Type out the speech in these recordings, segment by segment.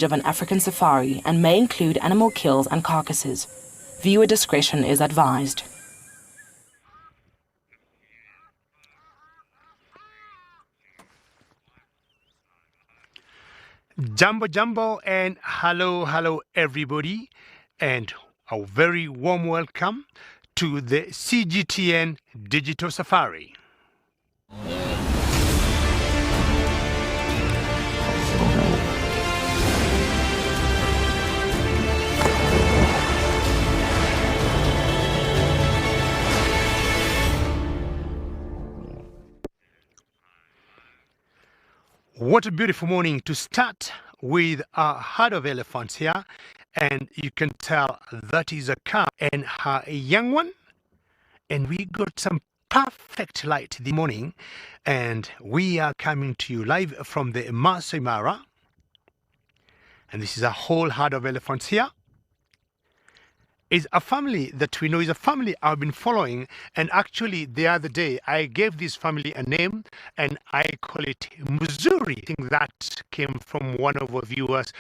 of an African safari and may include animal kills and carcasses. Viewer discretion is advised. Jumbo Jumbo and hello everybody, and a very warm welcome to the CGTN Digital Safari. What a beautiful morning to start with a herd of elephants here, and you can tell that is a cow and her young one, and we got some perfect light this morning, and we are coming to you live from the Maasai Mara, and this is a whole herd of elephants here. Is a family that we know is a family I've been following, and actually the other day I gave this family a name and I call it Missouri. I think that came from one of our viewers.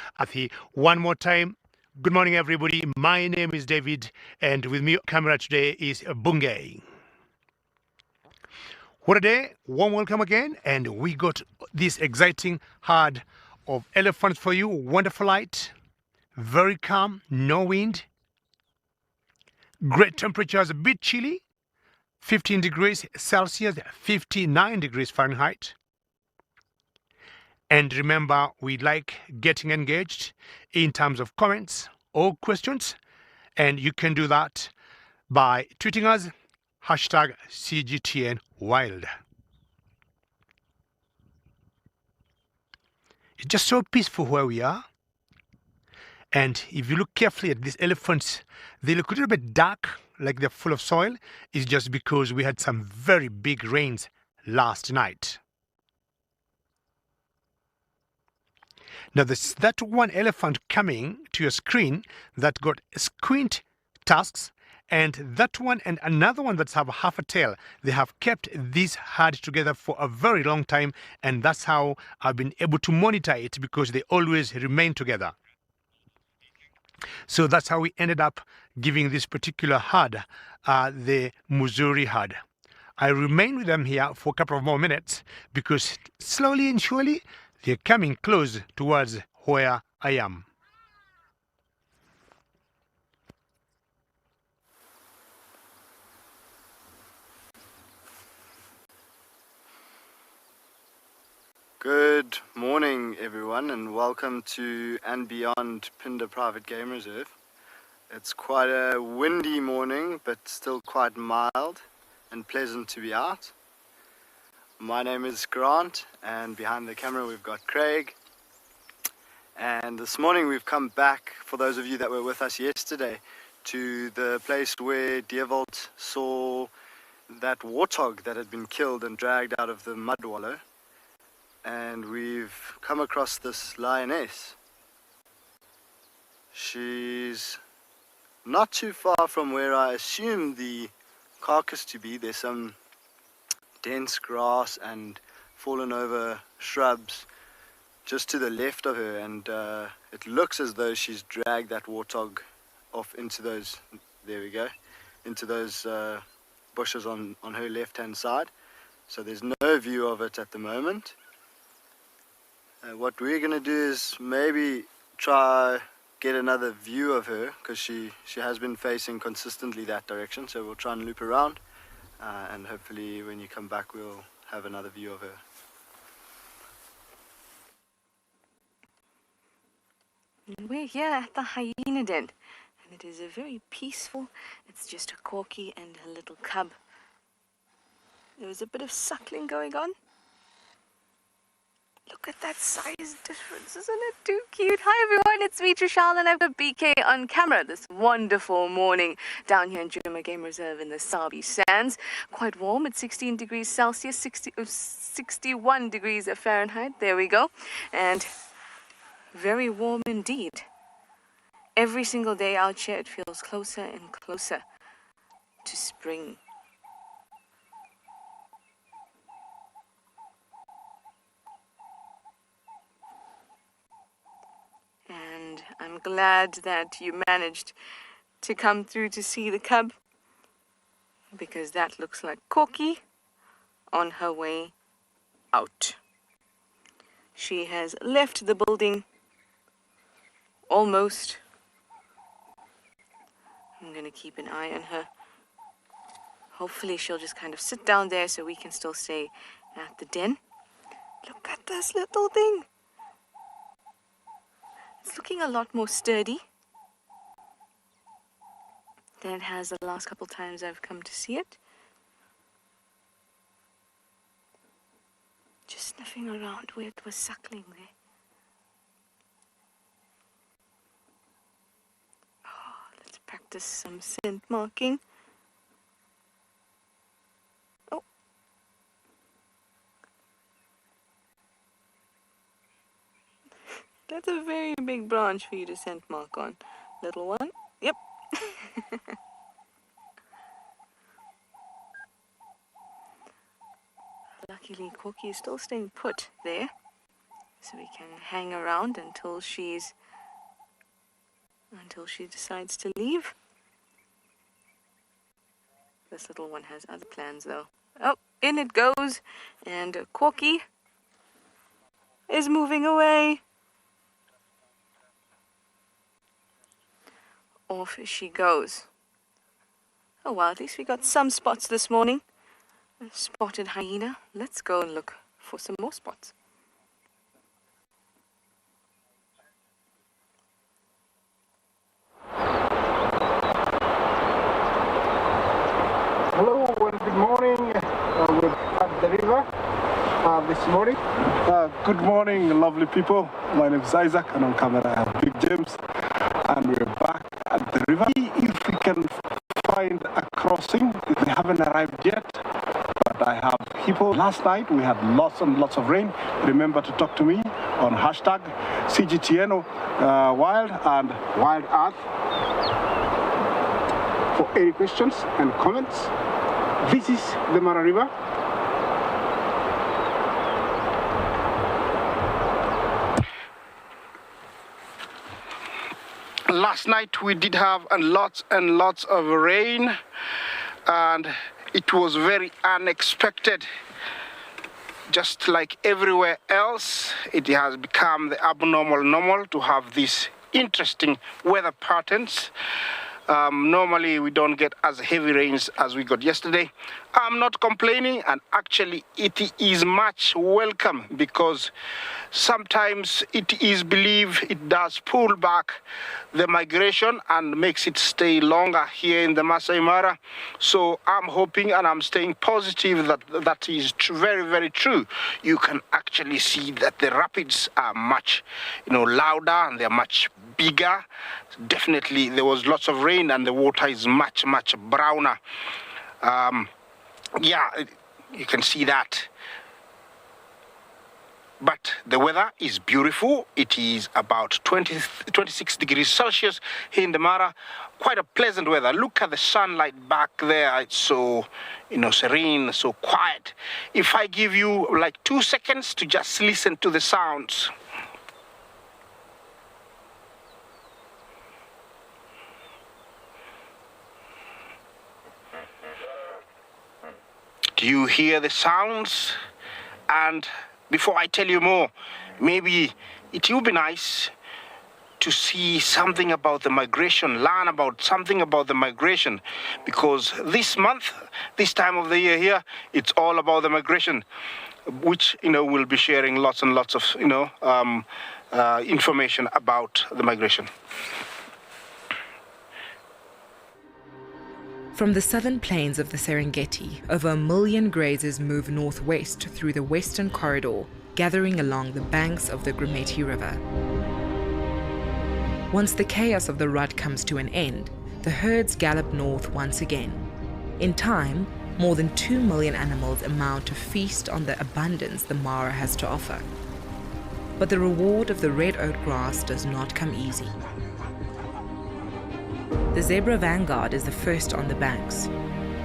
One more time, good morning everybody. My name is David, and with me on camera today is Bungay. What a day, warm welcome again, and we got this exciting herd of elephants for you. Wonderful light, very calm, no wind. Great temperatures, a bit chilly, 15 degrees Celsius, 59 degrees Fahrenheit. And remember, we like getting engaged in terms of comments or questions, and you can do that by tweeting us, hashtag CGTN Wild. It's just so peaceful where we are. And if you look carefully at these elephants, they look a little bit dark, like they're full of soil. It's just because we had some very big rains last night. Now, there's that one elephant coming to your screen that got squint tusks, and that one and another one that's have half a tail. They have kept this herd together for a very long time, and that's how I've been able to monitor it, because they always remain together. So that's how we ended up giving this particular herd the Missouri herd. I remain with them here for a couple of more minutes because slowly and surely they're coming close towards where I am. Good morning everyone, and welcome to and beyond Phinda Private Game Reserve. It's quite a windy morning, but still quite mild and pleasant to be out. My name is Grant, and behind the camera we've got Craig. And this morning we've come back, for those of you that were with us yesterday, to the place where Leopards saw that warthog that had been killed and dragged out of the mud wallow. And we've come across this lioness. She's not too far from where I assume the carcass to be. There's some dense grass and fallen over shrubs just to the left of her, and it looks as though she's dragged that warthog off into those, there we go, into those bushes on her left hand side. So there's no view of it at the moment. What we're going to do is maybe try get another view of her, because she has been facing consistently that direction. So we'll try and loop around, and hopefully when you come back we'll have another view of her. We're here at the hyena den, and it is a very peaceful. It's just a corky and a little cub. There was a bit of suckling going on. Look at that size difference, isn't it too cute? Hi everyone, it's me Trishal, and I've got BK on camera this wonderful morning down here in Djuma Game Reserve in the Sabi Sands. Quite warm at 16 degrees Celsius, 61 degrees Fahrenheit, there we go. And very warm indeed. Every single day out here it feels closer and closer to spring. And I'm glad that you managed to come through to see the cub, because that looks like Corky on her way out. She has left the building almost. I'm going to keep an eye on her. Hopefully she'll just kind of sit down there so we can still stay at the den. Look at this little thing. It's looking a lot more sturdy than it has the last couple times I've come to see it. Just sniffing around where it was suckling there. Oh, let's practice some scent marking. Oh. That's a very big branch for you to scent mark on. Little one. Yep. Luckily, Corky is still staying put there, so we can hang around until she decides to leave. This little one has other plans, though. Oh, in it goes, and Corky is moving away. Off she goes. Oh well, at least we got some spots this morning. A spotted hyena. Let's go and look for some more spots. Hello and good morning. We're at the river this morning. Good morning, lovely people. My name is Isaac, and on camera I have Big James, and we're back at the river. If we can find a crossing, they haven't arrived yet, but I have people. Last night we had lots and lots of rain. Remember to talk to me on hashtag CGTN Wild and Wild Earth for any questions and comments. This is the Mara River. Last night we did have lots and lots of rain, and it was very unexpected. Just like everywhere else, it has become the abnormal normal to have these interesting weather patterns. Normally we don't get as heavy rains as we got yesterday. I'm not complaining, and actually it is much welcome, because sometimes it is believed it does pull back the migration and makes it stay longer here in the Maasai Mara. So I'm hoping, and I'm staying positive, that that is very, very true. You can actually see that the rapids are much, louder, and they're much bigger. Definitely there was lots of rain, and the water is much, much browner. Yeah, you can see that. But the weather is beautiful. It is about 26 degrees Celsius here in the Mara. Quite a pleasant weather. Look at the sunlight back there. It's so, serene, so quiet. If I give you like 2 seconds to just listen to the sounds. Do you hear the sounds? And before I tell you more, maybe it would be nice to see something about the migration, learn about something about the migration, because this month, this time of the year here, it's all about the migration, which, we'll be sharing lots and lots of, information about the migration. From the southern plains of the Serengeti, over 1 million grazers move northwest through the western corridor, gathering along the banks of the Grumeti River. Once the chaos of the rut comes to an end, the herds gallop north once again. In time, more than 2 million animals amount to feast on the abundance the Mara has to offer. But the reward of the red oat grass does not come easy. The zebra vanguard is the first on the banks,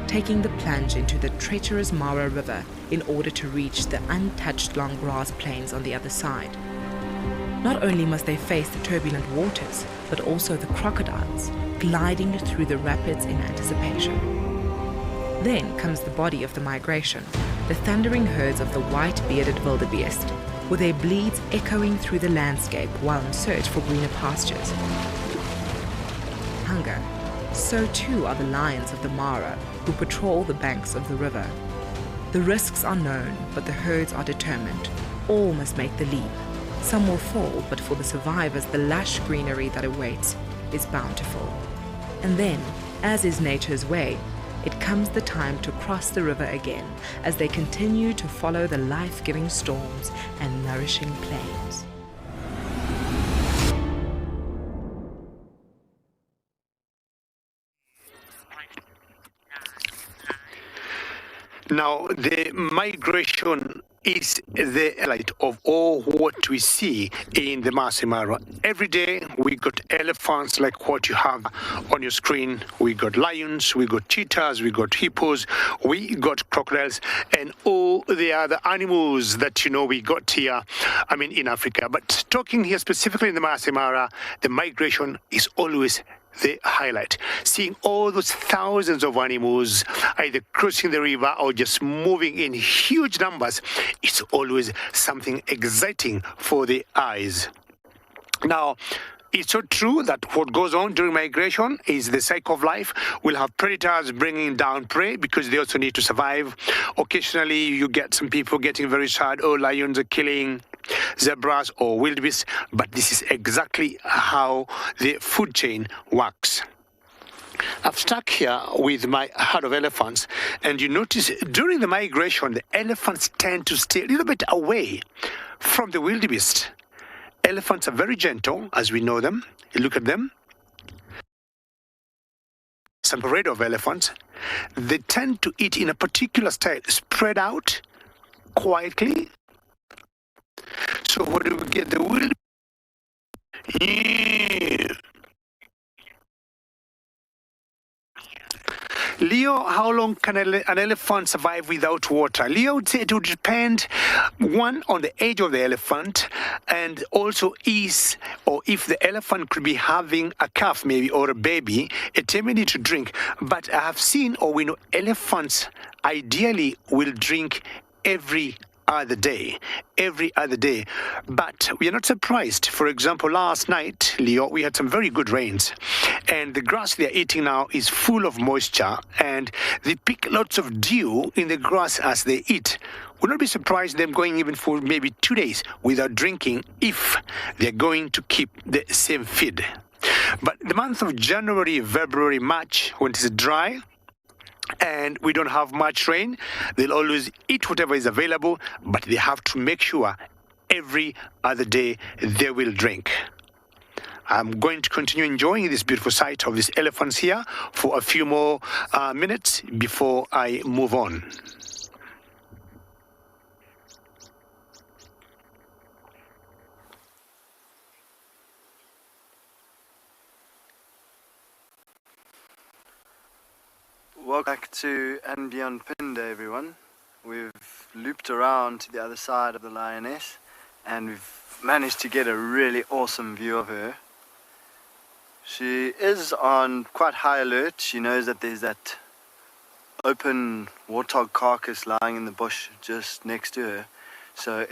taking the plunge into the treacherous Mara River in order to reach the untouched long grass plains on the other side. Not only must they face the turbulent waters, but also the crocodiles, gliding through the rapids in anticipation. Then comes the body of the migration, the thundering herds of the white-bearded wildebeest, with their bleats echoing through the landscape while in search for greener pastures. Hunger. So too are the lions of the Mara, who patrol the banks of the river. The risks are known, but the herds are determined. All must make the leap. Some will fall, but for the survivors, the lush greenery that awaits is bountiful. And then, as is nature's way, it comes the time to cross the river again as they continue to follow the life-giving storms and nourishing plains. Now, the migration is the highlight of all what we see in the Maasai Mara. Every day we got elephants like what you have on your screen. We got lions, we got cheetahs, we got hippos, we got crocodiles, and all the other animals that we got here, in Africa. But talking here specifically in the Maasai Mara, the migration is always the highlight. Seeing all those thousands of animals either crossing the river or just moving in huge numbers, it's always something exciting for the eyes. Now, it's so true that what goes on during migration is the cycle of life. We'll have predators bringing down prey because they also need to survive. Occasionally, you get some people getting very sad, oh, lions are killing zebras or wildebeest, but this is exactly how the food chain works. I've stuck here with my herd of elephants, and you notice during the migration, the elephants tend to stay a little bit away from the wildebeest. Elephants are very gentle, as we know them. You look at them. Some parade of elephants. They tend to eat in a particular style, spread out quietly. So what do we get? The wildebeest. Leo, how long can an elephant survive without water? Leo would say it would depend, one, on the age of the elephant, and also if the elephant could be having a calf maybe or a baby, it may need to drink. But I have seen, or we know, elephants ideally will drink every other day. But we are not surprised. For example, last night, Leo, we had some very good rains, and the grass they are eating now is full of moisture, and they pick lots of dew in the grass as they eat. Would not be surprised them going even for maybe 2 days without drinking if they're going to keep the same feed. But the month of January, February, March, when it is dry and we don't have much rain, they'll always eat whatever is available, but they have to make sure every other day they will drink. I'm going to continue enjoying this beautiful sight of these elephants here for a few more minutes before I move on. Welcome back to and beyond Pinda, everyone. We've looped around to the other side of the lioness, and we've managed to get a really awesome view of her. She is on quite high alert. She knows that there's that open warthog carcass lying in the bush just next to her. So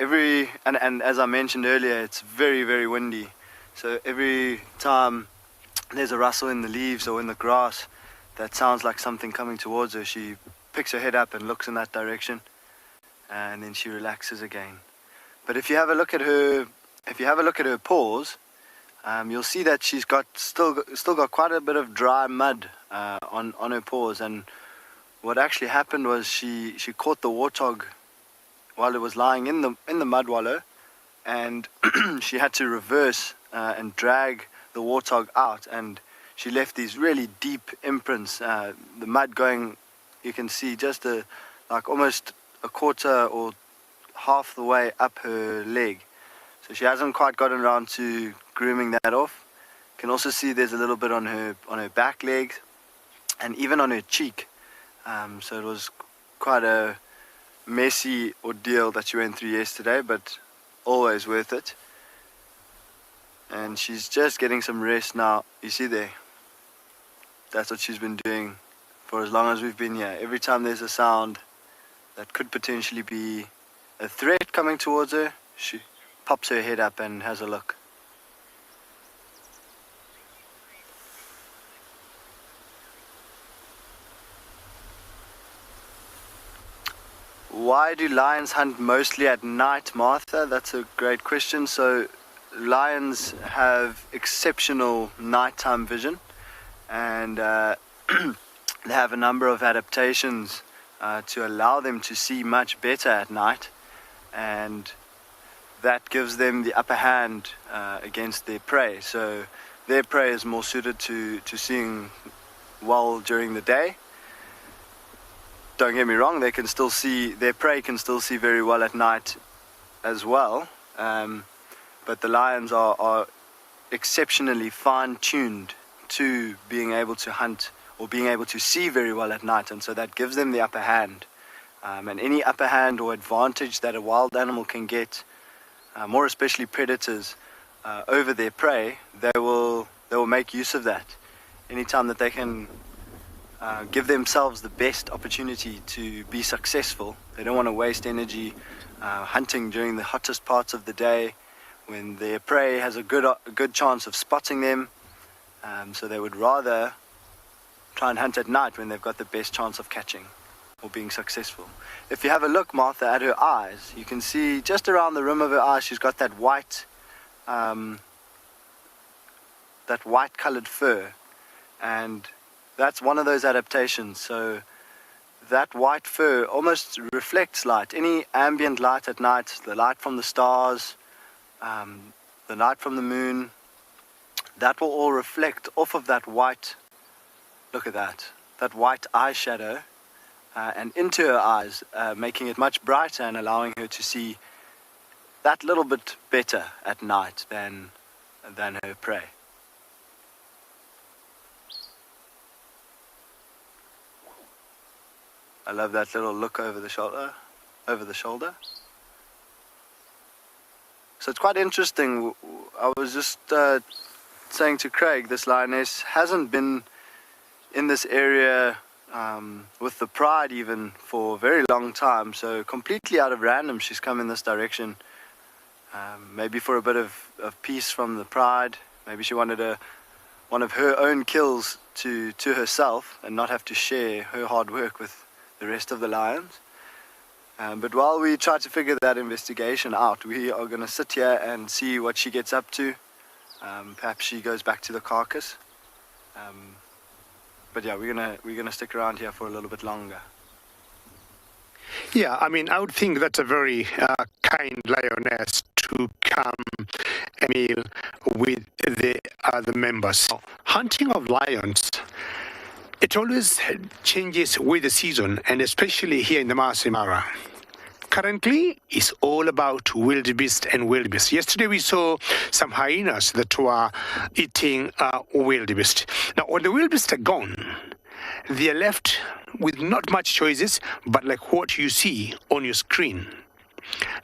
and as I mentioned earlier, it's very, very windy. So every time there's a rustle in the leaves or in the grass that sounds like something coming towards her, she picks her head up and looks in that direction, and then she relaxes again. But if you have a look at her paws, you'll see that she's still got quite a bit of dry mud on her paws. And what actually happened was she caught the warthog while it was lying in the mud wallow, and she had to reverse and drag the warthog out, and she left these really deep imprints. The mud going, you can see just like almost a quarter or half the way up her leg. So she hasn't quite gotten around to grooming that off. You can also see there's a little bit on her back legs and even on her cheek. So it was quite a messy ordeal that she went through yesterday, but always worth it. and she's just getting some rest now. You see there, that's what she's been doing for as long as we've been here. Every time there's a sound that could potentially be a threat coming towards her, she pops her head up and has a look. Why do lions hunt mostly at night, Martha? That's a great question. So lions have exceptional nighttime vision, and they have a number of adaptations to allow them to see much better at night, and that gives them the upper hand against their prey. So their prey is more suited to seeing well during the day. Don't get me wrong, they can still see, their prey can still see very well at night as well, but the lions are exceptionally fine-tuned to being able to hunt or being able to see very well at night, and so that gives them the upper hand. And any upper hand or advantage that a wild animal can get, more especially predators, over their prey, they will make use of that. Anytime that they can give themselves the best opportunity to be successful. They don't want to waste energy hunting during the hottest parts of the day when their prey has a good chance of spotting them. So they would rather try and hunt at night when they've got the best chance of catching or being successful. If you have a look, Martha, at her eyes, you can see just around the rim of her eyes she's got that white colored fur, and that's one of those adaptations. So that white fur almost reflects light. Any ambient light at night, the light from the stars, the light from the moon, that will all reflect off of that white, look at that white eyeshadow, and into her eyes, making it much brighter and allowing her to see that little bit better at night than her prey. I love that little look over the shoulder. So it's quite interesting. I was just saying to Craig, this lioness hasn't been in this area with the pride even for a very long time. So completely out of random, she's come in this direction. Maybe for a bit of peace from the pride. Maybe she wanted one of her own kills to herself and not have to share her hard work with the rest of the lions. But while we try to figure that investigation out, we are going to sit here and see what she gets up to. Perhaps she goes back to the carcass. But yeah, we're gonna stick around here for a little bit longer. Yeah, I mean, I would think that's a very kind lioness to come and meal with the other members. Hunting of lions, it always changes with the season, and especially here in the Maasai Mara. Currently, it's all about wildebeest and wildebeest. Yesterday, we saw some hyenas that were eating wildebeest. Now, when the wildebeest are gone, they are left with not much choices, but like what you see on your screen.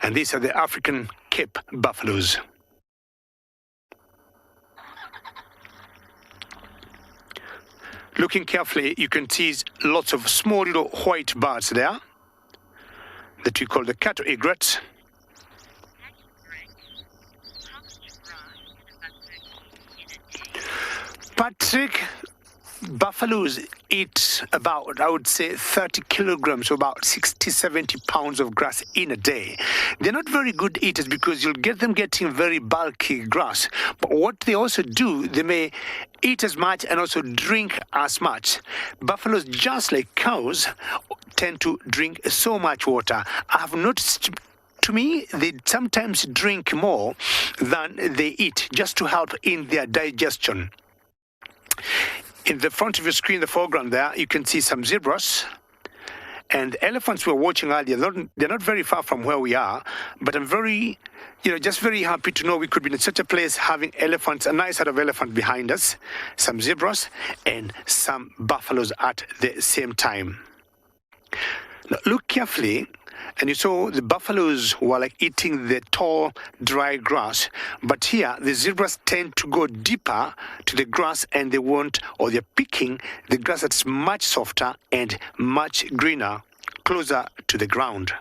And these are the African Cape buffaloes. Looking carefully, you can see lots of small little white birds there that we call the cattle egrets. Patrick, buffaloes eat about, I would say, 30 kilograms, or about 60, 70 pounds of grass in a day. They're not very good eaters because you'll get them getting very bulky grass. But what they also do, they may eat as much and also drink as much. Buffaloes, just like cows, tend to drink so much water. I have noticed, to me, they sometimes drink more than they eat just to help in their digestion. In the front of your screen, the foreground there, you can see some zebras. And elephants we were watching earlier, they're not very far from where we are, but I'm very, just very happy to know we could be in such a place having elephants, a nice set of elephants behind us, some zebras, and some buffaloes at the same time. Now, look carefully And you saw the buffaloes were like eating the tall, dry grass. But here, the zebras tend to go deeper to the grass, and they want, or they're picking the grass that's much softer and much greener, closer to the ground.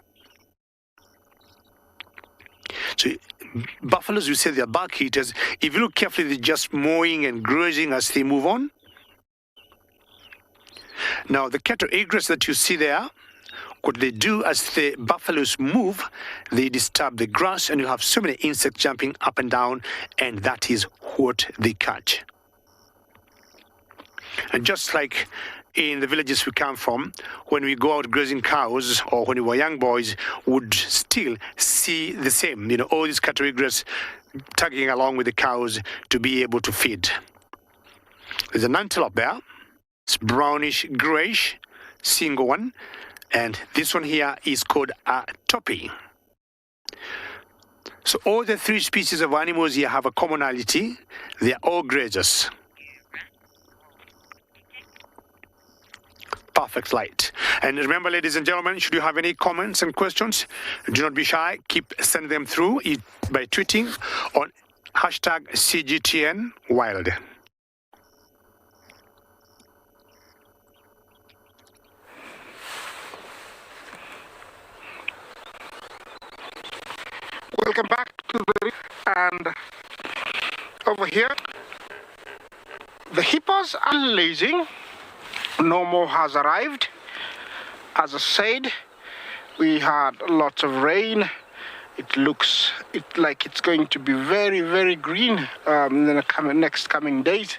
So buffaloes, you say they're bark eaters. If you look carefully, they're just mowing and grazing as they move on. Now, the cattle egrets that you see there, what they do as the buffaloes move, they disturb the grass, and you have so many insects jumping up and down, and that is what they catch. And just like in the villages we come from, when we go out grazing cows, or when we were young boys, would still see the same, all these cattle egrets tagging along with the cows to be able to feed. There's an antelope there. It's brownish grayish, single one, and this one here is called a topi. So all the three species of animals here have a commonality. They are all grazers. Perfect light. And remember, ladies and gentlemen, should you have any comments and questions, do not be shy. Keep sending them through by tweeting on hashtag CGTN Wild. Welcome back to the reef, and over here the hippos are lazing. No more has arrived. As I said, we had lots of rain. It looks like it's going to be very, very green in the next coming days.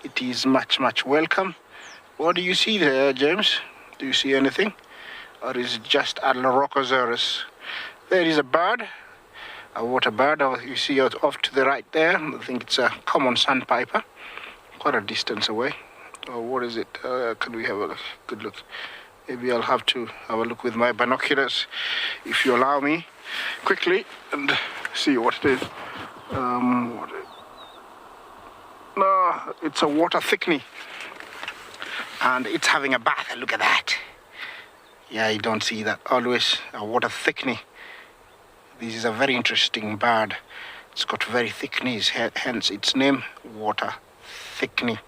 It is much welcome. What do you see there, James? Do you see anything, or is it just a Lorocosaurus? There is a bird. A water bird, you see off to the right there. I think it's a common sandpiper, quite a distance away. Oh, what is it? Can we have a good look? Maybe I'll have to have a look with my binoculars, if you allow me, quickly, and see what it is. No, it's a water thickney, and it's having a bath. Look at that. Yeah, you don't see that always, a water thickney. This is a very interesting bird. It's got very thick knees, hence its name, water thickney.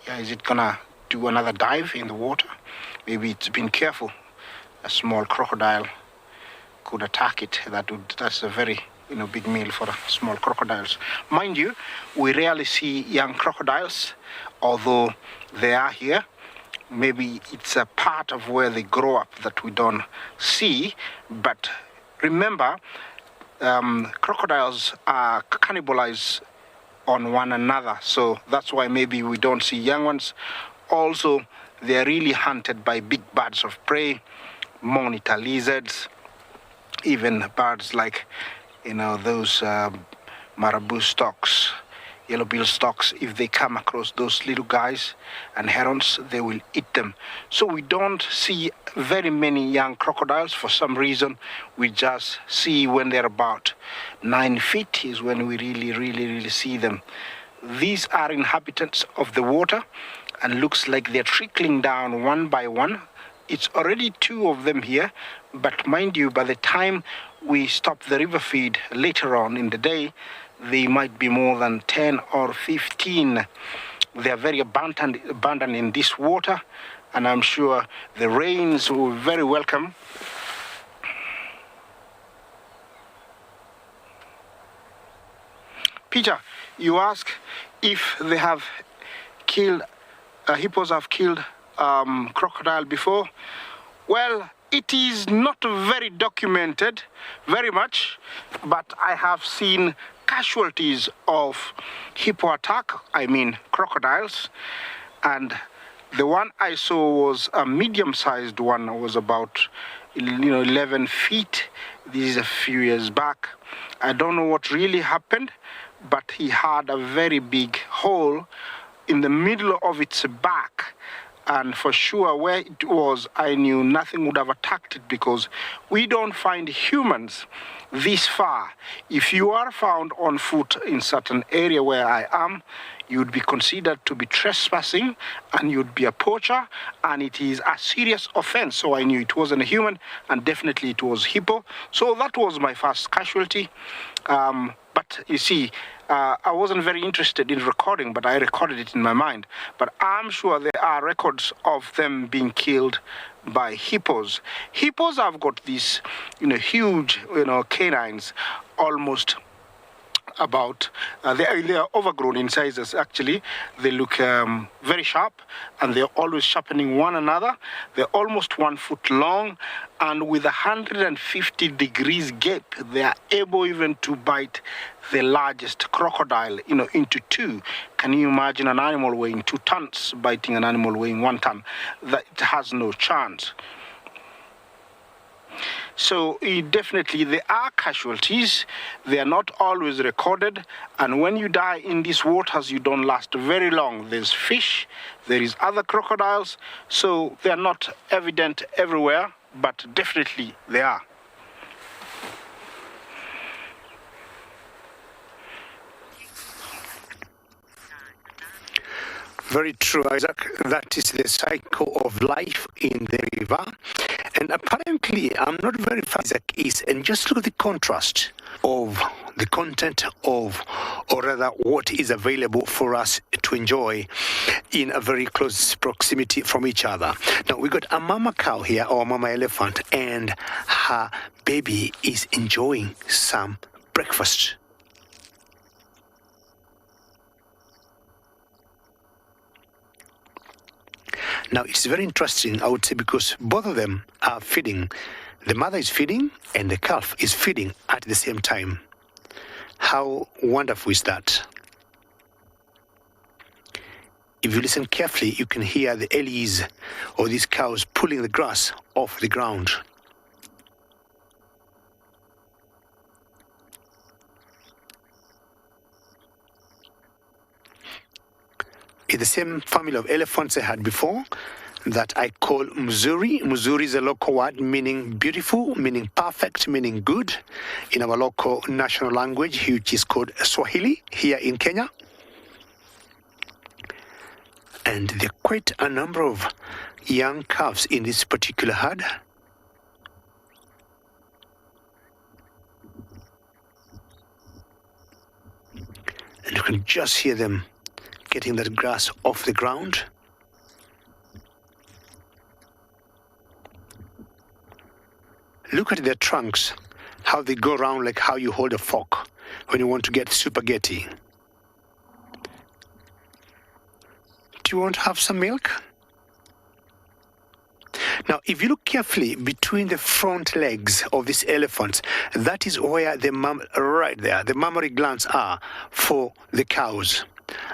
Yeah, is it gonna do another dive in the water? Maybe it's been careful. A small crocodile could attack it. That's a very big meal for small crocodiles. Mind you, we rarely see young crocodiles, although they are here. Maybe it's a part of where they grow up that we don't see, but remember, crocodiles are cannibalized on one another, so that's why maybe we don't see young ones. Also, they're really hunted by big birds of prey, monitor lizards, even birds like, those marabou storks, yellow-billed storks. If they come across those little guys and herons, they will eat them. So we don't see very many young crocodiles for some reason. We just see when they're about 9 feet is when we really see them. These are inhabitants of the water, and looks like they're trickling down one by one. It's already 2 of them here, but mind you, by the time we stop the river feed later on in the day, they might be more than 10 or 15. They are very abundant in this water, and I'm sure the rains will be very welcome. Peter, you ask if they have killed, hippos have killed crocodile before. Well, it is not very documented, very much, but I have seen casualties of hippo attack, crocodiles, and the one I saw was a medium-sized one. It was about 11 feet. This is a few years back. I don't know what really happened, but he had a very big hole in the middle of its back, And for sure, where it was, I knew nothing would have attacked it because we don't find humans this far. If you are found on foot in certain area where I am, you'd be considered to be trespassing and you'd be a poacher, and it is a serious offense. So I knew it wasn't a human, and definitely it was hippo. So that was my first casualty. But you see, I wasn't very interested in recording, but I recorded it in my mind. But I'm sure there are records of them being killed by hippos. Hippos have got these, huge, canines, almost about, they are overgrown in sizes actually. They look very sharp, and they're always sharpening one another. They're almost 1 foot long, and with 150 degrees gap, they are able even to bite the largest crocodile, into two. Can you imagine an animal weighing 2 tons biting an animal weighing 1 ton? That it has no chance. So definitely there are casualties. They are not always recorded, and when you die in these waters, you don't last very long. There's fish, there is other crocodiles, so they are not evident everywhere, but definitely they are. Very true, Isaac. That is the cycle of life in the river. And apparently, I'm not very far Isaac is. And just look at the contrast of the content of, or rather, what is available for us to enjoy in a very close proximity from each other. Now, we got a mama cow here, or a mama elephant, and her baby is enjoying some breakfast. Now, it's very interesting, I would say, because both of them are feeding. The mother is feeding and the calf is feeding at the same time. How wonderful is that? If you listen carefully, you can hear the ellies or these cows pulling the grass off the ground. It's the same family of elephants I had before that I call Mzuri. Mzuri is a local word meaning beautiful, meaning perfect, meaning good in our local national language, which is called Swahili here in Kenya. And there are quite a number of young calves in this particular herd. And you can just hear them getting that grass off the ground. Look at their trunks, how they go around like how you hold a fork when you want to get spaghetti. Do you want to have some milk? Now, if you look carefully between the front legs of these elephants, that is where the right there, the mammary glands are for the cows.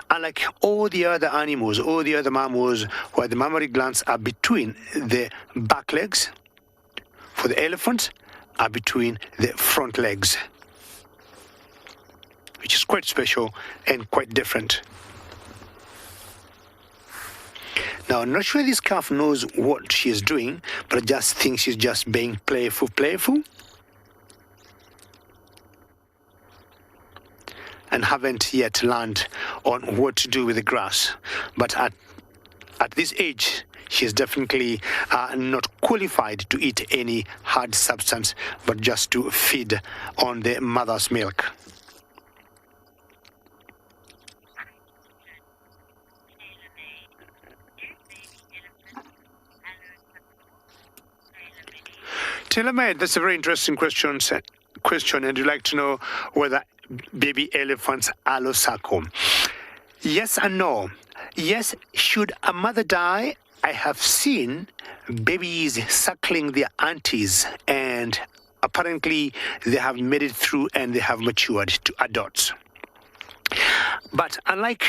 Unlike all the other animals, all the other mammals, where the mammary glands are between the back legs, for the elephants are between the front legs, which is quite special and quite different. Now, I'm not sure this calf knows what she is doing, but I just think she's just being playful. And haven't yet learned on what to do with the grass. But at this age, she's definitely not qualified to eat any hard substance, but just to feed on the mother's milk. Taylor-made, that's a very interesting question, and you'd like to know whether baby elephants are low-suckle. Yes and no. Yes, should a mother die, I have seen babies suckling their aunties, and apparently they have made it through and they have matured to adults. But unlike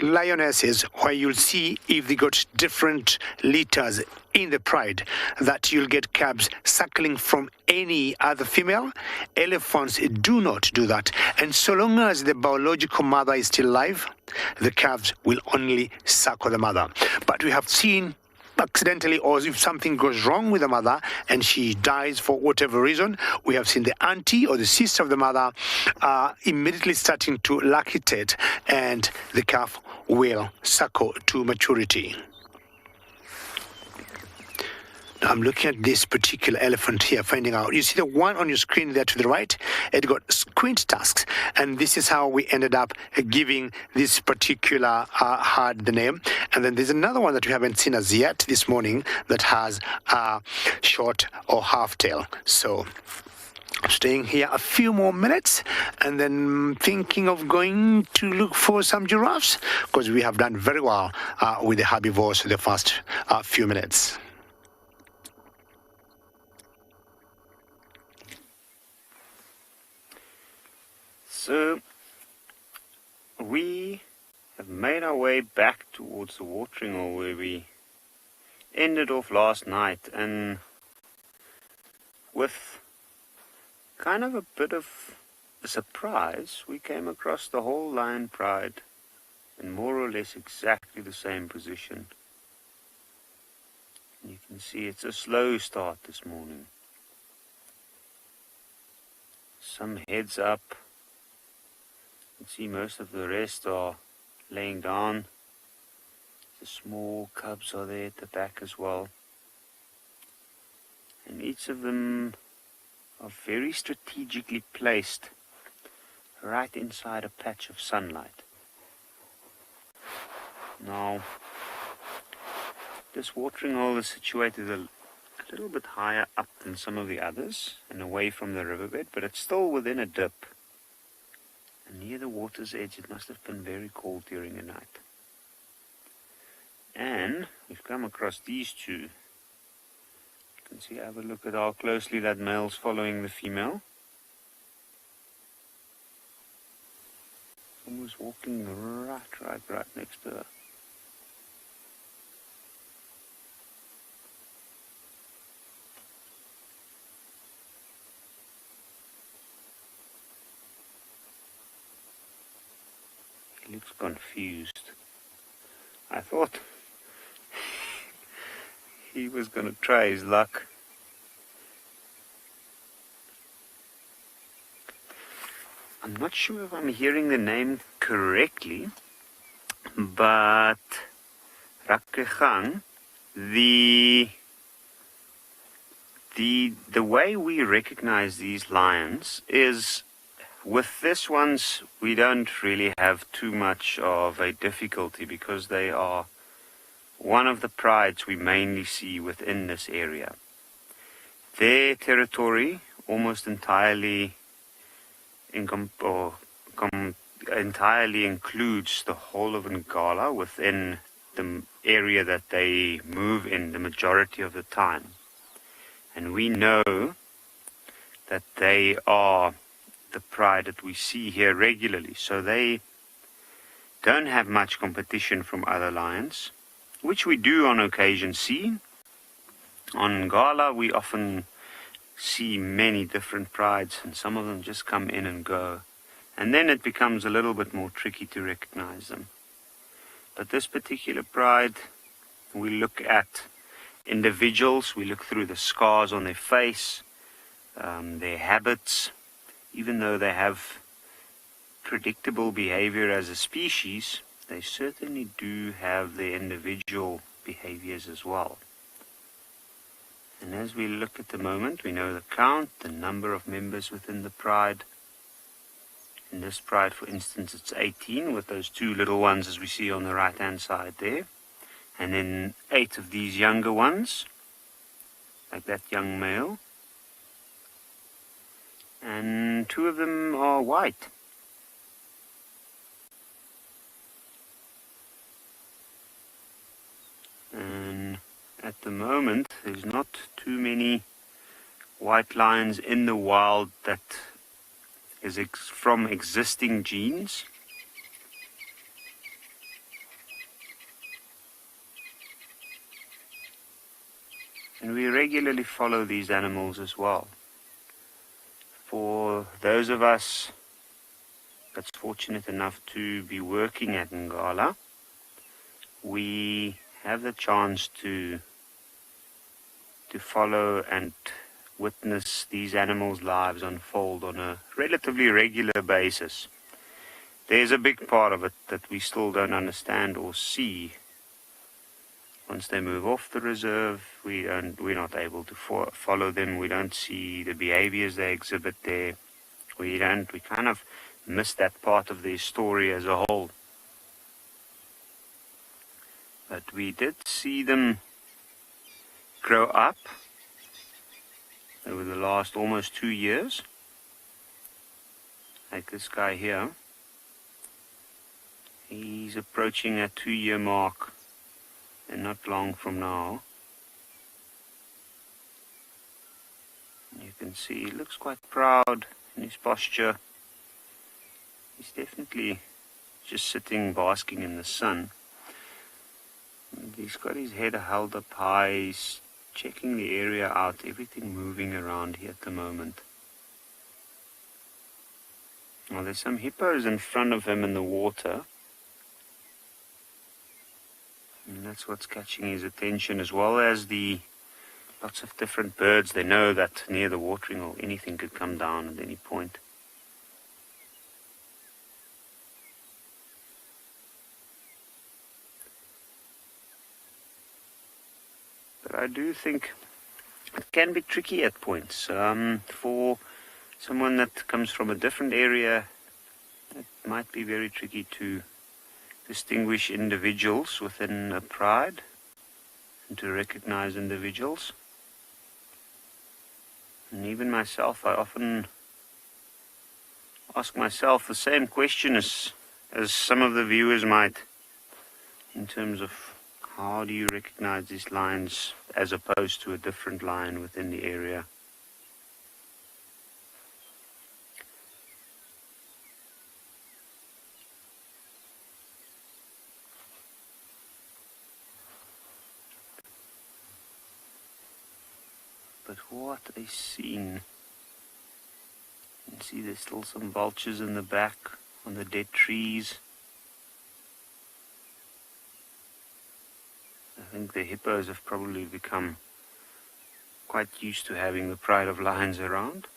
lionesses, where you'll see if they got different litters in the pride, that you'll get calves suckling from any other female. Elephants do not do that. And so long as the biological mother is still alive, the calves will only suckle the mother. But we have seen accidentally, or if something goes wrong with the mother and she dies for whatever reason, we have seen the auntie or the sister of the mother immediately starting to lactate, and the calf will suckle to maturity. Now I'm looking at this particular elephant here, finding out. You see the one on your screen there to the right? It got squint tusks, and this is how we ended up giving this particular herd the name. And then there's another one that we haven't seen as yet this morning that has a short or half tail. So I'm staying here a few more minutes and then thinking of going to look for some giraffes, because we have done very well with the herbivores for the first few minutes. So we have made our way back towards the watering hole where we ended off last night, and with kind of a bit of a surprise, we came across the whole lion pride in more or less exactly the same position. And you can see it's a slow start this morning. Some heads up. You can see most of the rest are laying down. The small cubs are there at the back as well. And each of them are very strategically placed right inside a patch of sunlight. Now, this watering hole is situated a little bit higher up than some of the others and away from the riverbed, but it's still within a dip. And near the water's edge, it must have been very cold during the night. And we've come across these two. You can see, have a look at how closely that male's following the female. Almost walking right next to her. He looks confused. I thought he was going to try his luck. I'm not sure if I'm hearing the name correctly, but Rakkegang, the way we recognize these lions is, with this ones, we don't really have too much of a difficulty because they are one of the prides we mainly see within this area. Their territory almost entirely entirely includes the whole of Ngala within the area that they move in the majority of the time. And we know that they are the pride that we see here regularly, so they don't have much competition from other lions, which we do on occasion see. On Ngala we often see many different prides, and some of them just come in and go, and then it becomes a little bit more tricky to recognize them. But this particular pride, we look at individuals, we look through the scars on their face, their habits. Even though they have predictable behavior as a species, they certainly do have their individual behaviors as well. And as we look at the moment, we know the count, the number of members within the pride. In this pride, for instance, it's 18, with those two little ones as we see on the right hand side there. And then 8 of these younger ones, like that young male. And 2 of them are white. And at the moment, there's not too many white lions in the wild that is from existing genes. And we regularly follow these animals as well. For those of us that's fortunate enough to be working at Ngala, we have the chance to follow and witness these animals' lives unfold on a relatively regular basis. There's a big part of it that we still don't understand or see. Once they move off the reserve, we're not able to follow them. We don't see the behaviors they exhibit there. We kind of miss that part of their story as a whole. But we did see them grow up over the last almost 2 years. Like this guy here. He's approaching a 2-year mark, and not long from now. You can see he looks quite proud in his posture. He's definitely just sitting basking in the sun. And he's got his head held up high. He's checking the area out, everything moving around here at the moment. Now there's some hippos in front of him in the water. And that's what's catching his attention, as well as the lots of different birds. They know that near the watering hole anything could come down at any point. But I do think it can be tricky at points. For someone that comes from a different area, it might be very tricky to distinguish individuals within a pride and to recognize individuals. And even myself, I often ask myself the same question as some of the viewers might, in terms of how do you recognize these lions as opposed to a different lion within the area. But what a scene. You can see there's still some vultures in the back on the dead trees. I think the hippos have probably become quite used to having the pride of lions around.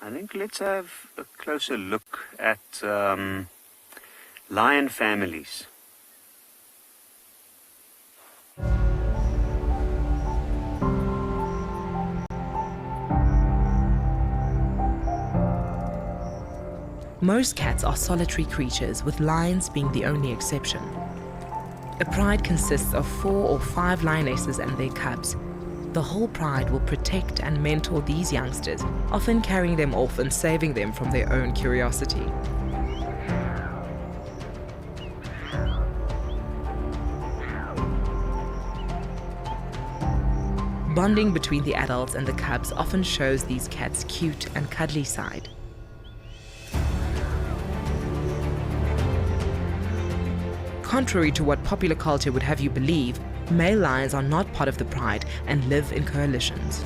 I think let's have a closer look at lion families. Most cats are solitary creatures, with lions being the only exception. A pride consists of 4 or 5 lionesses and their cubs. The whole pride will protect and mentor these youngsters, often carrying them off and saving them from their own curiosity. Bonding between the adults and the cubs often shows these cats' cute and cuddly side. Contrary to what popular culture would have you believe, male lions are not part of the pride and live in coalitions.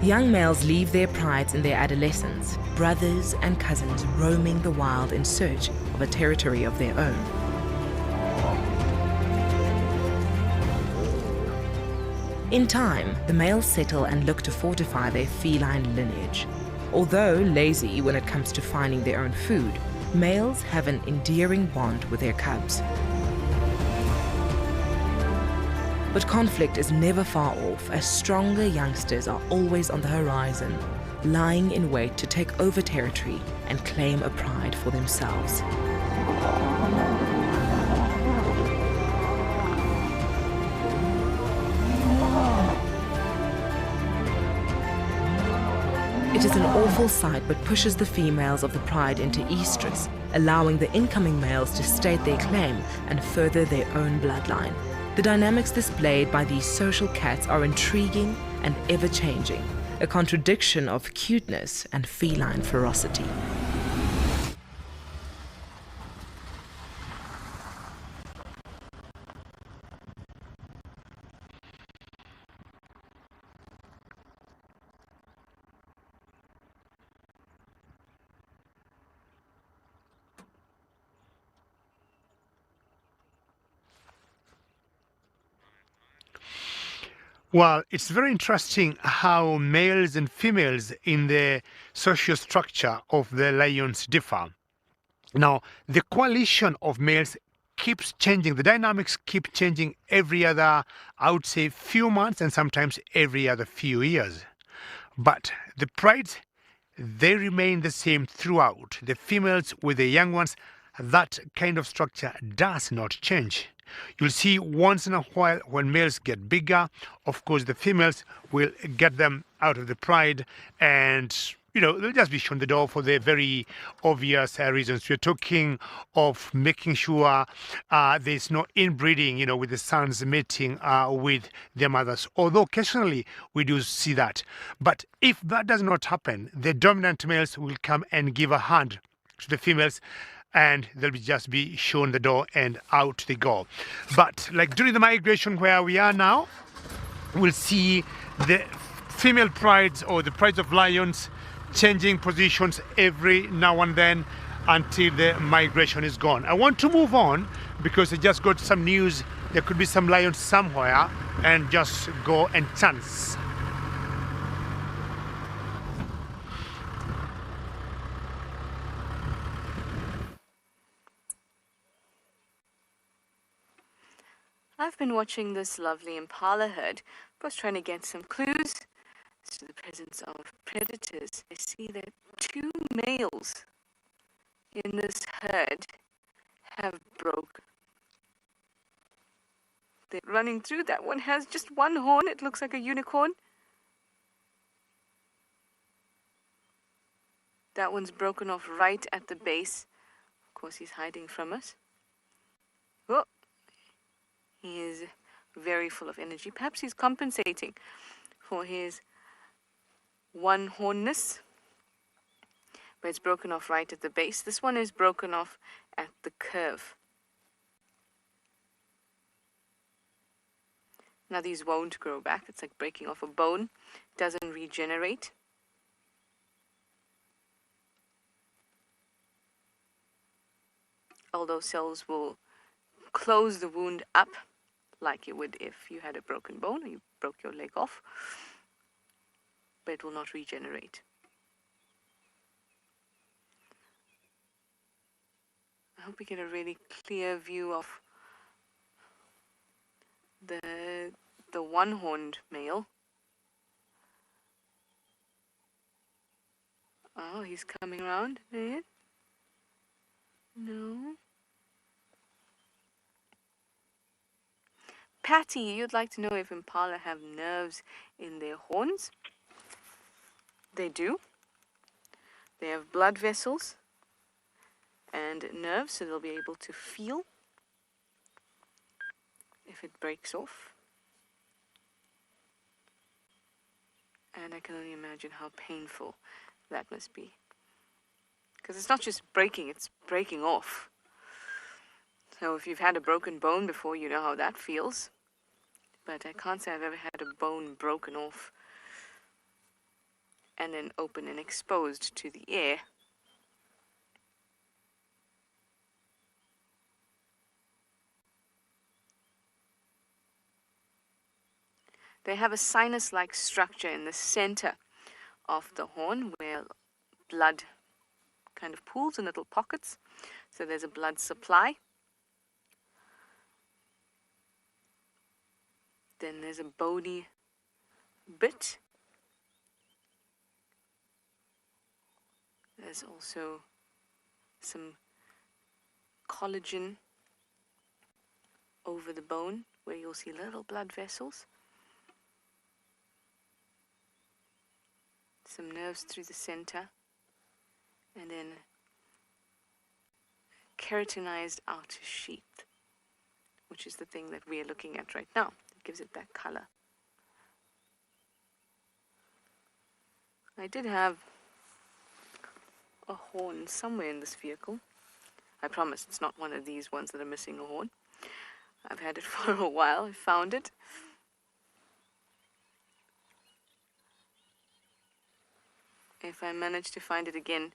Young males leave their prides in their adolescence, brothers and cousins roaming the wild in search of a territory of their own. In time, the males settle and look to fortify their feline lineage. Although lazy when it comes to finding their own food, males have an endearing bond with their cubs. But conflict is never far off, as stronger youngsters are always on the horizon, lying in wait to take over territory and claim a pride for themselves. It is an awful sight, but pushes the females of the pride into estrus, allowing the incoming males to state their claim and further their own bloodline. The dynamics displayed by these social cats are intriguing and ever-changing, a contradiction of cuteness and feline ferocity. Well, it's very interesting how males and females in the social structure of the lions differ. Now, the coalition of males keeps changing. The dynamics keep changing every other, I would say, few months and sometimes every other few years. But the prides, they remain the same throughout. The females with the young ones, that kind of structure does not change. You'll see once in a while when males get bigger, of course the females will get them out of the pride and they'll just be shown the door for the very obvious reasons. We're talking of making sure there's no inbreeding, with the sons mating with their mothers. Although occasionally we do see that. But if that does not happen, the dominant males will come and give a hand to the females, and they'll just be shown the door and out they go. But like during the migration where we are now, we'll see the female prides or the prides of lions changing positions every now and then until the migration is gone. I want to move on because I just got some news there could be some lions somewhere, and just go and chance. I've been watching this lovely impala herd. I was trying to get some clues as to the presence of predators. I see that 2 males in this herd have broke. They're running through. That one has just 1 horn. It looks like a unicorn. That one's broken off right at the base. Of course, he's hiding from us. Oh! He is very full of energy. Perhaps he's compensating for his one-hornness. But it's broken off right at the base. This one is broken off at the curve. Now these won't grow back. It's like breaking off a bone. It doesn't regenerate. Although cells will close the wound up like you would if you had a broken bone or you broke your leg off, but it will not regenerate. I hope we get a really clear view of the one-horned male. Oh, he's coming around. No. Patty, you'd like to know if impala have nerves in their horns? They do. They have blood vessels and nerves, so they'll be able to feel if it breaks off. And I can only imagine how painful that must be. Because it's not just breaking, it's breaking off. So if you've had a broken bone before, you know how that feels. But I can't say I've ever had a bone broken off and then open and exposed to the air. They have a sinus-like structure in the center of the horn where blood kind of pools in little pockets. So there's a blood supply. Then there's a bony bit. There's also some collagen over the bone where you'll see little blood vessels. Some nerves through the center. And then keratinized outer sheath which is the thing that we're looking at right now. It gives it that color. I did have a horn somewhere in this vehicle. I promise it's not one of these ones that are missing a horn. I've had it for a while. I found it. If I manage to find it again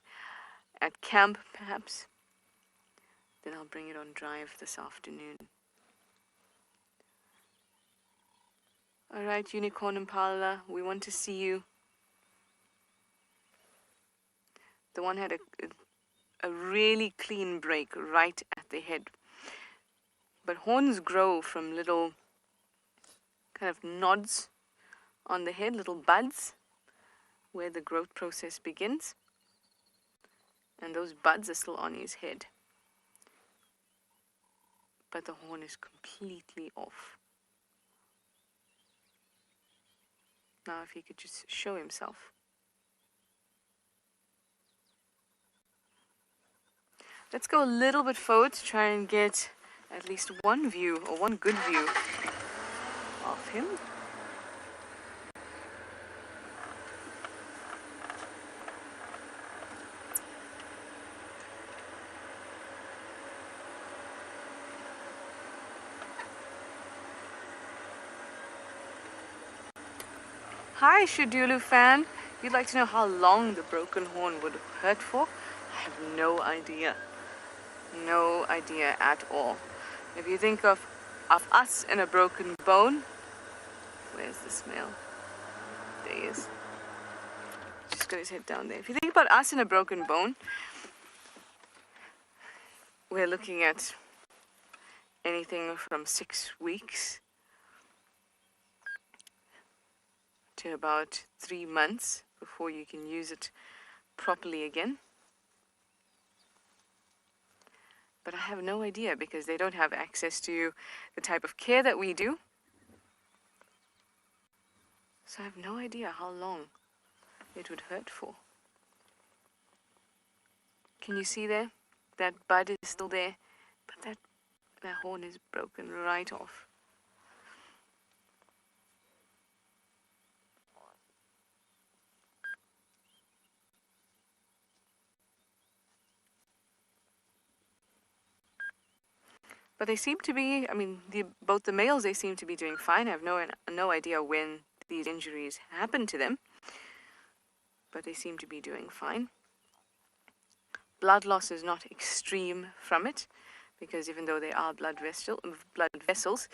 at camp, perhaps, then I'll bring it on drive this afternoon. All right, Unicorn Impala, we want to see you. The one had a really clean break right at the head. But horns grow from little kind of nods on the head, little buds, where the growth process begins. And those buds are still on his head. But the horn is completely off. Now if he could just show himself. Let's go a little bit forward to try and get at least one view, or one good view of him. Hi, Shudulu fan. You'd like to know how long the broken horn would hurt for? I have no idea. No idea at all. If you think of us and a broken bone, where's this male? There he is. Just got his head down there. If you think about us and a broken bone, we're looking at anything from 6 weeks to about 3 months before you can use it properly again. But I have no idea because they don't have access to the type of care that we do. So I have no idea how long it would hurt for. Can you see there? That bud is still there, but that horn is broken right off. But they seem to be, both the males, they seem to be doing fine. I have no idea when these injuries happened to them. But they seem to be doing fine. Blood loss is not extreme from it, because even though they are blood vessels,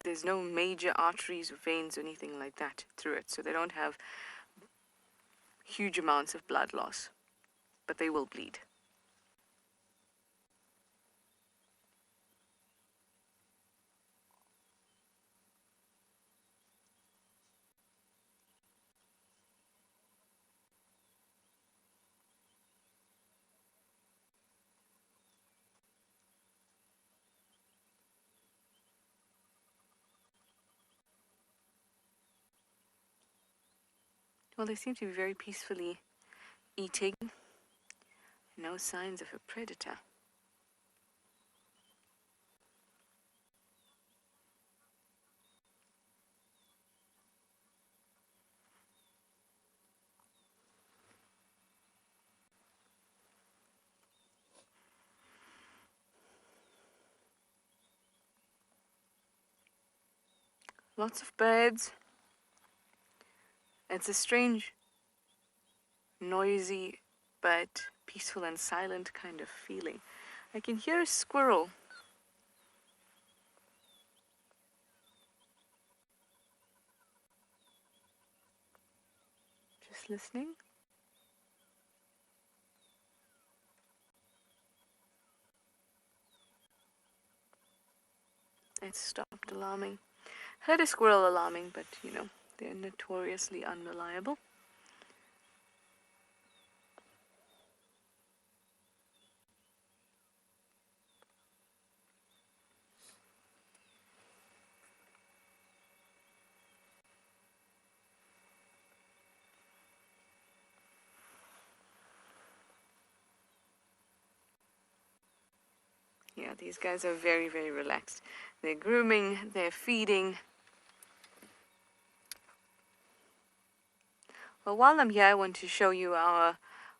there's no major arteries or veins or anything like that through it. So they don't have huge amounts of blood loss, but they will bleed. Well, they seem to be very peacefully eating. No signs of a predator. Lots of birds. It's a strange, noisy, but peaceful and silent kind of feeling. I can hear a squirrel. Just listening. It stopped alarming. Heard a squirrel alarming, but they're notoriously unreliable. Yeah, these guys are very, very relaxed. They're grooming, they're feeding. Well, while I'm here, I want to show you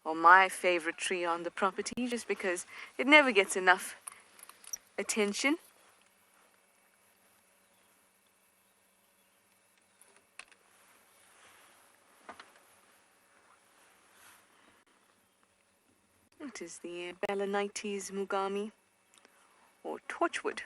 my favorite tree on the property, just because it never gets enough attention. It is the Balanites mugami, or torchwood.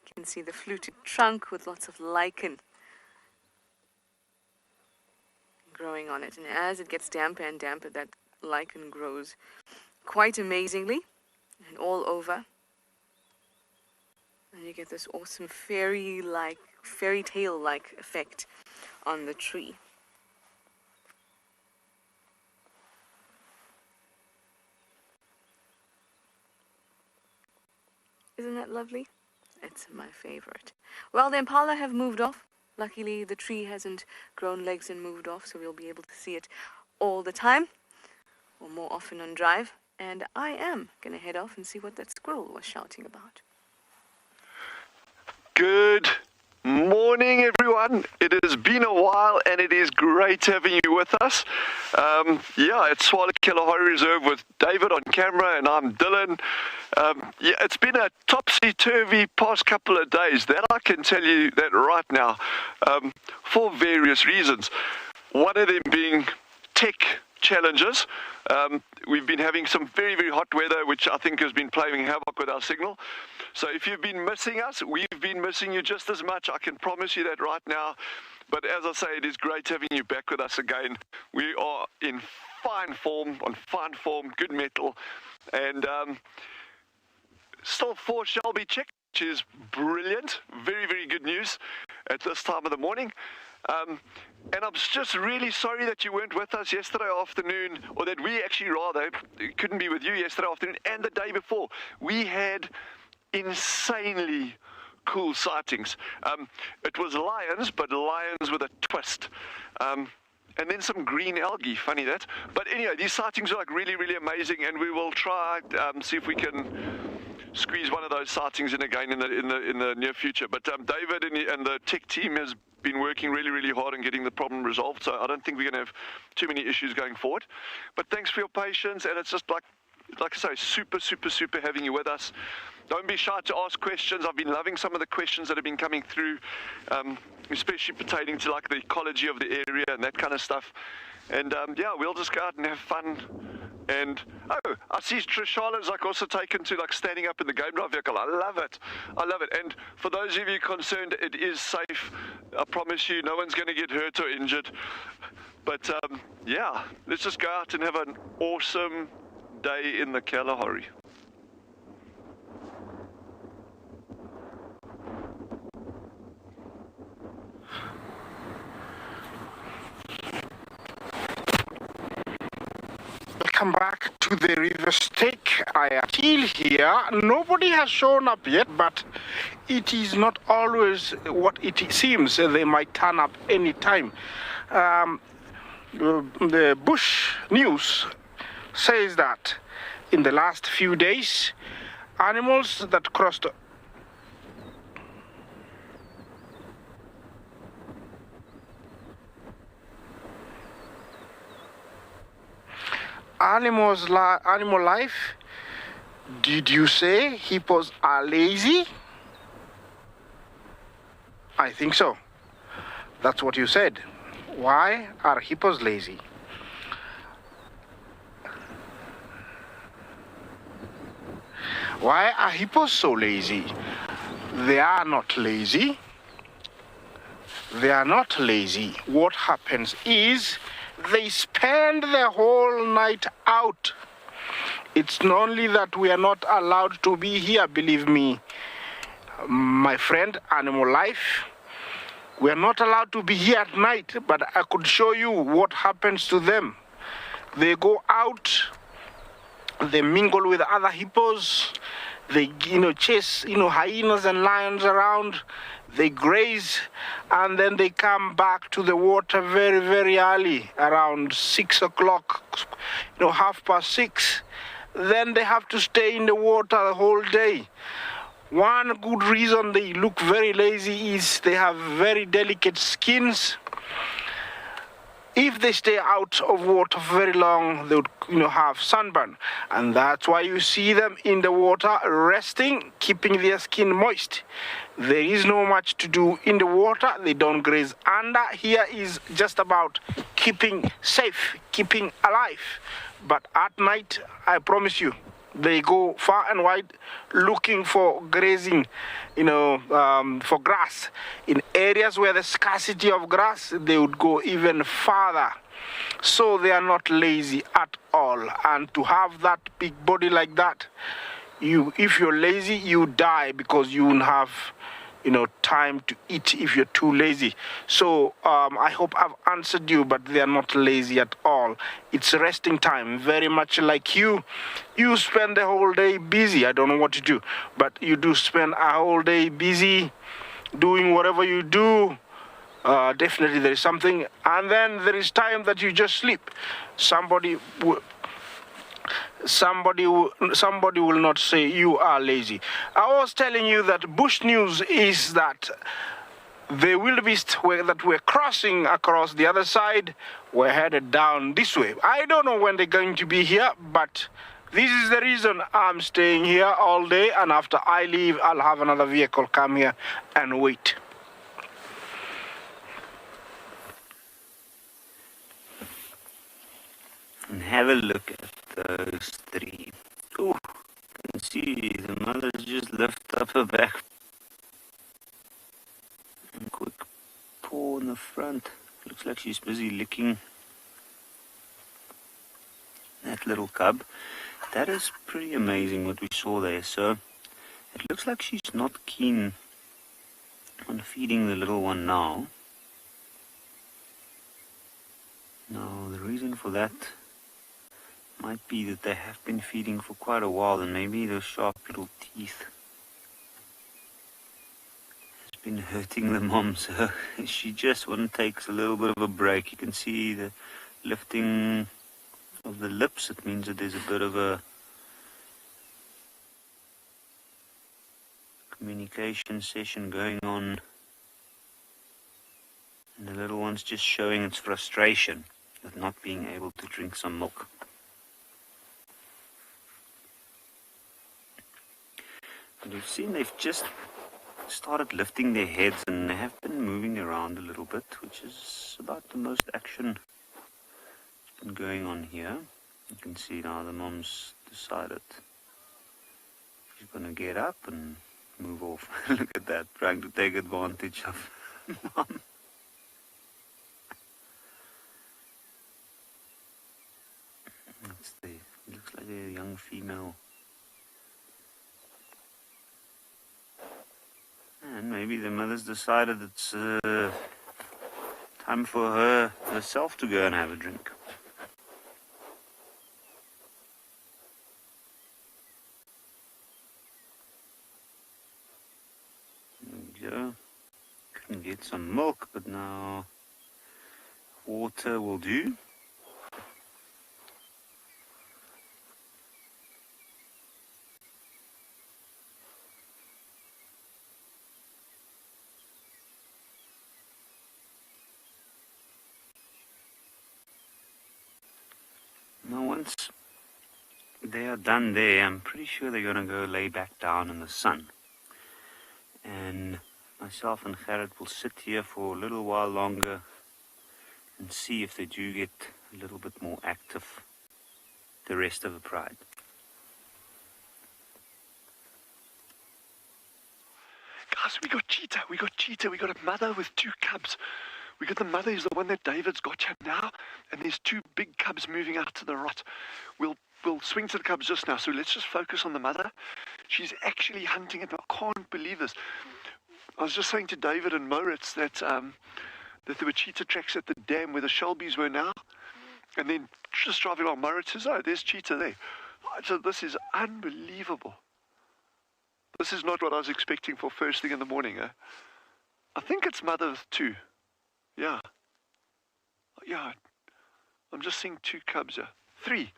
You can see the fluted trunk with lots of lichen growing on it. And as it gets damper and damper, that lichen grows quite amazingly and all over. And you get this awesome fairy tale-like effect on the tree. Isn't that lovely? It's my favorite. Well, the impala have moved off. Luckily, the tree hasn't grown legs and moved off, so we'll be able to see it all the time, or more often on drive. And I am going to head off and see what that squirrel was shouting about. Good morning, everyone. It has been a while, and it is great having you with us. It's Swala Kalahari Reserve with David on camera, and I'm Dylan. It's been a topsy-turvy past couple of days. That I can tell you that right now, for various reasons. One of them being tech challenges. We've been having some very, very hot weather, which I think has been playing havoc with our signal. So if you've been missing us, we've been missing you just as much. I can promise you that right now. But as I say, it is great having you back with us again. We are in fine form, good metal. And still 4 shall be checked, which is brilliant. Very, very good news at this time of the morning. And I'm just really sorry that you weren't with us yesterday afternoon, or that we actually rather couldn't be with you yesterday afternoon and the day before. We had insanely cool sightings. It was lions, but lions with a twist. And then some green algae, funny that. But anyway, these sightings are like really, really amazing, and we will try see if we can squeeze one of those sightings in again in the near future. But David and the tech team has been working really, really hard on getting the problem resolved, so I don't think we're going to have too many issues going forward. But thanks for your patience, and it's just like I say, super, super, super having you with us. Don't be shy to ask questions. I've been loving some of the questions that have been coming through, especially pertaining to like the ecology of the area and that kind of stuff. And we'll just go out and have fun. And I see Trishala's like also taken to like standing up in the game drive vehicle. I love it. And for those of you concerned, it is safe. I promise you, no one's going to get hurt or injured. But let's just go out and have an awesome day in the Kalahari. Welcome back to the River Stake. I am still here. Nobody has shown up yet, but it is not always what it seems. They might turn up any time. The Bush News says that in the last few days, animals that crossed animal life. Did you say hippos are lazy? I think so. That's what you said. Why are hippos lazy? Why are hippos so lazy? They are not lazy. They are not lazy. What happens is they spend the whole night out. It's not only that we are not allowed to be here, believe me, my friend, animal life. We are not allowed to be here at night, but I could show you what happens to them. They go out, they mingle with other hippos, They, chase, hyenas and lions around. They graze, and then they come back to the water very, very early, around 6 o'clock, 6:30. Then they have to stay in the water the whole day. One good reason they look very lazy is they have very delicate skins. If they stay out of water for very long, they would, have sunburn. And that's why you see them in the water resting, keeping their skin moist. There is no much to do in the water. They don't graze under. Here is just about keeping safe, keeping alive. But at night, I promise you, they go far and wide looking for grazing, for grass. In areas where there's scarcity of grass, they would go even farther. So they are not lazy at all. And to have that big body like that, if you're lazy, you die because you won't have time to eat if you're too lazy. So I hope I've answered you, but they are not lazy at all. It's resting time, very much like you. You spend the whole day busy. I don't know what to do, but you do spend a whole day busy doing whatever you do. Definitely there is something, and then there is time that you just sleep. Somebody will not say you are lazy. I was telling you that bush news is that the wildebeest that we're crossing across the other side were headed down this way. I don't know when they're going to be here, but this is the reason I'm staying here all day, and after I leave, I'll have another vehicle come here and wait. And have a look at those three. Oh, you can see the mother's just lift up her back. And quick paw in the front. Looks like she's busy licking that little cub. That is pretty amazing what we saw there. So it looks like she's not keen on feeding the little one now. Now the reason for that might be that they have been feeding for quite a while, and maybe those sharp little teeth has been hurting the mom, so she just takes a little bit of a break. You can see the lifting of the lips. It means that there's a bit of a communication session going on, and the little one's just showing its frustration with not being able to drink some milk. And we've seen they've just started lifting their heads, and they have been moving around a little bit, which is about the most action that's been going on here. You can see now the mom's decided she's going to get up and move off. Look at that, trying to take advantage of mom. Looks like a young female. And maybe the mother's decided it's time for herself to go and have a drink. There we go. Couldn't get some milk, but now water will do. Now once they are done there, I'm pretty sure they're going to go lay back down in the sun. And myself and Gerrit will sit here for a little while longer and see if they do get a little bit more active the rest of the pride. Guys, we got cheetah. We got a mother with two cubs. We got the mother is the one that David's got here now, and there's two big cubs moving out to the right. We'll swing to the cubs just now, so let's just focus on the mother. She's actually hunting it. I can't believe this. I was just saying to David and Moritz that that there were cheetah tracks at the dam where the Shelbys were now, and then just driving along, Moritz says, oh, there's cheetah there. So this is unbelievable. This is not what I was expecting for first thing in the morning. I think it's mother too. Yeah. Yeah. I'm just seeing 2 cubs here. 3.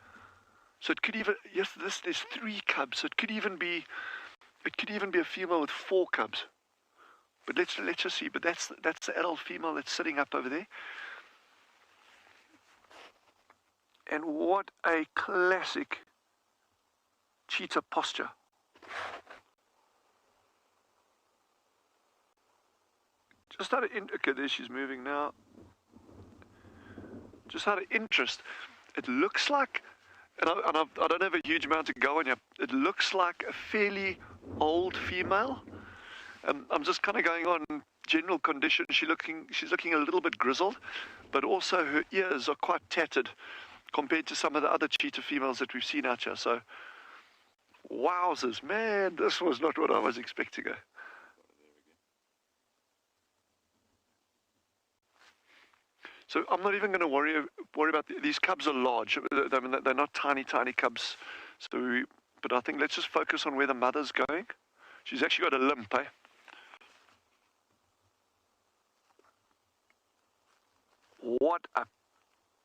So it could even, yes, there's 3 cubs. So it could even be a female with 4 cubs. But let's just see. But that's the adult female that's sitting up over there. And what a classic cheetah posture. Just out of okay, there she's moving now. Just out of interest, it looks like, and I don't have a huge amount to go on here. It looks like a fairly old female. I'm just kind of going on general condition. She's looking a little bit grizzled, but also her ears are quite tattered compared to some of the other cheetah females that we've seen out here. So, wowzers, man, this was not what I was expecting. So I'm not even going to worry about these cubs are large. They're not tiny cubs. So, but I think let's just focus on where the mother's going. She's actually got a limp, eh? What a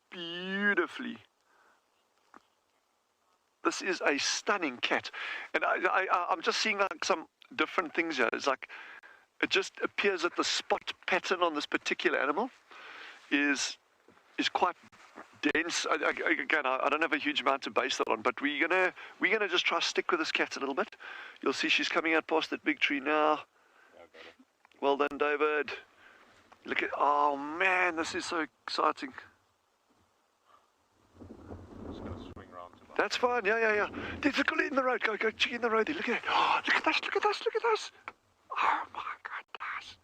beautifully. This is a stunning cat, and I'm just seeing like some different things here. It's like it just appears that the spot pattern on this particular animal is quite dense. Again, I don't have a huge amount to base that on, but we're gonna just try to stick with this cat a little bit. You'll see she's coming out past that big tree now. Well done, David. Look at, oh man, this is so exciting. Just gonna swing round to That's fine, yeah. There's a in the road, go check in the road there, look at that. Oh, look at this. Oh my goodness.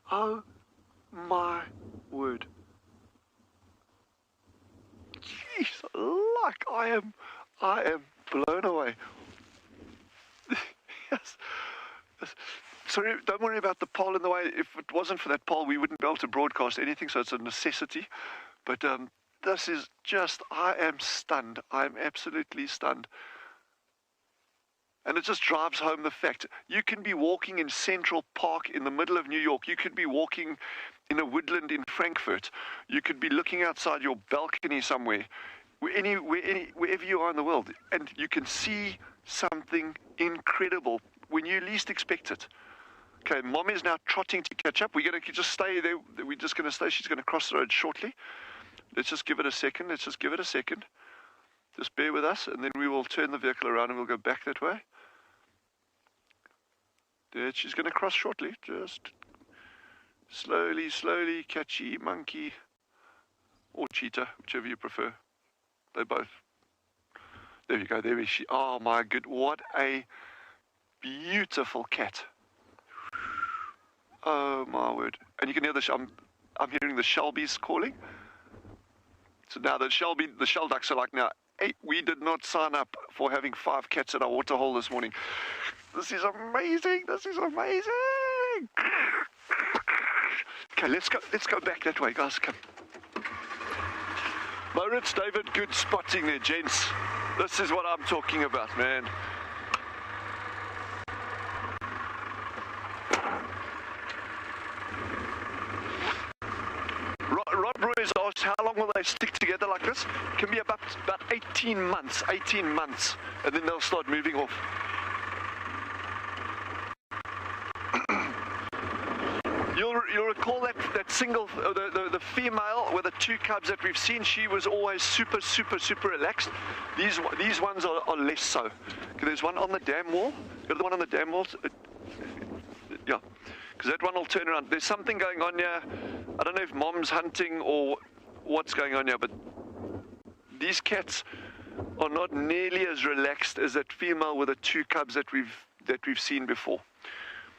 Oh my word. Jeez, like I am blown away. Yes. Sorry, don't worry about the pole in the way. If it wasn't for that pole, we wouldn't be able to broadcast anything, so it's a necessity. But this is just, I am stunned. I'm absolutely stunned. And it just drives home the fact, you can be walking in Central Park in the middle of New York. You could be walking in a woodland in Frankfurt. You could be looking outside your balcony somewhere, wherever you are in the world, and you can see something incredible when you least expect it. Okay, Mom is now trotting to catch up. We're going to just stay there. We're just going to stay. She's going to cross the road shortly. Let's just give it a second. Just bear with us, and then we will turn the vehicle around and we'll go back that way. There, she's going to cross shortly. Just slowly, catchy, monkey, or cheetah, whichever you prefer. They both. There you go. There is she. Oh my good. What a beautiful cat. Oh my word. And you can hear I'm hearing the shelbies calling. So now the shell ducks are like, now, hey, we did not sign up for having 5 cats at our waterhole this morning. This is amazing. Okay, let's go back that way, guys. Come. Moritz, David, good spotting there, gents. This is what I'm talking about, man. Rob Roy has asked how long will they stick together like this? It can be about 18 months, and then they'll start moving off. You'll recall that single, the female with the 2 cubs that we've seen, she was always super relaxed. These ones are less so. Okay, there's one on the dam wall. The other one on the dam wall. Yeah, because that one will turn around. There's something going on here. I don't know if Mom's hunting or what's going on here, but these cats are not nearly as relaxed as that female with the 2 cubs that we've seen before.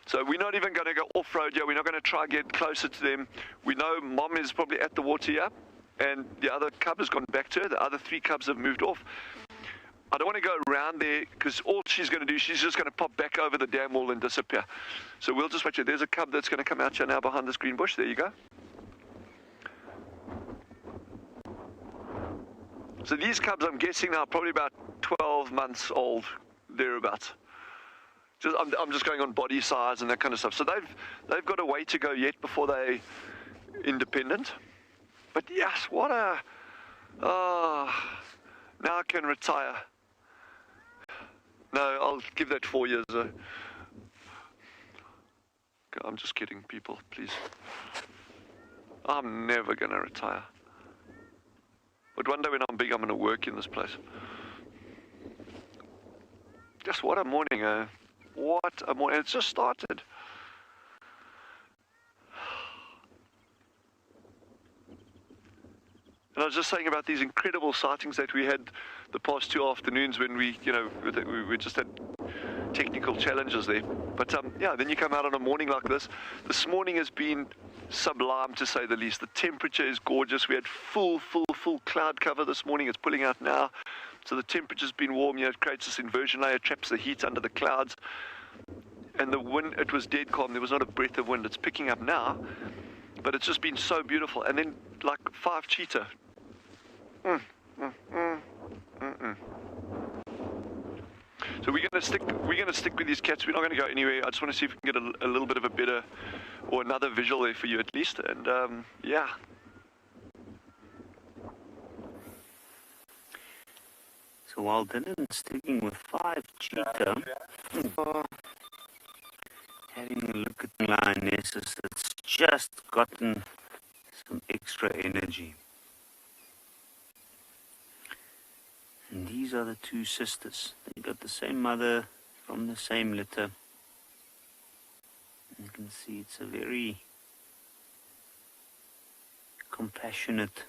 So we're not even going to go off-road here. We're not going to try and get closer to them. We know Mom is probably at the water here, and the other cub has gone back to her. The other 3 cubs have moved off. I don't want to go around there, because all she's going to do, she's just going to pop back over the dam wall and disappear. So we'll just watch here. There's a cub that's going to come out here now behind this green bush. There you go. So these cubs, I'm guessing now, are probably about 12 months old, thereabouts. I'm just going on body size and that kind of stuff. So they've got a way to go yet before they're independent. But yes, what a now I can retire. No, I'll give that 4 years. I'm just kidding, people, please. I'm never gonna retire. But one day when I'm big, I'm gonna work in this place. Just what a morning, what a morning. It's just started. And I was just saying about these incredible sightings that we had the past 2 afternoons when we just had technical challenges there. But yeah, then you come out on a morning like this. This morning has been sublime, to say the least. The temperature is gorgeous. We had full cloud cover this morning. It's pulling out now. So the temperature's been warm. It creates this inversion layer, traps the heat under the clouds. And the wind, it was dead calm. There was not a breath of wind. It's picking up now, but it's just been so beautiful. And then like 5 cheetah. So we're gonna stick with these cats. We're not gonna go anywhere. I just want to see if we can get a little bit of a better or another visual there for you at least. And yeah. So while Dylan's sticking with 5 cheetah, having a look at the lionesses that's just gotten some extra energy. And these are the 2 sisters. They got the same mother from the same litter. You can see it's a very compassionate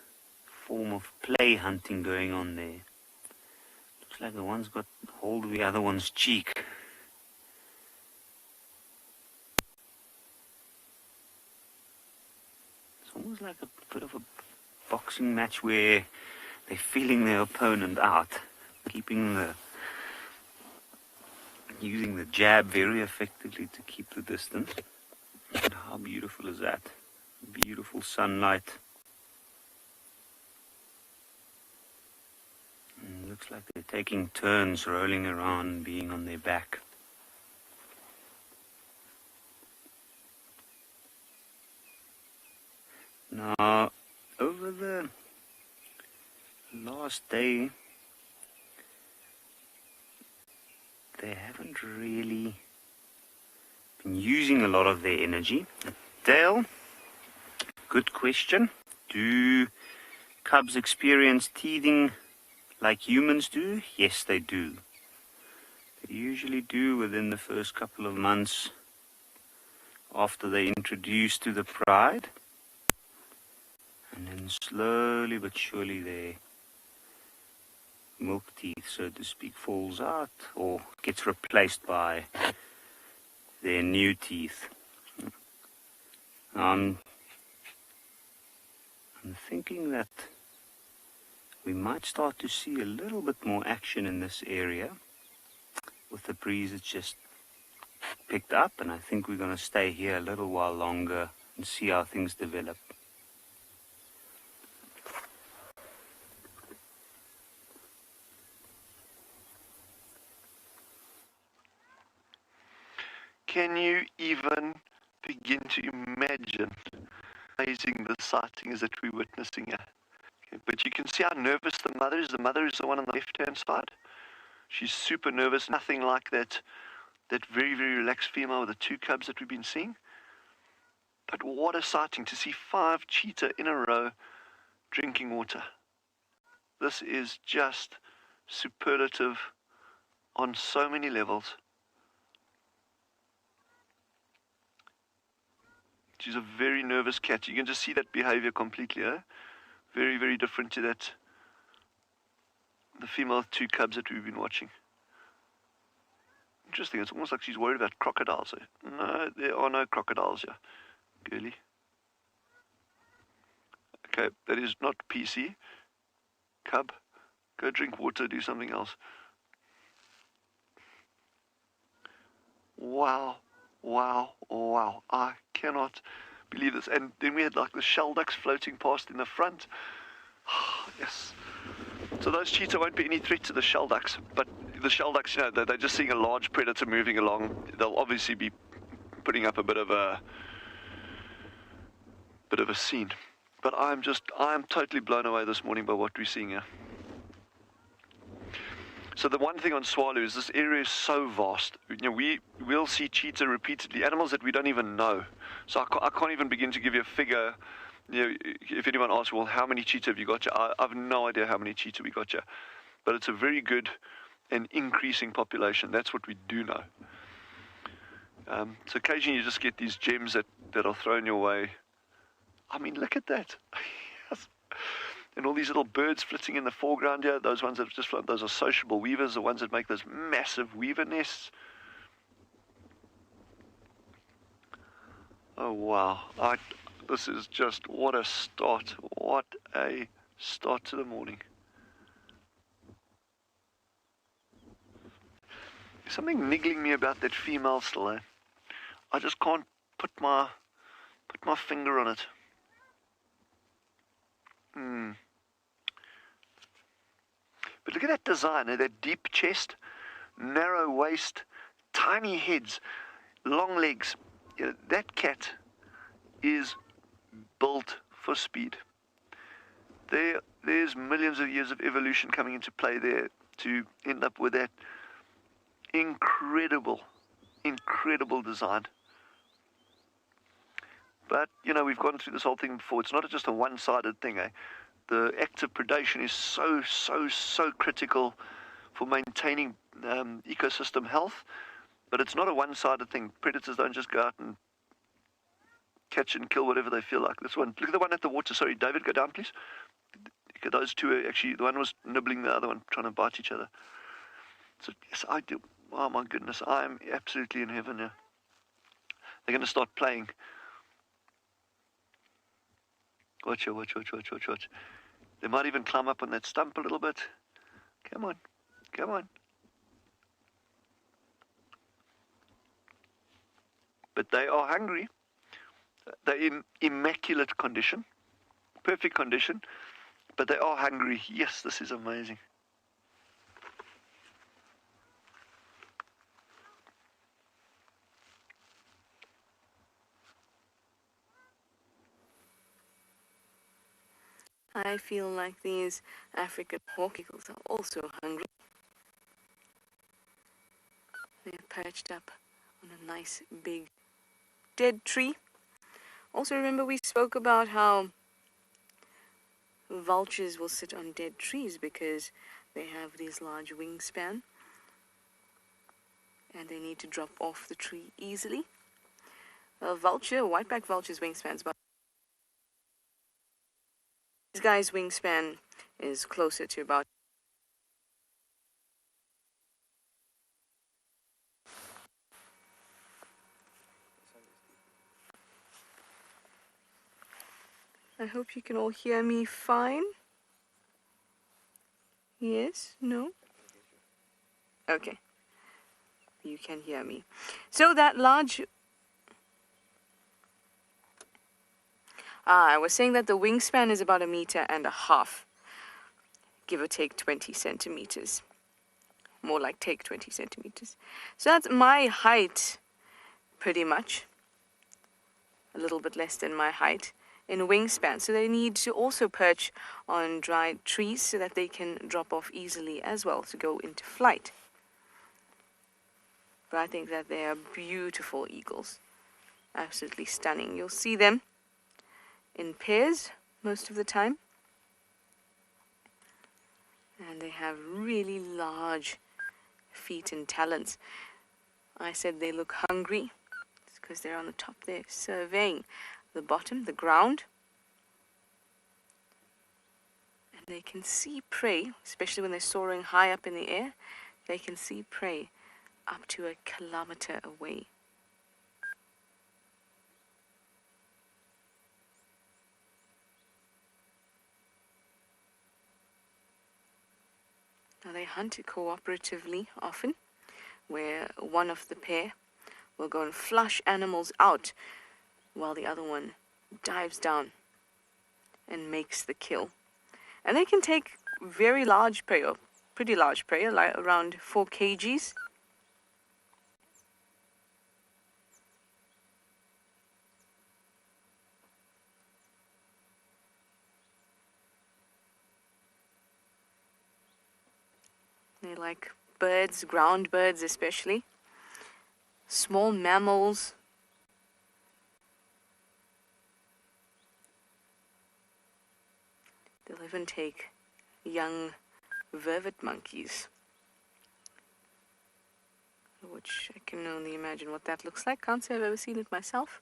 form of play hunting going on there. Looks like the one's got hold of the other one's cheek. It's almost like a bit of a boxing match where they're feeling their opponent out, using the jab very effectively to keep the distance. And how beautiful is that? Beautiful sunlight. And looks like they're taking turns rolling around, being on their back. Now, over the last day, they haven't really been using a lot of their energy. Dale, good question. Do cubs experience teething like humans do? Yes, they do. They usually do within the first couple of months after they're introduced to the pride. And then slowly but surely their milk teeth, so to speak, falls out or gets replaced by their new teeth. I'm thinking that we might start to see a little bit more action in this area with the breeze. It's just picked up, and I think we're going to stay here a little while longer and see how things develop. Can you even begin to imagine how amazing the sighting is that we're witnessing here? Okay, but you can see how nervous the mother is. The mother is the one on the left-hand side. She's super nervous, nothing like that very, very relaxed female with the 2 cubs that we've been seeing. But what a sighting to see 5 cheetah in a row drinking water. This is just superlative on so many levels. She's a very nervous cat. You can just see that behavior completely, eh? Very, very different to that, the female 2 cubs that we've been watching. Interesting, it's almost like she's worried about crocodiles. Eh? No, there are no crocodiles here, girly. Okay, that is not PC. Cub, go drink water, do something else. Wow. Wow, wow, I cannot believe this. And then we had like the shell ducks floating past in the front. Yes. So those cheetah won't be any threat to the shell ducks. But the shell ducks, you know, they're just seeing a large predator moving along. They'll obviously be putting up a bit of a scene. But I'm totally blown away this morning by what we're seeing here. So the one thing on Swalu is this area is so vast. You know, we'll see cheetah repeatedly, animals that we don't even know. So I can't even begin to give you a figure. You know, if anyone asks, well, how many cheetah have you got here? I've no idea how many cheetah we got here. But it's a very good and increasing population. That's what we do know. So occasionally you just get these gems that are thrown your way. I mean, look at that. And all these little birds flitting in the foreground here, those ones that have just flown, those are sociable weavers, the ones that make those massive weaver nests. Oh, wow. This is just, what a start. What a start to the morning. There's something niggling me about that female still, eh? I just can't put my finger on it. But look at that design, that deep chest, narrow waist, tiny heads, long legs. You know, that cat is built for speed. There's millions of years of evolution coming into play there to end up with that incredible design. But, you know, we've gone through this whole thing before. It's not just a one-sided thing, eh? The active predation is so critical for maintaining ecosystem health, but it's not a one-sided thing. Predators don't just go out and catch and kill whatever they feel like. This one, look at the one at the water. Sorry, David, go down, please. Those two are actually, the one was nibbling the other one, trying to bite each other. So, yes, I do. Oh, my goodness, I'm absolutely in heaven here. They're going to start playing. Watch. They might even climb up on that stump a little bit. Come on. But they are hungry. They're in immaculate condition, perfect condition, but they are hungry. Yes, this is amazing. I feel like these African hawk eagles are also hungry. They're perched up on a nice big dead tree. Also remember we spoke about how vultures will sit on dead trees because they have these large wingspan and they need to drop off the tree easily. A whiteback vulture's wingspan is about... This guy's wingspan is closer to about... I hope you can all hear me fine. Yes? No? Okay. You can hear me. So that large... I was saying that the wingspan is about 1.5 meters, give or take 20 centimeters. More like take 20 centimeters. So that's my height, pretty much. A little bit less than my height in wingspan. So they need to also perch on dried trees so that they can drop off easily as well to go into flight. But I think that they are beautiful eagles. Absolutely stunning. You'll see them in pairs most of the time. And they have really large feet and talons. I said they look hungry. It's because they're on the top there surveying the bottom, the ground. And they can see prey, especially when they're soaring high up in the air. They can see prey up to 1 kilometer away. Now they hunt cooperatively often, where one of the pair will go and flush animals out while the other one dives down and makes the kill. And they can take very large prey, or pretty large prey, like around 4 kgs. They like birds, ground birds especially, small mammals. They'll even take young vervet monkeys, which I can only imagine what that looks like. Can't say I've ever seen it myself.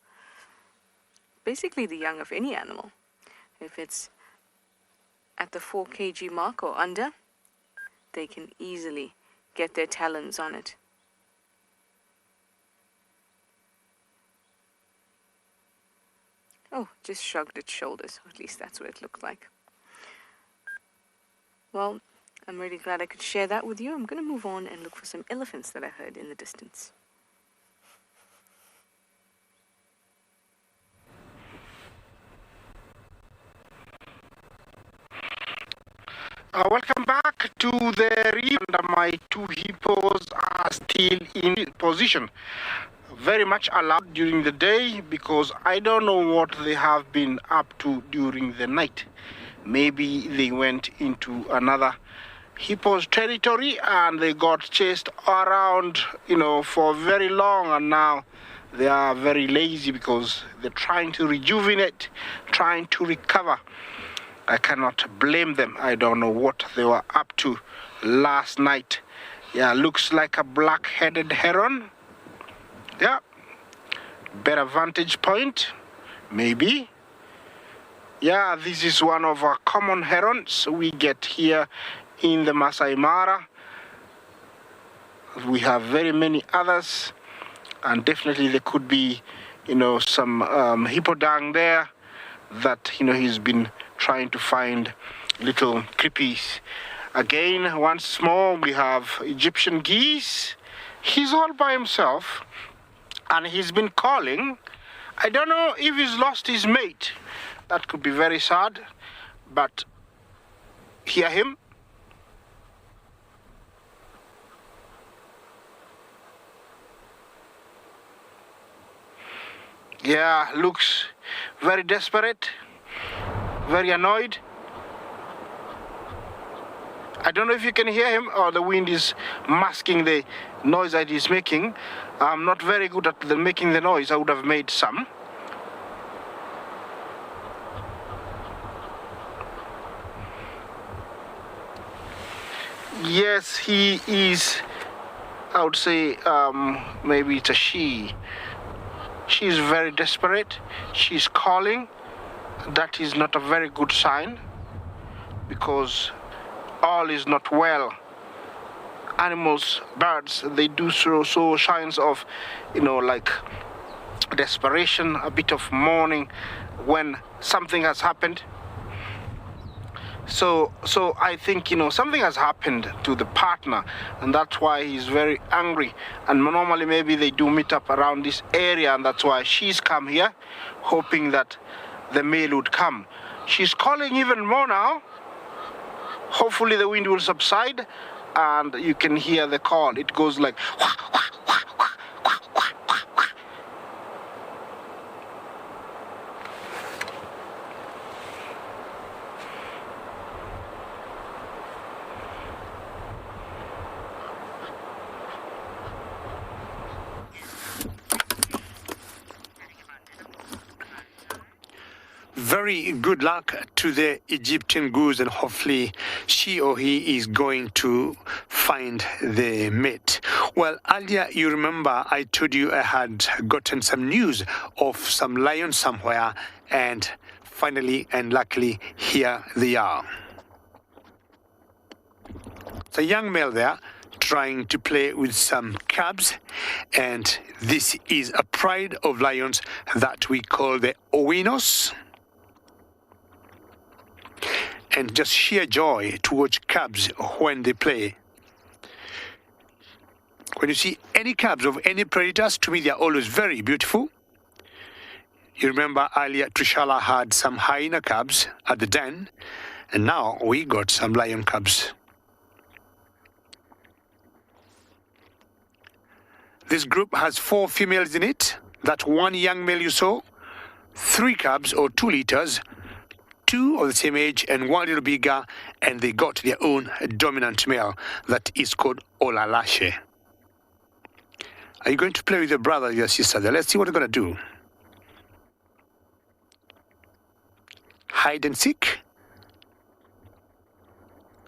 Basically the young of any animal. If it's at the 4 kg mark or under, they can easily get their talons on it. Oh, just shrugged its shoulders, or at least that's what it looked like. Well, I'm really glad I could share that with you. I'm going to move on and look for some elephants that I heard in the distance. Welcome back to the reef. My 2 hippos are still in position. Very much allowed during the day because I don't know what they have been up to during the night. Maybe they went into another hippo's territory and they got chased around, for very long, and now they are very lazy because they're trying to rejuvenate, trying to recover. I cannot blame them. I don't know what they were up to last night. Yeah, looks like a black-headed heron. Yeah, better vantage point, maybe. Yeah, this is one of our common herons we get here in the Maasai Mara. We have very many others, and definitely there could be, some hippodang there that, he's been trying to find little creepies. Again, once more, we have Egyptian geese. He's all by himself, and he's been calling. I don't know if he's lost his mate. That could be very sad, but hear him. Yeah, looks very desperate, very annoyed. I don't know if you can hear him or the wind is masking the noise that he's making. I'm not very good at making the noise. I would have made some. Yes, he is, I would say, maybe it's a she. She's very desperate. She's calling. That is not a very good sign because all is not well. Animals, birds, they do show signs of, like desperation, a bit of mourning when something has happened. So I think, something has happened to the partner, and that's why he's very angry. And normally maybe they do meet up around this area, and that's why she's come here, hoping that the male would come. She's calling even more now. Hopefully the wind will subside, and you can hear the call. It goes like, wah, wah, wah, wah, wah, wah, wah, wah. Very good luck to the Egyptian goose, and hopefully she or he is going to find the mate. Well, earlier you remember I told you I had gotten some news of some lions somewhere, and finally and luckily here they are. The young male there trying to play with some cubs, and this is a pride of lions that we call the owinos. And just sheer joy to watch cubs when they play. When you see any cubs of any predators, to me they are always very beautiful. You remember earlier Trishala had some hyena cubs at the den, and now we got some lion cubs. This group has 4 females in it. That's 1 young male you saw, 3 cubs or 2 litters, 2 of the same age and 1 little bigger, and they got their own dominant male that is called Olalashe. Are you going to play with your brother or your sister there? Let's see what you're going to do. Hide and seek.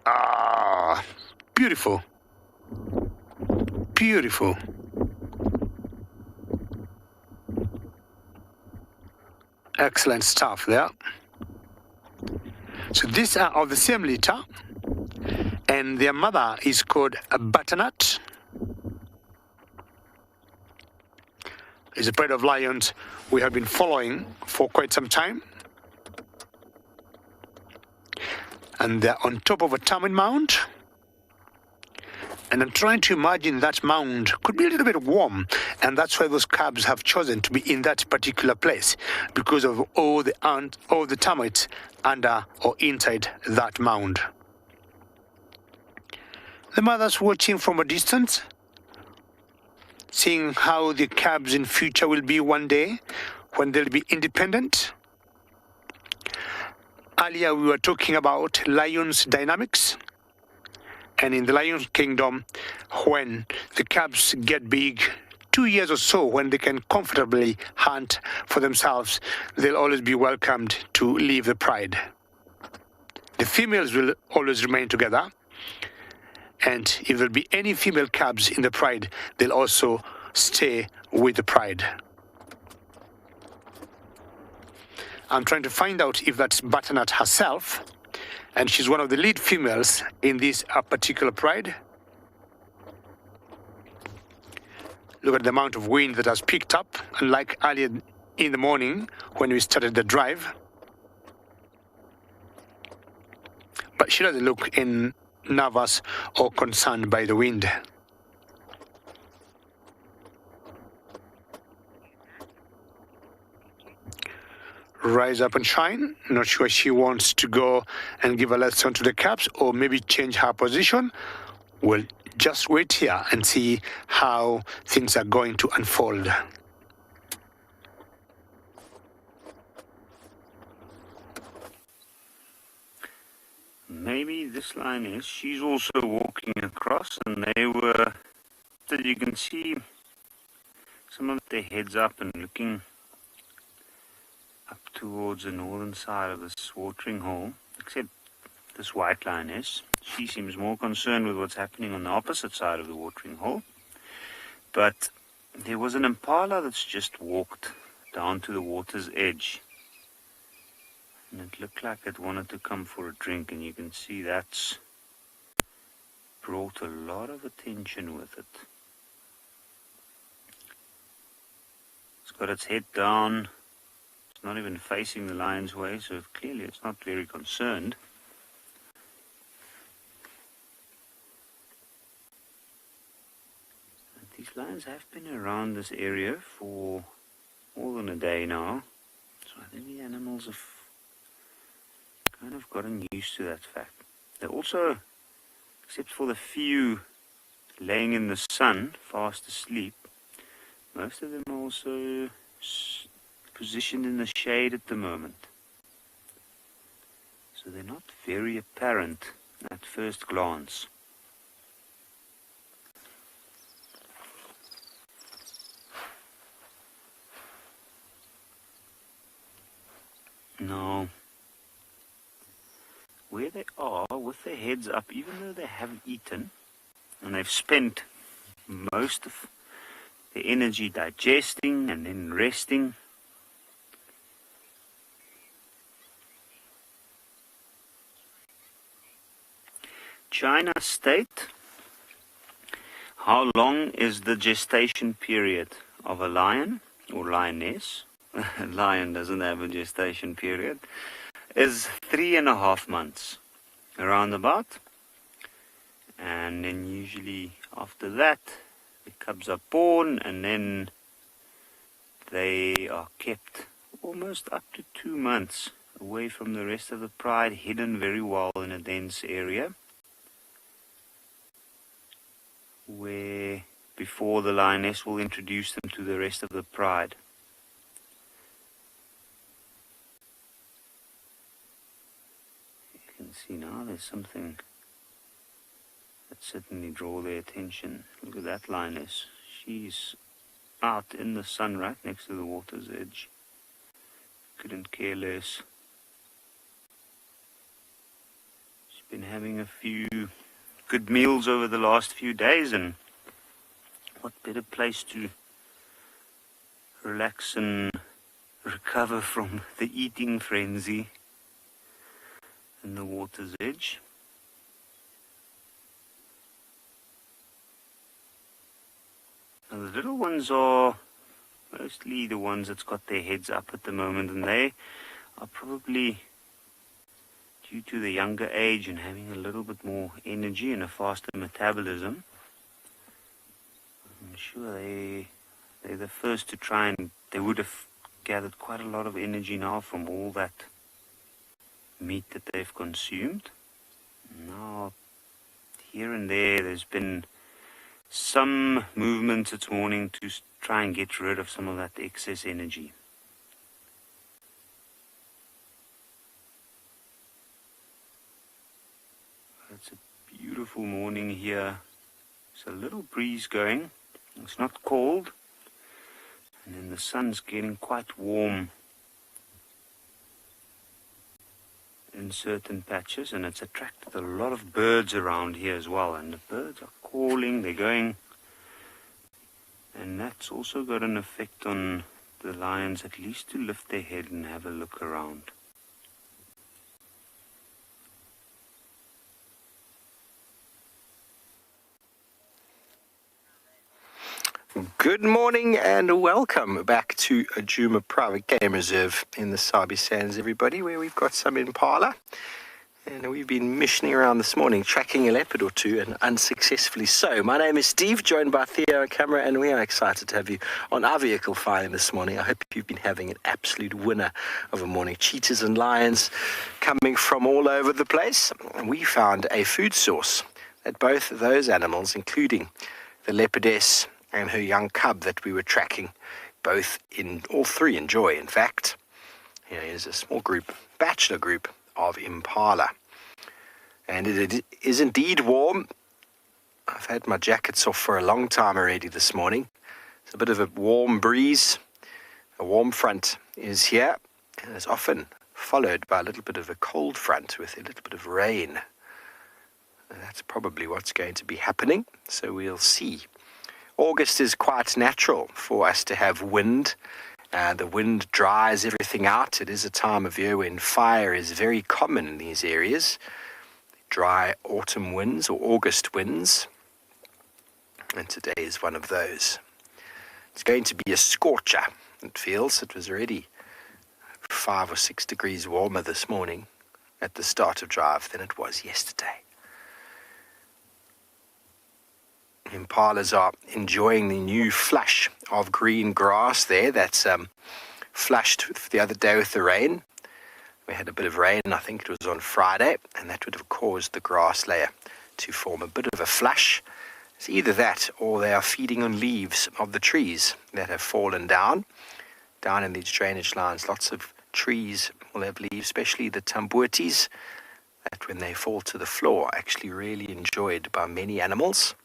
Ah, beautiful. Beautiful. Excellent stuff there. So these are of the same litter, and their mother is called a butternut. It's a pride of lions we have been following for quite some time. And they're on top of a termite mound. And I'm trying to imagine that mound could be a little bit warm, and that's why those cubs have chosen to be in that particular place, because of all the termites under or inside that mound. The mother's watching from a distance, seeing how the cubs in future will be one day when they'll be independent. Earlier we were talking about lions' dynamics. And in the lion kingdom, when the cubs get big, 2 years or so, when they can comfortably hunt for themselves, they'll always be welcomed to leave the pride. The females will always remain together. And if there'll be any female cubs in the pride, they'll also stay with the pride. I'm trying to find out if that's Butternut herself, and she's one of the lead females in this particular pride. Look at the amount of wind that has picked up, unlike earlier in the morning when we started the drive. But she doesn't look nervous or concerned by the wind. Rise up and shine. Not sure she wants to go and give a lesson to the cubs or maybe change her position. We'll just wait here and see how things are going to unfold. Maybe this lioness, she's also walking across, and they were, that you can see some of their heads up and looking up towards the northern side of this watering hole, except this white lioness. She seems more concerned with what's happening on the opposite side of the watering hole. But there was an impala that's just walked down to the water's edge. And it looked like it wanted to come for a drink, and you can see that's brought a lot of attention with it. It's got its head down. It's not even facing the lion's way, so clearly it's not very concerned. And these lions have been around this area for more than a day now, so I think the animals have kind of gotten used to that fact. They also, except for the few laying in the sun fast asleep, most of them are also positioned in the shade at the moment. So they're not very apparent at first glance. Now, where they are with their heads up, even though they haven't eaten and they've spent most of their energy digesting and then resting, China state how long is the gestation period of a lion or lioness. A lion doesn't have a gestation period. Is 3.5 months, around about. And then usually after that, the cubs are born, and then they are kept almost up to 2 months away from the rest of the pride, hidden very well in a dense area, where before the lioness will introduce them to the rest of the pride. You can see now there's something that certainly draws their attention. Look at that lioness. She's out in the sun right next to the water's edge. Couldn't care less. She's been having a few good meals over the last few days, and what better place to relax and recover from the eating frenzy than the water's edge. Now the little ones are mostly the ones that's got their heads up at the moment, and they are probably, due to the younger age and having a little bit more energy and a faster metabolism, I'm sure they're the first to try, and they would have gathered quite a lot of energy now from all that meat that they've consumed. Now, here and there's been some movement this morning to try and get rid of some of that excess energy. It's a beautiful morning here. There's a little breeze going. It's not cold. And then the sun's getting quite warm in certain patches, and it's attracted a lot of birds around here as well. And the birds are calling, they're going. And that's also got an effect on the lions, at least to lift their head and have a look around. Good morning and welcome back to Ajuma Private Game Reserve in the Sabi Sands, everybody, where we've got some impala. And we've been missioning around this morning, tracking a leopard or two, and unsuccessfully so. My name is Steve, joined by Theo on camera, and we are excited to have you on our vehicle flying this morning. I hope you've been having an absolute winner of a morning. Cheetahs and lions coming from all over the place. And we found a food source that both of those animals, including the leopardess and her young cub that we were tracking, all three enjoy. In fact, here is a small group, bachelor group of impala. And it is indeed warm. I've had my jackets off for a long time already this morning. It's a bit of a warm breeze. A warm front is here, and is often followed by a little bit of a cold front with a little bit of rain. And that's probably what's going to be happening, so we'll see. August is quite natural for us to have wind. The wind dries everything out. It is a time of year when fire is very common in these areas. Dry autumn winds or August winds. And today is one of those. It's going to be a scorcher, it feels. It was already 5 or 6 degrees warmer this morning at the start of drive than it was yesterday. Impalas are enjoying the new flush of green grass there that's flushed the other day with the rain. We had a bit of rain, I think it was on Friday, and that would have caused the grass layer to form a bit of a flush. It's either that or they are feeding on leaves of the trees that have fallen down in these drainage lines. Lots of trees will have leaves, especially the tambuetis, that when they fall to the floor are actually really enjoyed by many animals.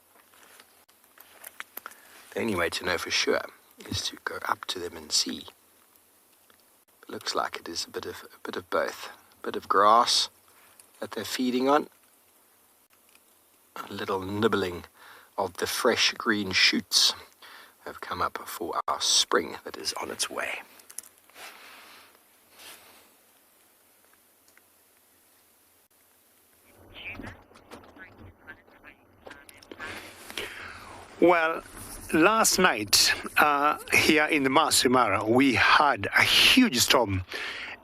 The only way to know for sure is to go up to them and see. It looks like it is a bit of both. A bit of grass that they're feeding on. A little nibbling of the fresh green shoots have come up for our spring that is on its way. Well, last night, here in the Maasai Mara, we had a huge storm.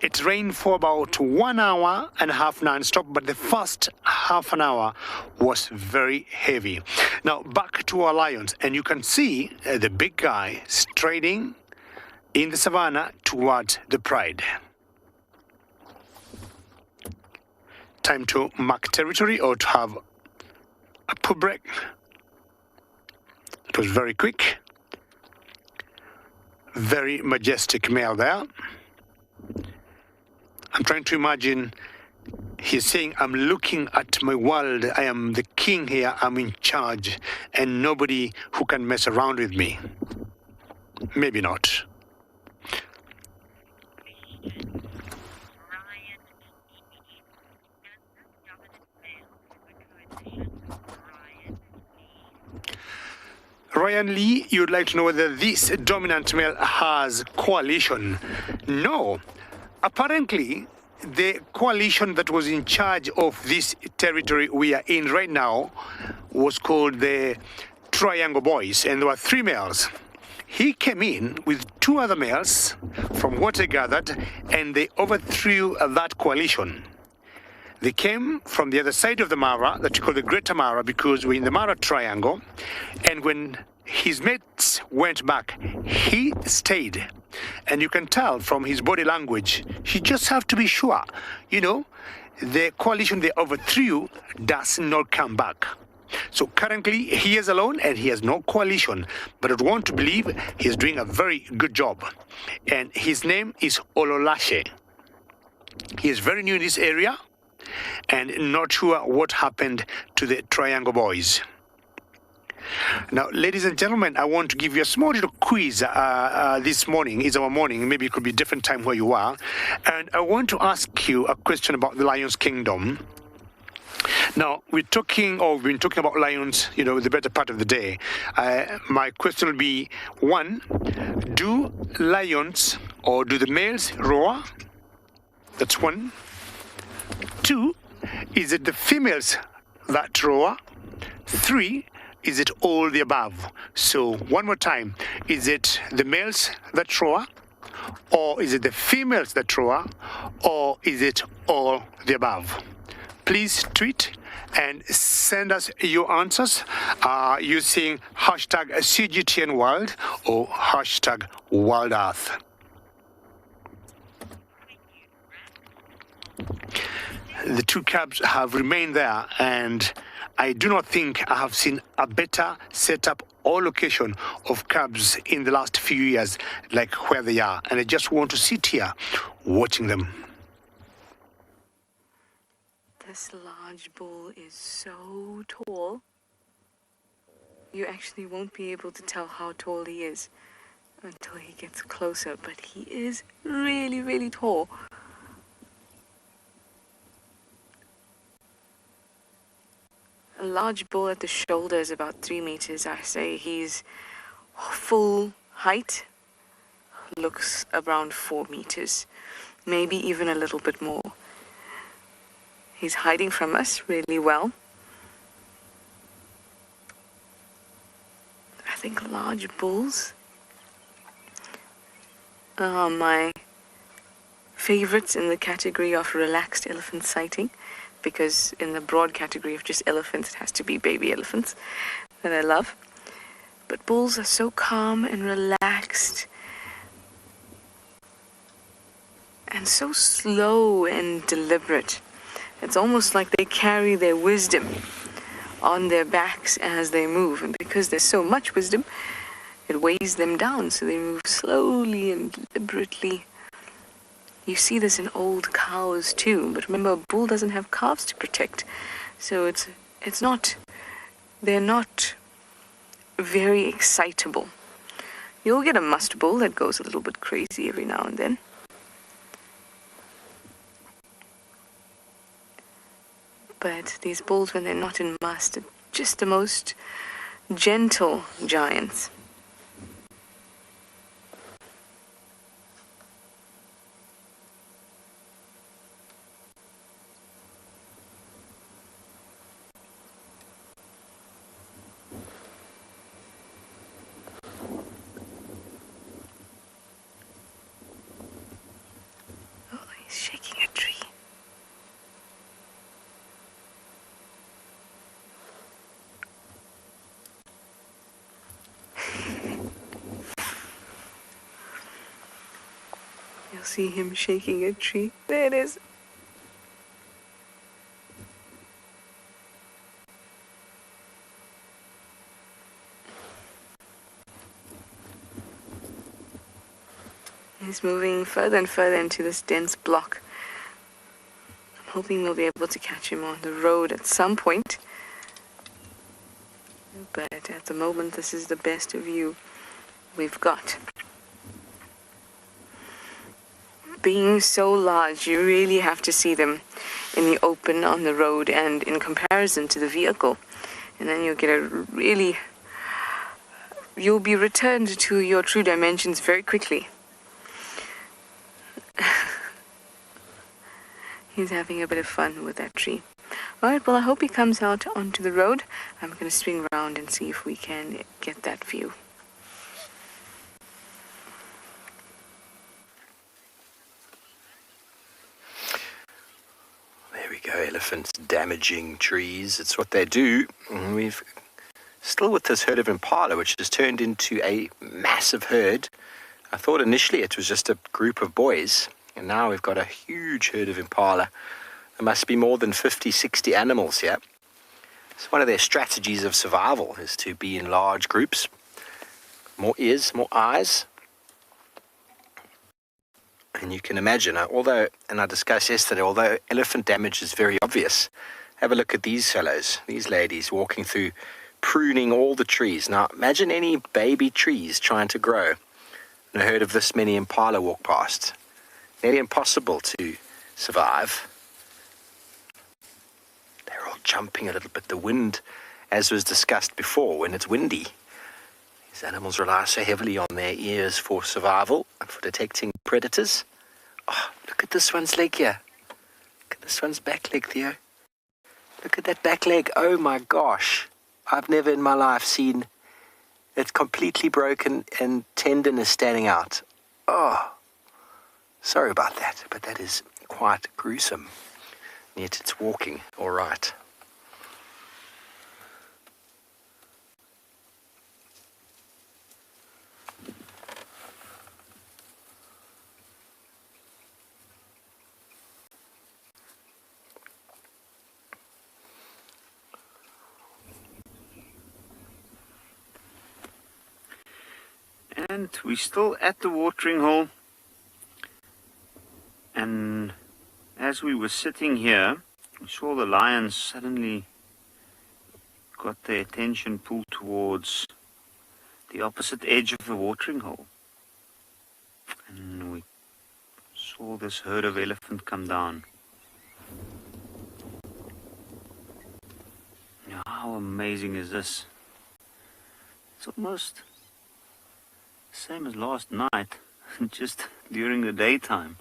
It rained for about 1 hour and a half non-stop, but the first half an hour was very heavy. Now, back to our lions, and you can see the big guy striding in the savannah towards the pride. Time to mark territory or to have a pub break. It was very quick. Very majestic male there. I'm trying to imagine, he's saying, I'm looking at my world. I am the king here. I'm in charge. And nobody who can mess around with me. Maybe not. Ryan Lee, you'd like to know whether this dominant male has coalition. No. Apparently, the coalition that was in charge of this territory we are in right now was called the Triangle Boys, and there were 3 males. He came in with 2 other males, from what I gathered, and they overthrew that coalition. They came from the other side of the Mara, that you call the Greater Mara, because we're in the Mara Triangle. And when his mates went back, he stayed. And you can tell from his body language, he just have to be sure, you know, the coalition they overthrew does not come back. So currently he is alone and he has no coalition, but I want to believe he's doing a very good job. And his name is Ololashe. He is very new in this area and not sure what happened to the Triangle Boys. Now, ladies and gentlemen, I want to give you a small little quiz this morning. It's our morning. Maybe it could be a different time where you are. And I want to ask you a question about the Lion's Kingdom. Now, we've been talking about lions, you know, the better part of the day. My question will be, 1, do lions or do the males roar? That's 1. 2, is it the females that roar? 3, is it all the above? So one more time, is it the males that roar? Or is it the females that roar? Or is it all the above? Please tweet and send us your answers using hashtag CGTN World or hashtag World Earth. The 2 cubs have remained there, and I do not think I have seen a better setup or location of cubs in the last few years like where they are, and I just want to sit here watching them. This large bull is so tall. You actually won't be able to tell how tall he is until he gets closer, but he is really, really tall. A large bull at the shoulder is about 3 meters. I say he's full height, looks around 4 meters, maybe even a little bit more. He's hiding from us really well. I think large bulls are my favorites in the category of relaxed elephant sighting, because in the broad category of just elephants, it has to be baby elephants that I love. But bulls are so calm and relaxed and so slow and deliberate. It's almost like they carry their wisdom on their backs as they move. And because there's so much wisdom, it weighs them down. So they move slowly and deliberately. You see this in old cows too. But remember, a bull doesn't have calves to protect. So they're not very excitable. You'll get a must bull that goes a little bit crazy every now and then. But these bulls, when they're not in must, are just the most gentle giants. Oh, he's shaking a tree. You'll see him shaking a tree. There it is. is moving further and further into this dense block. I'm hoping we'll be able to catch him on the road at some point. But at the moment, this is the best view we've got. Being so large, you really have to see them in the open on the road and in comparison to the vehicle. And then you'll get you'll be returned to your true dimensions very quickly. He's having a bit of fun with that tree. Alright, well, I hope he comes out onto the road. I'm going to swing around and see if we can get that view. There we go, elephants damaging trees. It's what they do. And we've still with this herd of impala, which has turned into a massive herd. I thought initially it was just a group of boys, and now we've got a huge herd of impala. There must be more than 50, 60 animals here. It's one of their strategies of survival, is to be in large groups. More ears, more eyes. And you can imagine, although, and I discussed yesterday, although elephant damage is very obvious, have a look at these fellows, these ladies walking through, pruning all the trees. Now, imagine any baby trees trying to grow, and a herd of this many impala walk past. Nearly impossible to survive. They're all jumping a little bit. The wind, as was discussed before, when it's windy, these animals rely so heavily on their ears for survival and for detecting predators. Oh, look at this one's leg here. Look at this one's back leg, Theo. Look at that back leg. Oh my gosh. I've never in my life seen it completely broken and tendon is standing out. Oh, sorry about that, but that is quite gruesome. Yet it's walking all right. And we're still at the watering hole, and as we were sitting here, we saw the lions suddenly got their attention pulled towards the opposite edge of the watering hole, and we saw this herd of elephant come down. Now, how amazing is this? It's almost same as last night, just during the daytime.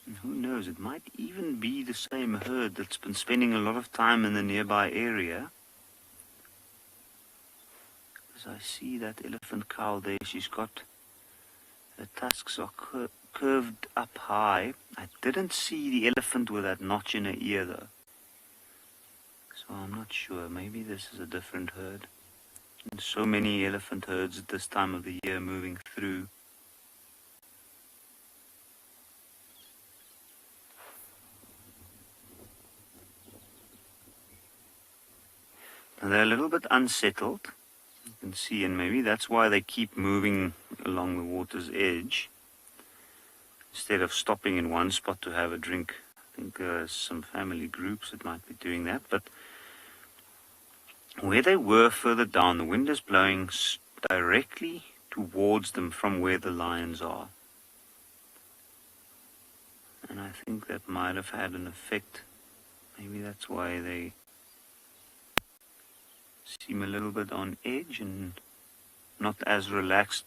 And who knows, it might even be the same herd that's been spending a lot of time in the nearby area. As I see that elephant cow there, she's got, her tusks are curved up high. I didn't see the elephant with that notch in her ear though. So I'm not sure, maybe this is a different herd. And so many elephant herds at this time of the year moving through. And they're a little bit unsettled, you can see, and maybe that's why they keep moving along the water's edge instead of stopping in one spot to have a drink. I think some family groups that might be doing that, but where they were further down, the wind is blowing directly towards them from where the lions are. And I think that might have had an effect. Maybe that's why they seem a little bit on edge and not as relaxed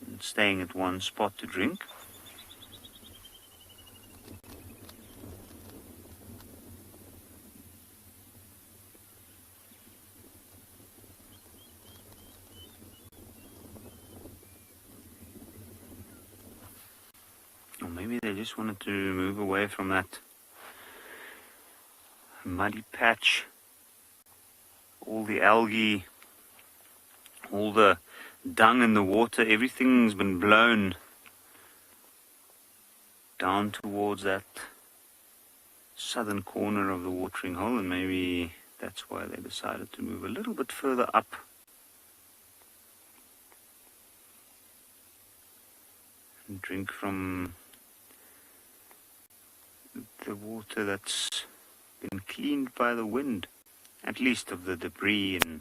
and staying at one spot to drink. Or maybe they just wanted to move away from that muddy patch, all the algae, all the dung in the water, everything's been blown down towards that southern corner of the watering hole, and maybe that's why they decided to move a little bit further up. and drink from the water that's been cleaned by the wind, at least of the debris and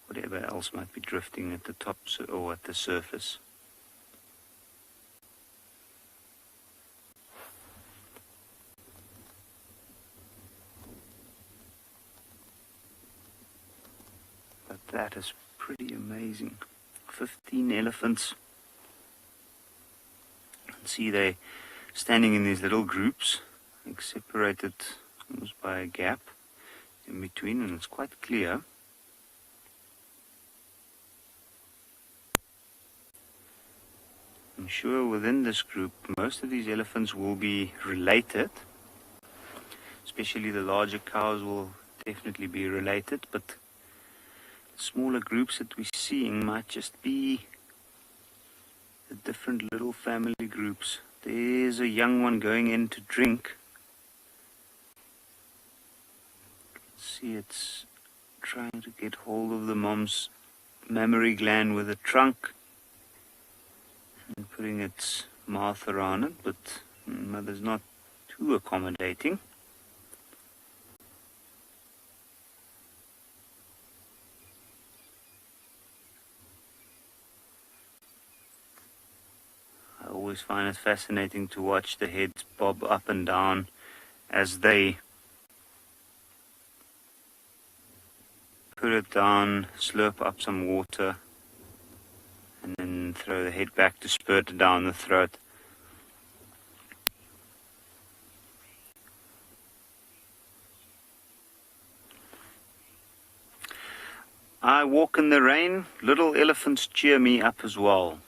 whatever else might be drifting at the top or at the surface. But that is pretty amazing. 15 elephants. You can see they standing in these little groups, like separated almost by a gap in between, and it's quite clear. I'm sure within this group most of these elephants will be related, especially the larger cows will definitely be related, but smaller groups that we're seeing might just be the different little family groups. There's a young one going in to drink. See, it's trying to get hold of the mom's mammary gland with a trunk and putting its mouth around it, but mother's not too accommodating. I always find it fascinating to watch the heads bob up and down as they put it down, slurp up some water, and then throw the head back to spurt it down the throat. I walk in the rain, little elephants cheer me up as well.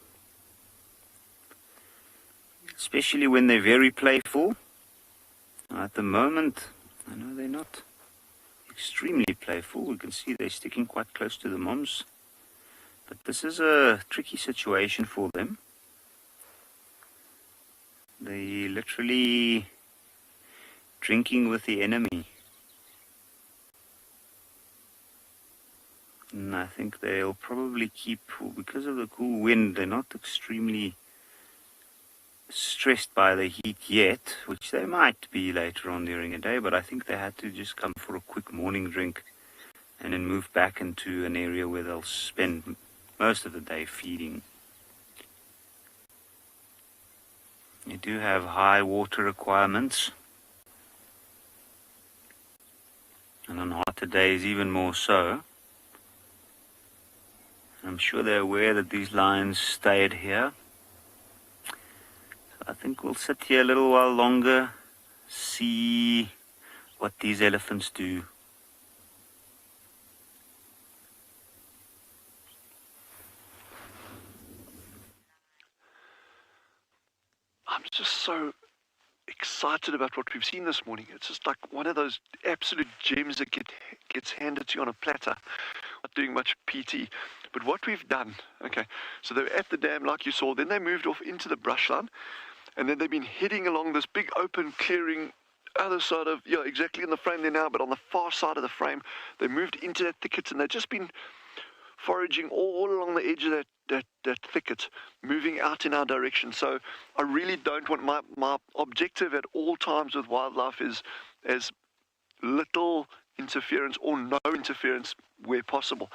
Especially when they're very playful. At the moment, I know they're not extremely playful. We can see they're sticking quite close to the moms. But this is a tricky situation for them. They're literally drinking with the enemy. And I think they'll probably keep, because of the cool wind, they're not extremely stressed by the heat yet, which they might be later on during the day, but I think they had to just come for a quick morning drink and then move back into an area where they'll spend most of the day feeding. You do have high water requirements, and on hotter days even more so. I'm sure they're aware that these lions stayed here. So I think we'll sit here a little while longer, see what these elephants do. I'm just so excited about what we've seen this morning. It's just like one of those absolute gems that gets handed to you on a platter. Not doing much PT, but what we've done, okay, so they're at the dam like you saw, then they moved off into the brushland, and then they've been heading along this big open clearing, other side of, yeah, exactly in the frame there now, but on the far side of the frame, they moved into that thicket, and they've just been foraging all along the edge of that thicket, moving out in our direction. So I really don't want, my objective at all times with wildlife is as little interference or no interference where possible.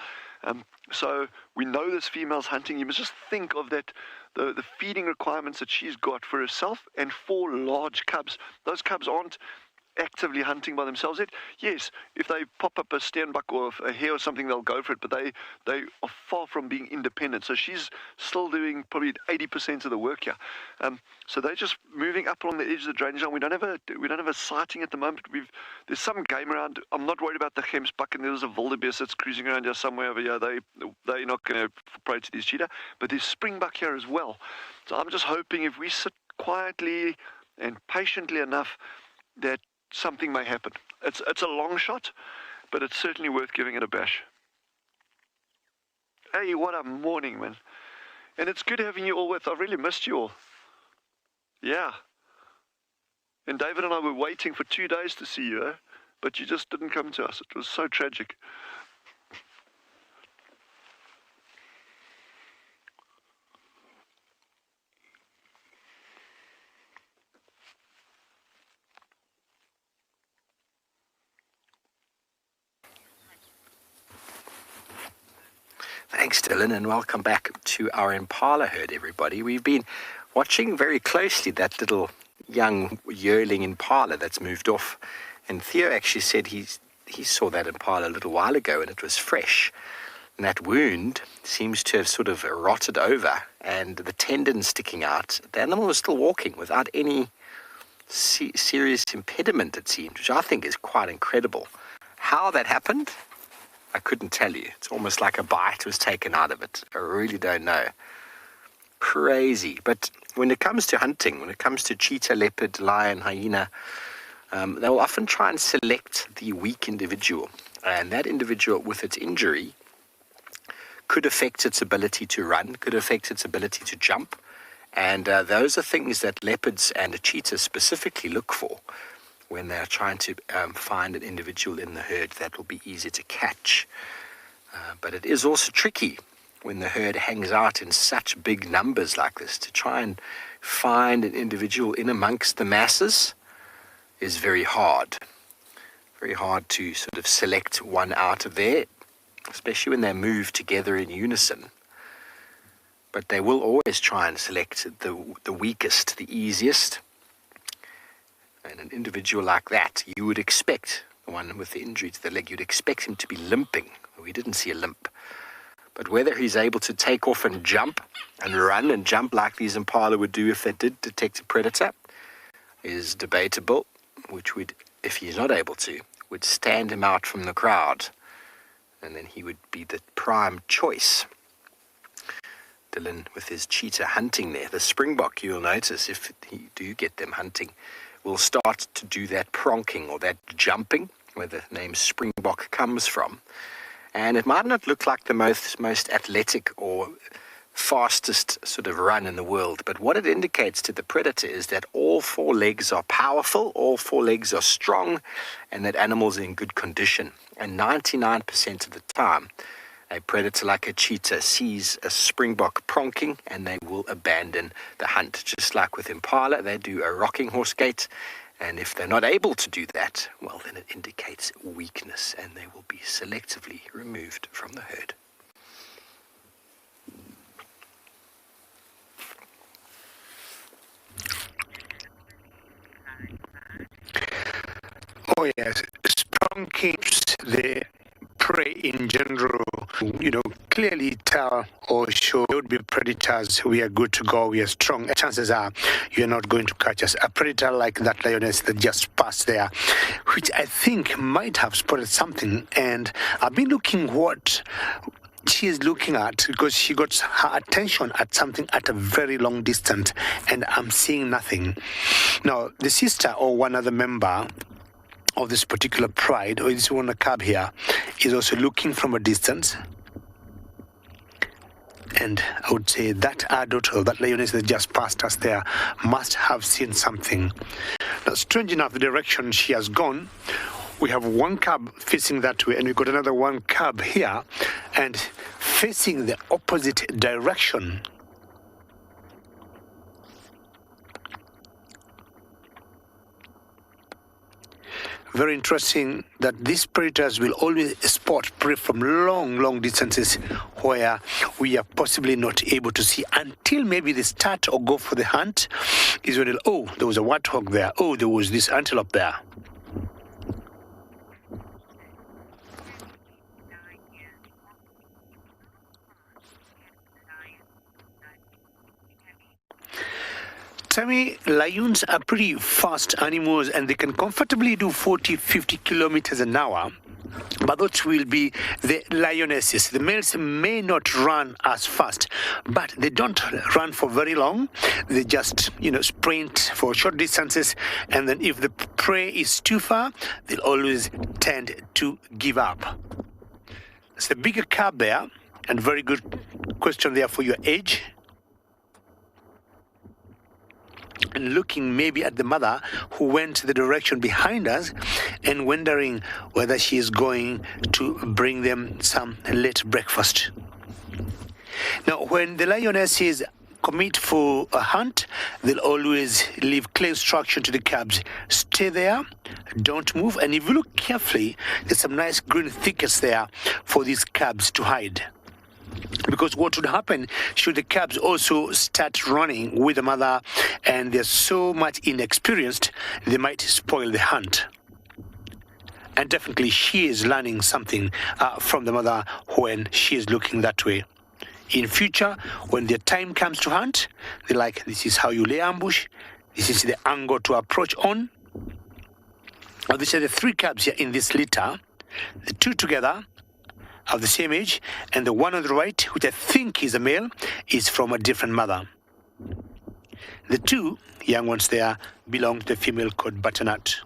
So we know this female's hunting. You must just think of that, the feeding requirements that she's got for herself and for large cubs. Those cubs aren't actively hunting by themselves yet. Yes, if they pop up a steenbok or a hare or something, they'll go for it, but they are far from being independent. So she's still doing probably 80% of the work here. So they're just moving up along the edge of the drainage line. We don't have a sighting at the moment. There's some game around. I'm not worried about the gemsbok, and there's a wildebeest that's cruising around here somewhere over here. They're not going to prey to these cheetah, but there's springbok here as well. So I'm just hoping if we sit quietly and patiently enough that something may happen. It's a long shot, but it's certainly worth giving it a bash. Hey, what a morning, man. And it's good having you all with. I've really missed you all. Yeah. And David and I were waiting for 2 days to see you, but you just didn't come to us. It was so tragic. Thanks, Dylan, and welcome back to our impala herd, everybody. We've been watching very closely that little young yearling impala that's moved off. And Theo actually said he saw that impala a little while ago and it was fresh. And that wound seems to have sort of rotted over and the tendon sticking out. The animal was still walking without any serious impediment, it seemed, which I think is quite incredible. How that happened, I couldn't tell you. It's almost like a bite was taken out of it. I really don't know. Crazy. But when it comes to hunting, when it comes to cheetah, leopard, lion, hyena, they will often try and select the weak individual. And that individual with its injury could affect its ability to run, could affect its ability to jump. And those are things that leopards and a cheetah specifically look for when they are trying to find an individual in the herd that will be easy to catch. But it is also tricky when the herd hangs out in such big numbers like this. To try and find an individual in amongst the masses is very hard. Very hard to sort of select one out of there, especially when they move together in unison. But they will always try and select the weakest, the easiest. And an individual like that, you would expect, the one with the injury to the leg, you'd expect him to be limping. We didn't see a limp. But whether he's able to take off and jump and run and jump like these impala would do if they did detect a predator is debatable, which would, if he's not able to, would stand him out from the crowd. And then he would be the prime choice. Dylan with his cheetah hunting there. The springbok, you'll notice, if you do get them hunting, will start to do that pronking or that jumping, where the name springbok comes from. And it might not look like the most athletic or fastest sort of run in the world, but what it indicates to the predator is that all four legs are powerful, all four legs are strong, and that animal's in good condition. And 99% of the time, a predator like a cheetah sees a springbok pronking and they will abandon the hunt. Just like with impala, they do a rocking horse gait. And if they're not able to do that, well, then it indicates weakness and they will be selectively removed from the herd. Oh yes, strong keeps the prey in general, clearly tell or show there would be predators. We are good to go, we are strong. Chances are you're not going to catch us. A predator like that lioness that just passed there, which I think might have spotted something, and I've been looking what she is looking at because she got her attention at something at a very long distance, and I'm seeing nothing. Now, the sister or one other member of this particular pride, or this one cub here, is also looking from a distance. And I would say that adult or that lioness that just passed us there must have seen something. Now, strange enough, the direction she has gone, we have one cub facing that way, and we've got another one cub here, and facing the opposite direction. Very interesting that these predators will always spot prey from long distances where we are possibly not able to see until maybe they start or go for the hunt. Is when, oh, there was a warthog there. Oh, there was this antelope there. Tammy, lions are pretty fast animals and they can comfortably do 40-50 kilometers an hour. But those will be the lionesses. The males may not run as fast, but they don't run for very long. They just, sprint for short distances. And then if the prey is too far, they'll always tend to give up. It's the bigger cub there, and very good question there for your age. And looking maybe at the mother who went the direction behind us and wondering whether she is going to bring them some late breakfast. Now, when the lionesses commit for a hunt, they'll always leave clear instruction to the cubs. Stay there, don't move, and if you look carefully, there's some nice green thickets there for these cubs to hide. Because what would happen should the cubs also start running with the mother and they're so much inexperienced, they might spoil the hunt. And definitely she is learning something from the mother when she is looking that way. In future, when their time comes to hunt, they're like, this is how you lay ambush, this is the angle to approach on. Now, these are the three cubs here in this litter. The two together of the same age, and the one on the right, which I think is a male, is from a different mother. The two young ones there belong to the female called butternut.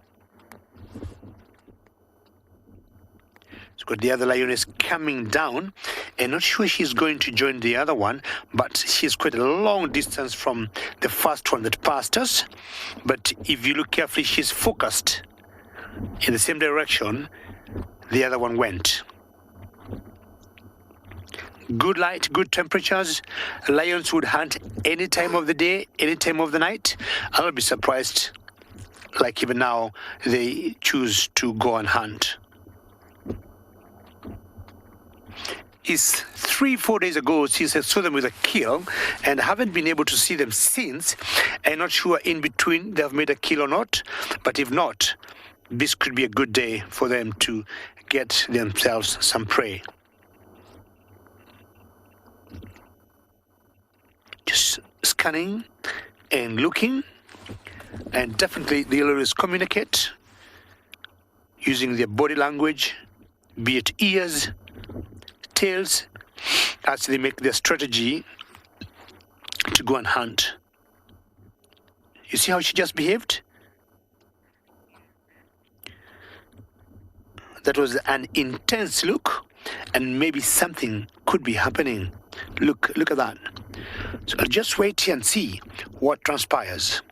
So got the other lioness coming down, and not sure she's going to join the other one, but she's quite a long distance from the first one that passed us. But if you look carefully, she's focused in the same direction the other one went. Good light, good temperatures. Lions would hunt any time of the day, any time of the night. I will be surprised, like even now, they choose to go and hunt. It's 3-4 days ago since I saw them with a kill, and I haven't been able to see them since. I'm not sure in between they have made a kill or not, but if not, this could be a good day for them to get themselves some prey. Just scanning and looking, and definitely they'll always communicate using their body language, be it ears, tails, as they make their strategy to go and hunt. You see how she just behaved? That was an intense look, and maybe something could be happening. Look at that. So I'll just wait here and see what transpires.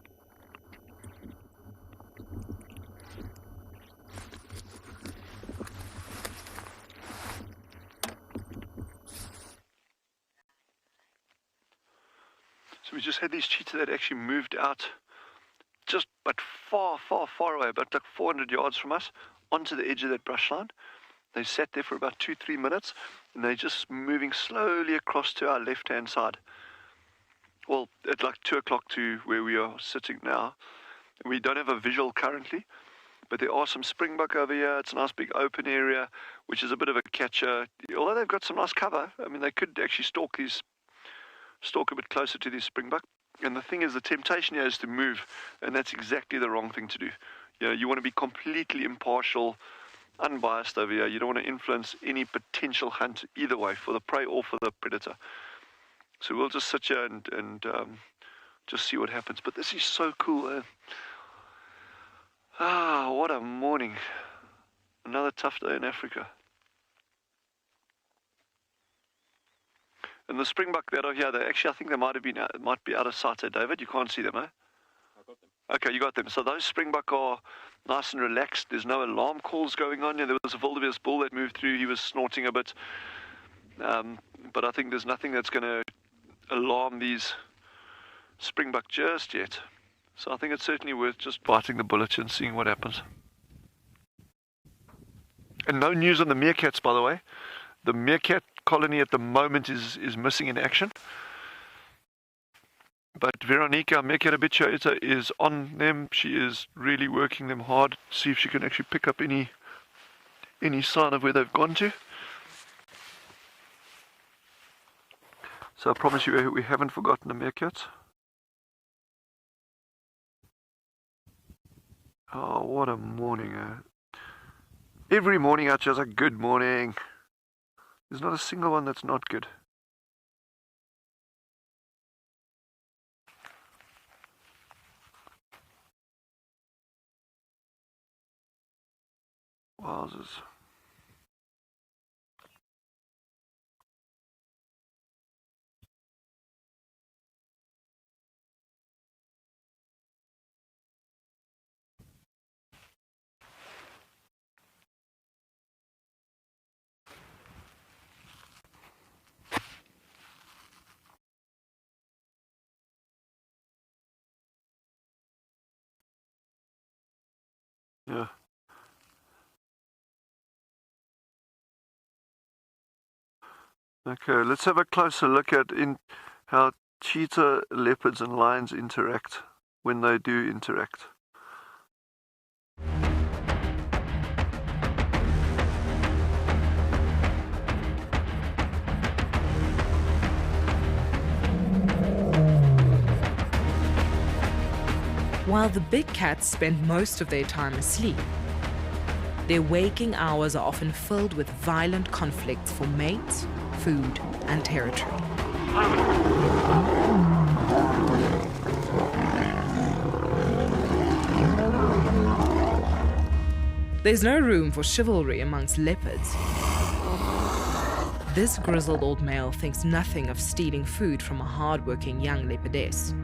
So we just had these cheetah that actually moved out just but far away, about like 400 yards from us, onto the edge of that brush line. They sat there for about 2-3 minutes, and they're just moving slowly across to our left-hand side. Well, at like 2 o'clock to where we are sitting now. We don't have a visual currently, but there are some springbok over here. It's a nice big open area, which is a bit of a catcher. Although they've got some nice cover, I mean, they could actually stalk a bit closer to these springbok. And the thing is, the temptation here is to move, and that's exactly the wrong thing to do. You know, you want to be completely impartial, unbiased over here. You don't want to influence any potential hunt either way, for the prey or for the predator. So we'll just sit here and just see what happens. But this is so cool, eh? Ah, what a morning. Another tough day in Africa. And the springbok that are here, they actually, I think they might be out of sight, eh, David? You can't see them, eh? I got them. Okay, you got them. So those springbok are nice and relaxed. There's no alarm calls going on. Yeah, there was a wildebeest bull that moved through. He was snorting a bit. But I think there's nothing that's going to alarm these springbok just yet. So I think it's certainly worth just biting the bullet and seeing what happens. And no news on the meerkats, by the way. The meerkat colony at the moment is missing in action. But Veronica, our meerkat habituator, is on them. She is really working them hard to see if she can actually pick up any sign of where they've gone to. So I promise you we haven't forgotten the meerkats. Oh, what a morning, eh? Every morning out here is a good morning. There's not a single one that's not good. Wowzers. Yeah. Okay, let's have a closer look at how cheetah, leopards, and lions interact when they do interact. While the big cats spend most of their time asleep, their waking hours are often filled with violent conflicts for mates, food, and territory. There's no room for chivalry amongst leopards. This grizzled old male thinks nothing of stealing food from a hard-working young leopardess.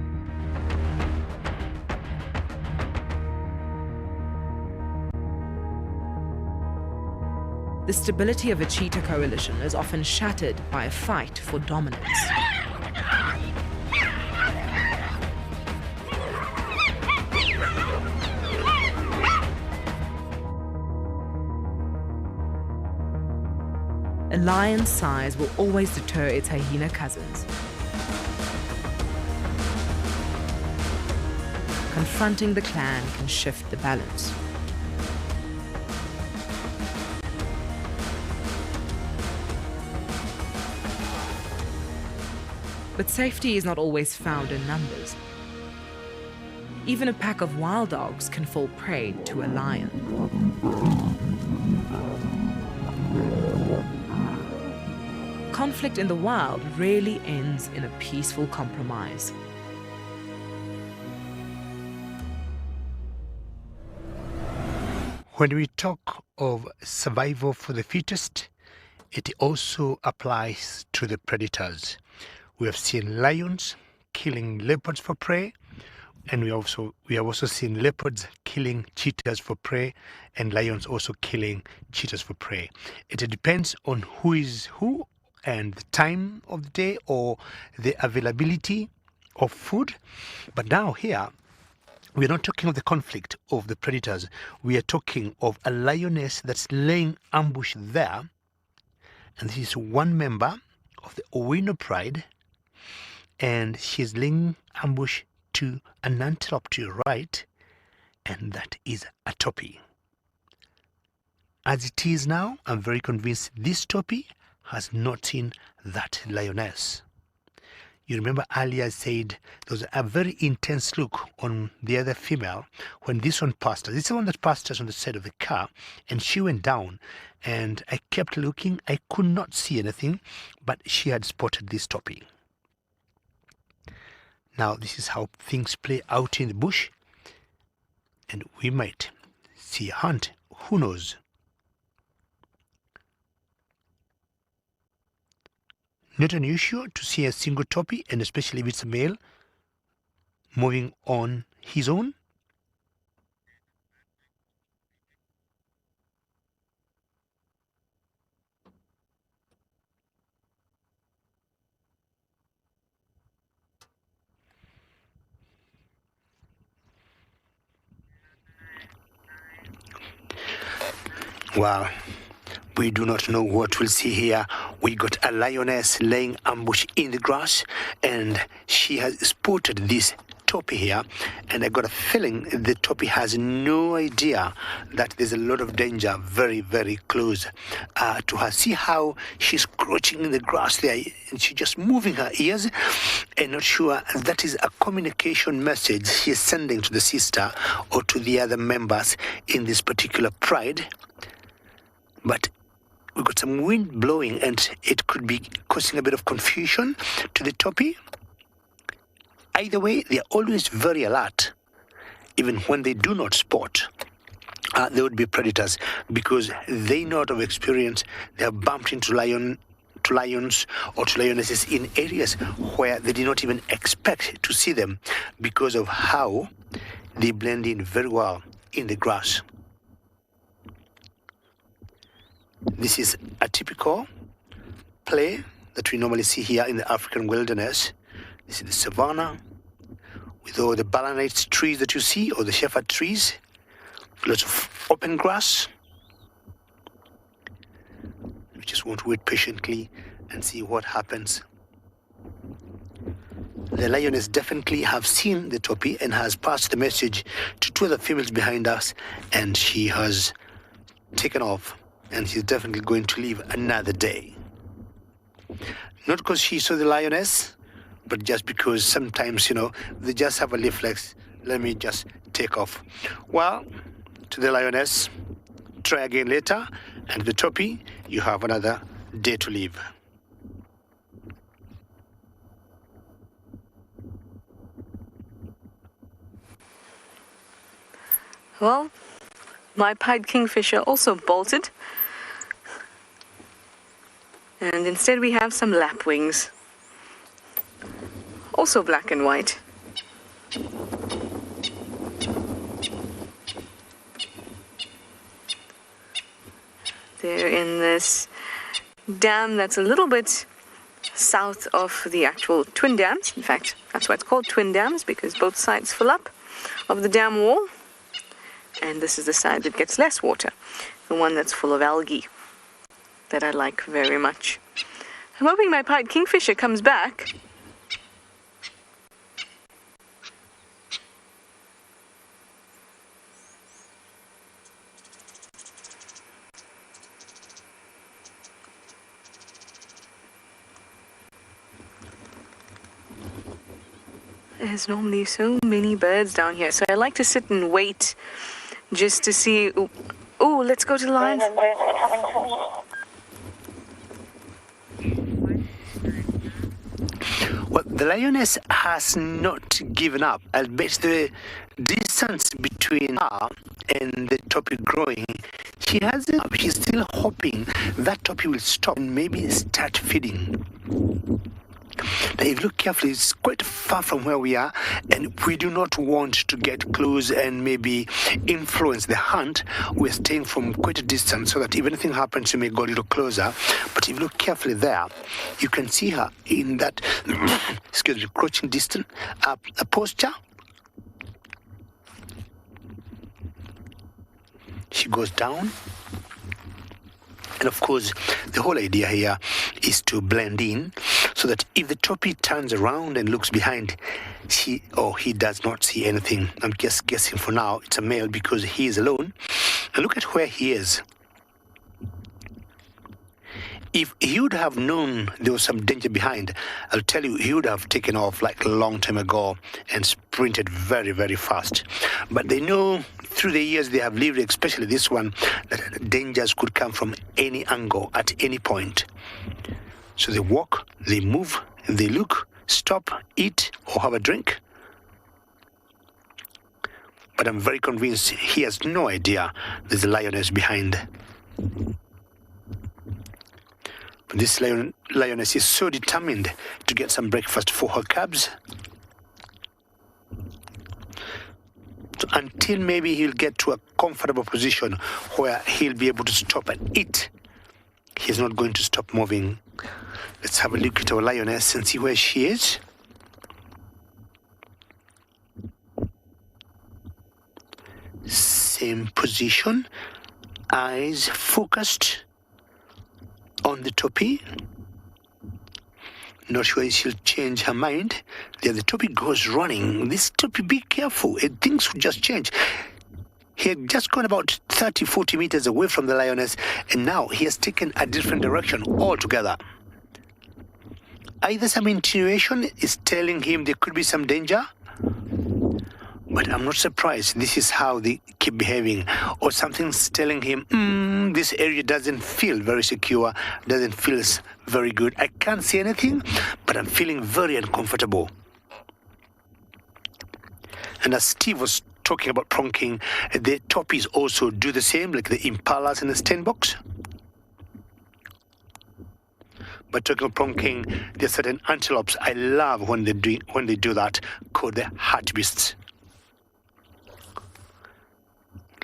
The stability of a cheetah coalition is often shattered by a fight for dominance. A lion's size will always deter its hyena cousins. Confronting the clan can shift the balance. But safety is not always found in numbers. Even a pack of wild dogs can fall prey to a lion. Conflict in the wild rarely ends in a peaceful compromise. When we talk of survival for the fittest, it also applies to the predators. We have seen lions killing leopards for prey, and we have also seen leopards killing cheetahs for prey, and lions also killing cheetahs for prey. It depends on who is who and the time of the day or the availability of food. But now here, we're not talking of the conflict of the predators. We are talking of a lioness that's laying ambush there, and this is one member of the Owino pride, and she's laying ambush to an antelope to your right, and that is a topi. As it is now, I'm very convinced this topi has not seen that lioness. You remember earlier I said there was a very intense look on the other female when this one passed us. This is the one that passed us on the side of the car, and she went down, and I kept looking. I could not see anything, but she had spotted this topi. Now this is how things play out in the bush, and we might see a hunt. Who knows? Not unusual to see a single topi, and especially if it's a male, moving on his own. Wow. We do not know what we'll see here. We got a lioness laying ambush in the grass, and she has spotted this topi here, and I got a feeling the topi has no idea that there's a lot of danger very, very close to her. See how she's crouching in the grass there, and she's just moving her ears, and not sure that is a communication message she's sending to the sister or to the other members in this particular pride. But we've got some wind blowing, and it could be causing a bit of confusion to the topi. Either way, they are always very alert, even when they do not spot. They would be predators, because they know out of experience they have bumped into lions or to lionesses in areas where they did not even expect to see them, because of how they blend in very well in the grass. This is a typical play that we normally see here in the African wilderness. This is the savanna with all the balanite trees that you see, or the shepherd trees, lots of open grass. We just want to wait patiently and see what happens. The lioness definitely have seen the topi and has passed the message to two other females behind us, and she has taken off, and she's definitely going to live another day. Not because she saw the lioness, but just because sometimes, they just have a reflex. Let me just take off. Well, to the lioness, try again later, and the topi, you have another day to live. Well, my pied kingfisher also bolted. And instead we have some lapwings. Also black and white. They're in this dam that's a little bit south of the actual twin dams. In fact, that's why it's called twin dams, because both sides fill up of the dam wall. And this is the side that gets less water, the one that's full of algae, that I like very much. I'm hoping my pied kingfisher comes back. There's normally so many birds down here, so I like to sit and wait just to see. Oh, let's go to the lions. Well, the lioness has not given up. I'll bet the distance between her and the topi growing, she hasn't. She's still hoping that topi will stop and maybe start feeding. Now, if you look carefully, it's quite far from where we are, and we do not want to get close and maybe influence the hunt. We're staying from quite a distance so that if anything happens, we may go a little closer. But if you look carefully there, you can see her in that, crouching distant posture. She goes down. And of course, the whole idea here is to blend in so that if the topi turns around and looks behind, he does not see anything. I'm just guessing for now it's a male because he is alone. And look at where he is. If he would have known there was some danger behind, I'll tell you, he would have taken off like a long time ago and sprinted very, very fast. But they know through the years they have lived, especially this one, that dangers could come from any angle at any point. So they walk, they move, they look, stop, eat, or have a drink. But I'm very convinced he has no idea there's a lioness behind. But this lioness is so determined to get some breakfast for her cubs. So until maybe he'll get to a comfortable position where he'll be able to stop and eat, he's not going to stop moving. Let's have a look at our lioness and see where she is. Same position, eyes focused on the topi. Not sure if she'll change her mind. The other topi goes running. This topi, be careful. Things will just change. He had just gone about 30, 40 meters away from the lioness, and now he has taken a different direction altogether. Either some intuition is telling him there could be some danger, but I'm not surprised this is how they keep behaving, or something's telling him, this area doesn't feel very secure, doesn't feel very good. I can't see anything, but I'm feeling very uncomfortable. And as Steve was talking about pronking, the topis also do the same, like the impalas and the steinbocks. But talking about pronking, there are certain antelopes I love when they do that, called the hartebeests.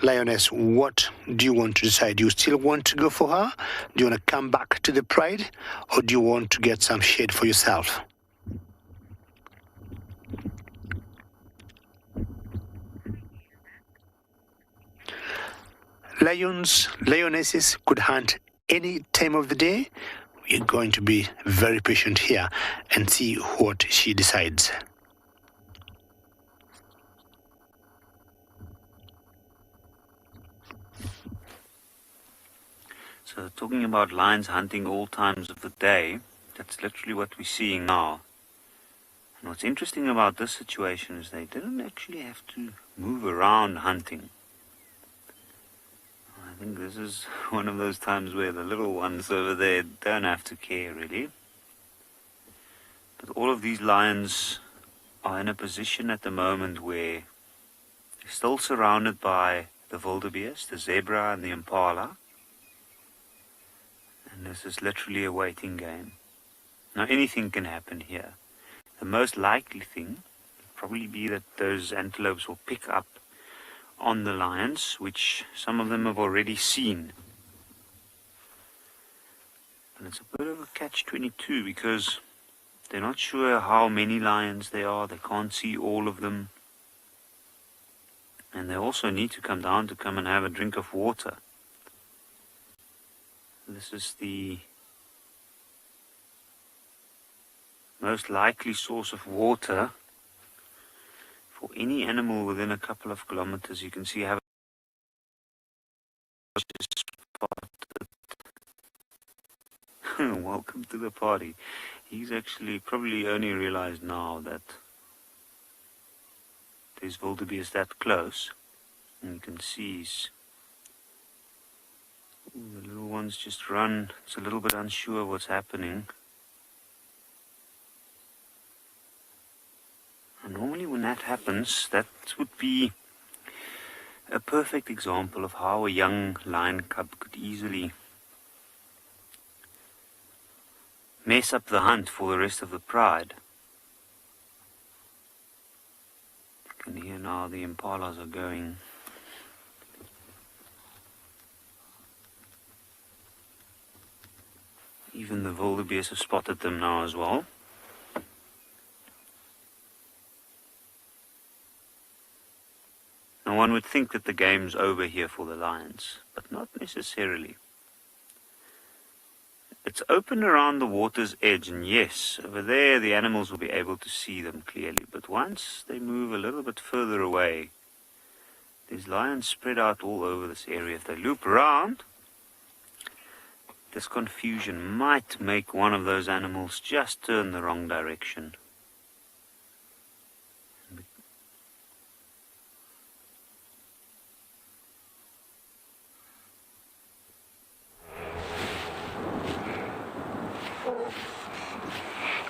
Lioness, what do you want to decide? Do you still want to go for her? Do you want to come back to the pride? Or do you want to get some shade for yourself? Lionesses could hunt any time of the day, we're going to be very patient here and see what she decides. So talking about lions hunting all times of the day, that's literally what we're seeing now. And what's interesting about this situation is they didn't actually have to move around hunting. I think this is one of those times where the little ones over there don't have to care really. But all of these lions are in a position at the moment where they're still surrounded by the wildebeest, the zebra and the impala. And this is literally a waiting game. Now anything can happen here. The most likely thing will probably be that those antelopes will pick up on the lions, which some of them have already seen. And it's a bit of a catch-22 because they're not sure how many lions there are. They can't see all of them. And they also need to come down to come and have a drink of water. This is the most likely source of water for any animal within a couple of kilometers. You can see how welcome to the party. He's actually probably only realized now that there's wildebeest that close. And you can see he's the little ones just run. It's a little bit unsure what's happening. And normally when that happens, that would be a perfect example of how a young lion cub could easily mess up the hunt for the rest of the pride. You can hear now the impalas are going. Even the wildebeest have spotted them now as well. Now one would think that the game's over here for the lions, but not necessarily. It's open around the water's edge, and yes, over there the animals will be able to see them clearly, but once they move a little bit further away, there's lions spread out all over this area. If they loop around, this confusion might make one of those animals just turn the wrong direction.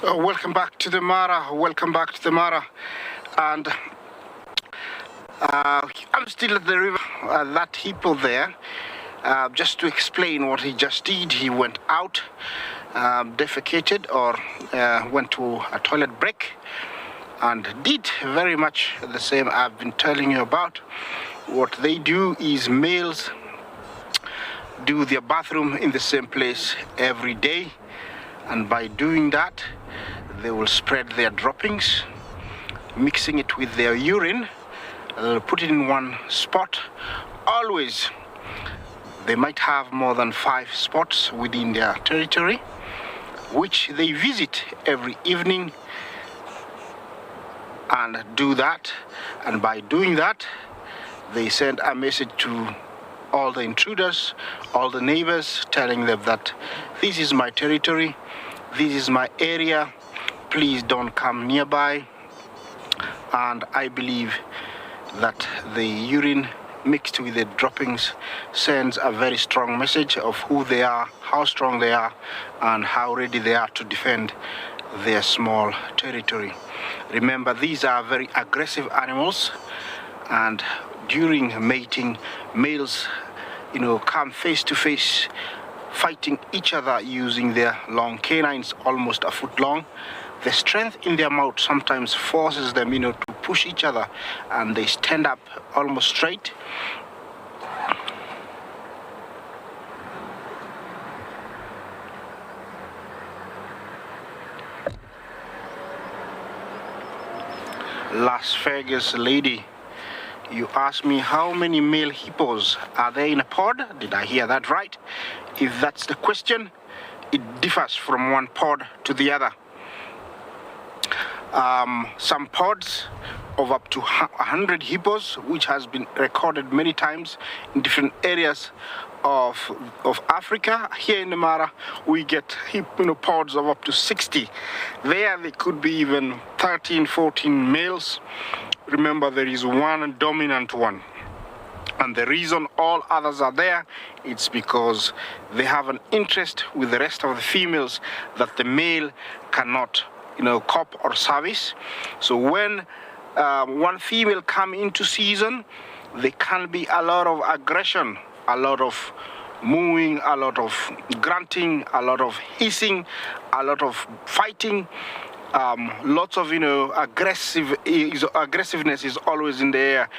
Welcome back to the Mara. Welcome back to the Mara. And I'm still at the river, that hippo there. Just to explain what he just did, he went out, defecated or went to a toilet break and did very much the same I've been telling you about. What they do is males do their bathroom in the same place every day, and by doing that they will spread their droppings, mixing it with their urine, put it in one spot. Always they might have more than 5 spots within their territory, which they visit every evening and do that. And by doing that, they send a message to all the intruders, all the neighbors, telling them that this is my territory, this is my area, please don't come nearby. And I believe that the urine mixed with the droppings sends a very strong message of who they are, how strong they are, and how ready they are to defend their small territory. Remember, these are very aggressive animals, and during mating, males, come face to face, fighting each other using their long canines, almost a foot long. The strength in their mouth sometimes forces them, to push each other, and they stand up almost straight. Las Vegas lady, you asked me how many male hippos are there in a pod. Did I hear that right? If that's the question, it differs from one pod to the other. Some pods of up to 100 hippos, which has been recorded many times in different areas of Africa. Here in the Mara, we get pods of up to 60. There could be even 13, 14 males. Remember, there is one dominant one. And the reason all others are there, it's because they have an interest with the rest of the females that the male cannot, cop or service. So when one female come into season, there can be a lot of aggression, a lot of mooing, a lot of grunting, a lot of hissing, a lot of fighting. Lots of aggressiveness is always in the air.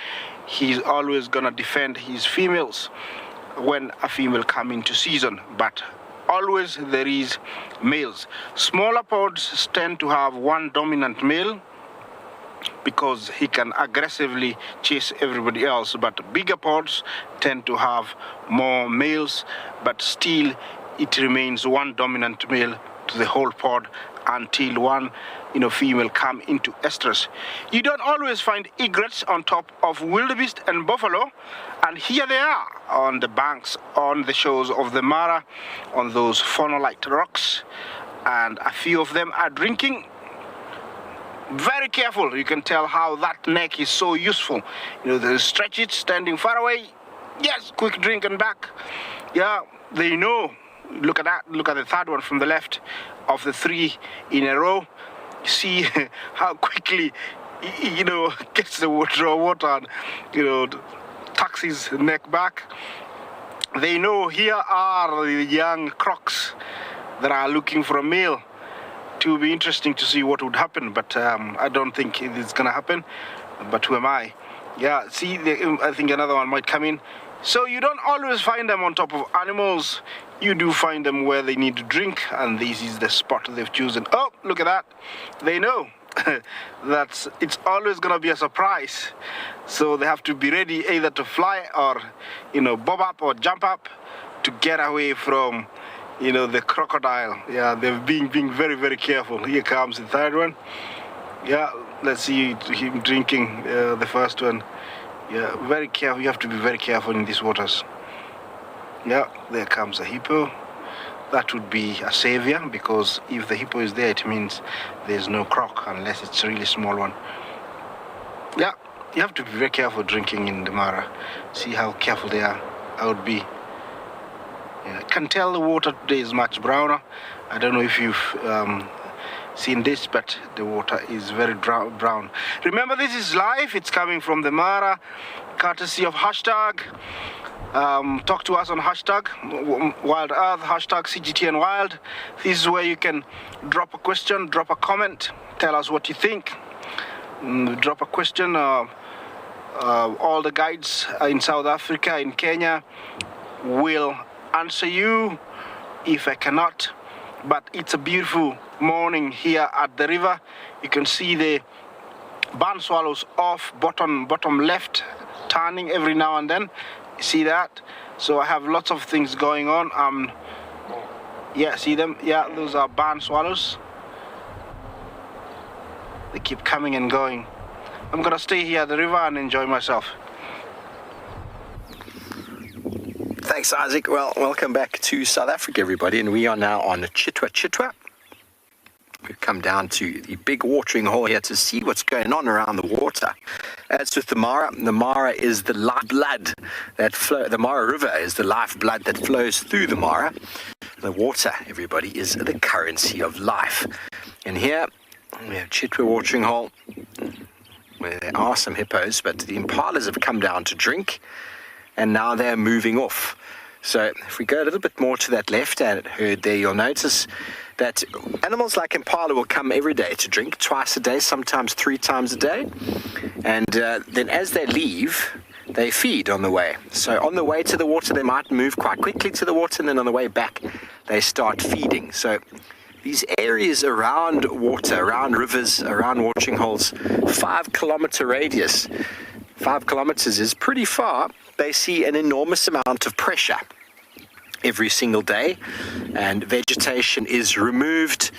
He's always gonna defend his females when a female come into season, but always there is males. Smaller pods tend to have one dominant male because he can aggressively chase everybody else, but bigger pods tend to have more males, but still it remains one dominant male to the whole pod until one female come into estrus. You don't always find egrets on top of wildebeest and buffalo, and here they are on the banks, on the shores of the Mara, on those fauna-like rocks, and a few of them are drinking. Very careful. You can tell how that neck is so useful. They stretch it, standing far away. Yes, quick drink and back. Yeah, they know. Look at that. Look at the third one from the left of the three in a row. See how quickly gets the water and tucks his neck back. They know here are the young crocs that are looking for a male. It will be interesting to see what would happen, but I don't think it's gonna happen. But who am I? Yeah, see, I think another one might come in. So you don't always find them on top of animals. You do find them where they need to drink, and this is the spot they've chosen. Oh, look at that. They know that it's always gonna be a surprise. So they have to be ready either to fly or, bob up or jump up to get away from, the crocodile. Yeah, they're being very, very careful. Here comes the third one. Yeah, let's see him drinking the first one. Yeah, very careful. You have to be very careful in these waters. Yeah, there comes a hippo. That would be a savior, because if the hippo is there, it means there's no croc, unless it's a really small one. Yeah, you have to be very careful drinking in the Mara. See how careful they are. I would be. Yeah, I can tell the water today is much browner. I don't know if you've seen this, but the water is very brown. Remember, this is live. It's coming from the Mara, courtesy of hashtag. Talk to us on hashtag Wild Earth, hashtag CGTN Wild. This is where you can drop a question, drop a comment, tell us what you think. Drop a question. All the guides in South Africa, in Kenya, will answer you if I cannot. But it's a beautiful morning here at the river. You can see the barn swallows off bottom left, turning every now and then. See that? So I have lots of things going on. Yeah, see them? Yeah, those are barn swallows. They keep coming and going. I'm gonna stay here at the river and enjoy myself. Thanks, Isaac. Well, welcome back to South Africa, everybody, and we are now on Chitwa. We've come down to the big watering hole here to see what's going on around the water. As with the Mara is the lifeblood that flows. The Mara River is the lifeblood that flows through the Mara. The water, everybody, is the currency of life. And here we have Chitwa watering hole, where there are some hippos, but the impalas have come down to drink, and now they're moving off. So if we go a little bit more to that left-hand herd there, you'll notice that animals like impala will come every day to drink, twice a day, sometimes 3 times a day. And then as they leave, they feed on the way. So on the way to the water, they might move quite quickly to the water, and then on the way back, they start feeding. So these areas around water, around rivers, around watering holes, 5-kilometer radius, 5 kilometers is pretty far. They see an enormous amount of pressure. every single day, and vegetation is removed,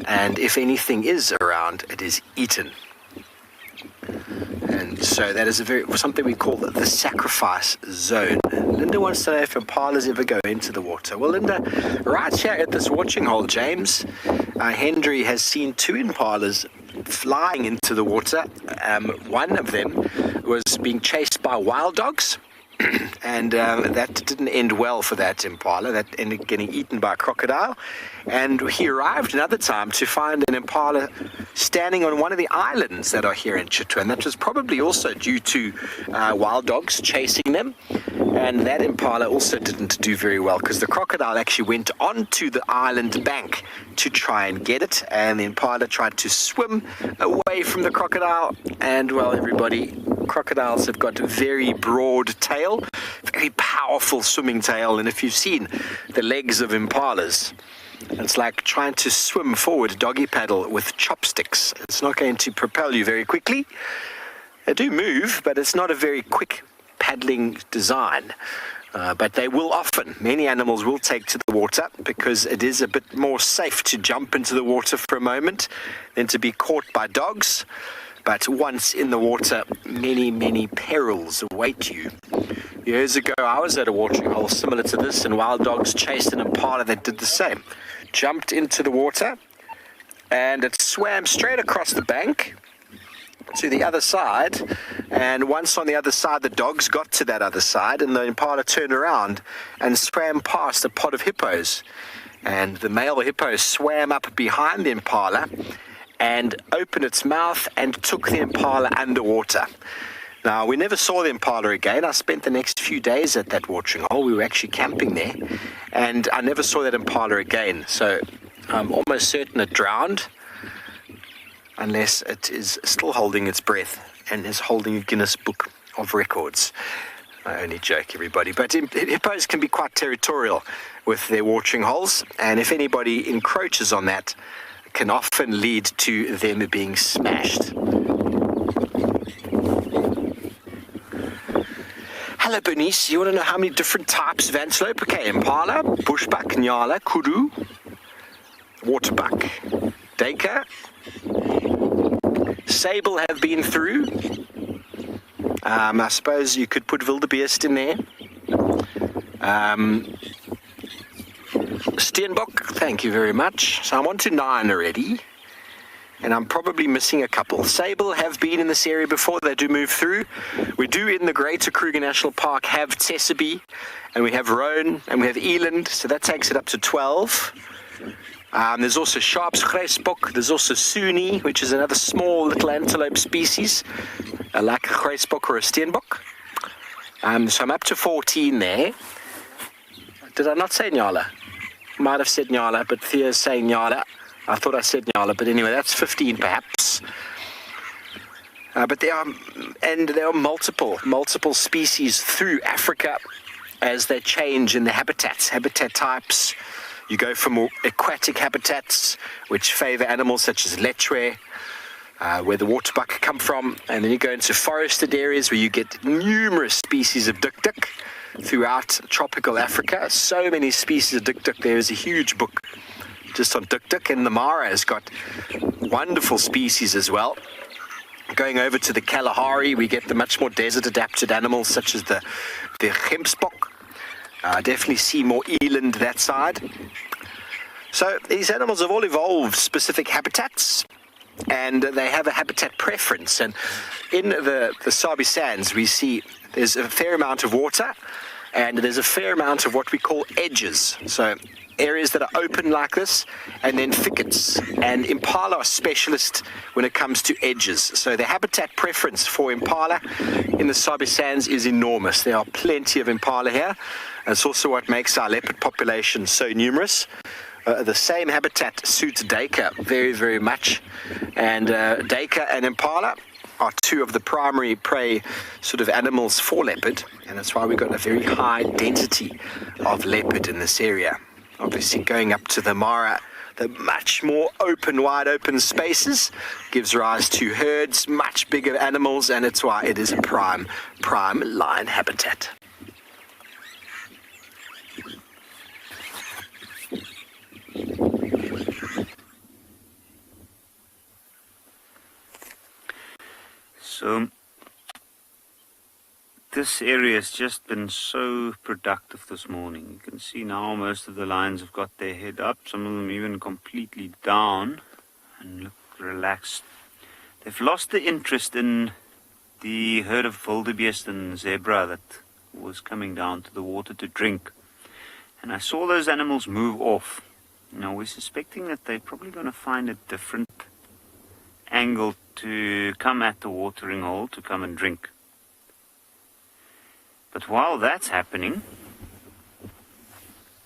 and if anything is around, it is eaten. And so that is something we call the sacrifice zone. Linda wants to know if impalas ever go into the water. Well, Linda, right here at this watching hole, James, Hendry has seen 2 impalas flying into the water. One of them was being chased by wild dogs, and that didn't end well for that impala. That ended up getting eaten by a crocodile. And he arrived another time to find an impala standing on one of the islands that are here in Chitwa, and that was probably also due to wild dogs chasing them. And that impala also didn't do very well, because the crocodile actually went onto the island bank to try and get it, and the impala tried to swim away from the crocodile. And well, everybody, crocodiles have got a very broad tail, very powerful swimming tail, and if you've seen the legs of impalas, it's like trying to swim forward doggy paddle with chopsticks. It's not going to propel you very quickly. They do move, but it's not a very quick paddling design. But they will often, many animals will take to the water, because it is a bit more safe to jump into the water for a moment than to be caught by dogs. But once in the water, many, many perils await you. Years ago, I was at a watering hole similar to this, and wild dogs chased an impala that did the same. Jumped into the water, and it swam straight across the bank to the other side. And once on the other side, the dogs got to that other side, and the impala turned around and swam past a pod of hippos. And the male hippo swam up behind the impala and opened its mouth and took the impala underwater. Now, we never saw the impala again. I spent the next few days at that watering hole. We were actually camping there, and I never saw that impala again. So I'm almost certain it drowned, unless it is still holding its breath and is holding a Guinness Book of Records. I only joke, everybody. But hippos can be quite territorial with their watering holes, and if anybody encroaches on that, it can often lead to them being smashed. Hello, Bernice. You want to know how many different types of antelope? Okay, impala, bushbuck, nyala, kudu, waterbuck, duiker, sable have been through. I suppose you could put wildebeest in there. Steenbok, thank you very much. So I'm on to 9 already, and I'm probably missing a couple. Sable have been in this area before. They do move through. We do in the Greater Kruger National Park have Tsessebe, and we have Roan, and we have Eland, so that takes it up to 12. There's also Sharpsgrijsbok. There's also Suni, which is another small little antelope species, like a Grijsbok or a Steenbok. So I'm up to 14 there. Did I not say Nyala? Might have said Nyala, but Thea's saying Nyala. I thought I said Nyala, but anyway, that's 15 perhaps. But there are multiple species through Africa as they change in the habitat types. You go from aquatic habitats, which favor animals such as lechwe, where the waterbuck come from, and then you go into forested areas where you get numerous species of duk-duk throughout tropical Africa. So many species of duk-duk. There is a huge book just on duk-duk, and the Mara has got wonderful species as well. Going over to the Kalahari, we get the much more desert-adapted animals such as the Gemsbok. Definitely see more eland that side. So these animals have all evolved specific habitats, and they have a habitat preference. And in the Sabi Sands, we see there's a fair amount of water, and there's a fair amount of what we call edges. So areas that are open like this, and then thickets. And impala are specialists when it comes to edges. So the habitat preference for impala in the Sabi Sands is enormous. There are plenty of impala here. And it's also what makes our leopard population so numerous. The same habitat suits duiker very, very much. And duiker and impala are 2 of the primary prey sort of animals for leopard. And that's why we've got a very high density of leopard in this area. Obviously, going up to the Mara, the much more open, wide open spaces gives rise to herds, much bigger animals, and it's why it is a prime lion habitat. So this area has just been so productive this morning. You can see now most of the lions have got their head up, some of them even completely down and look relaxed. They've lost the interest in the herd of wildebeest and zebra that was coming down to the water to drink. And I saw those animals move off. Now we're suspecting that they're probably going to find a different angle to come at the watering hole to come and drink. But while that's happening,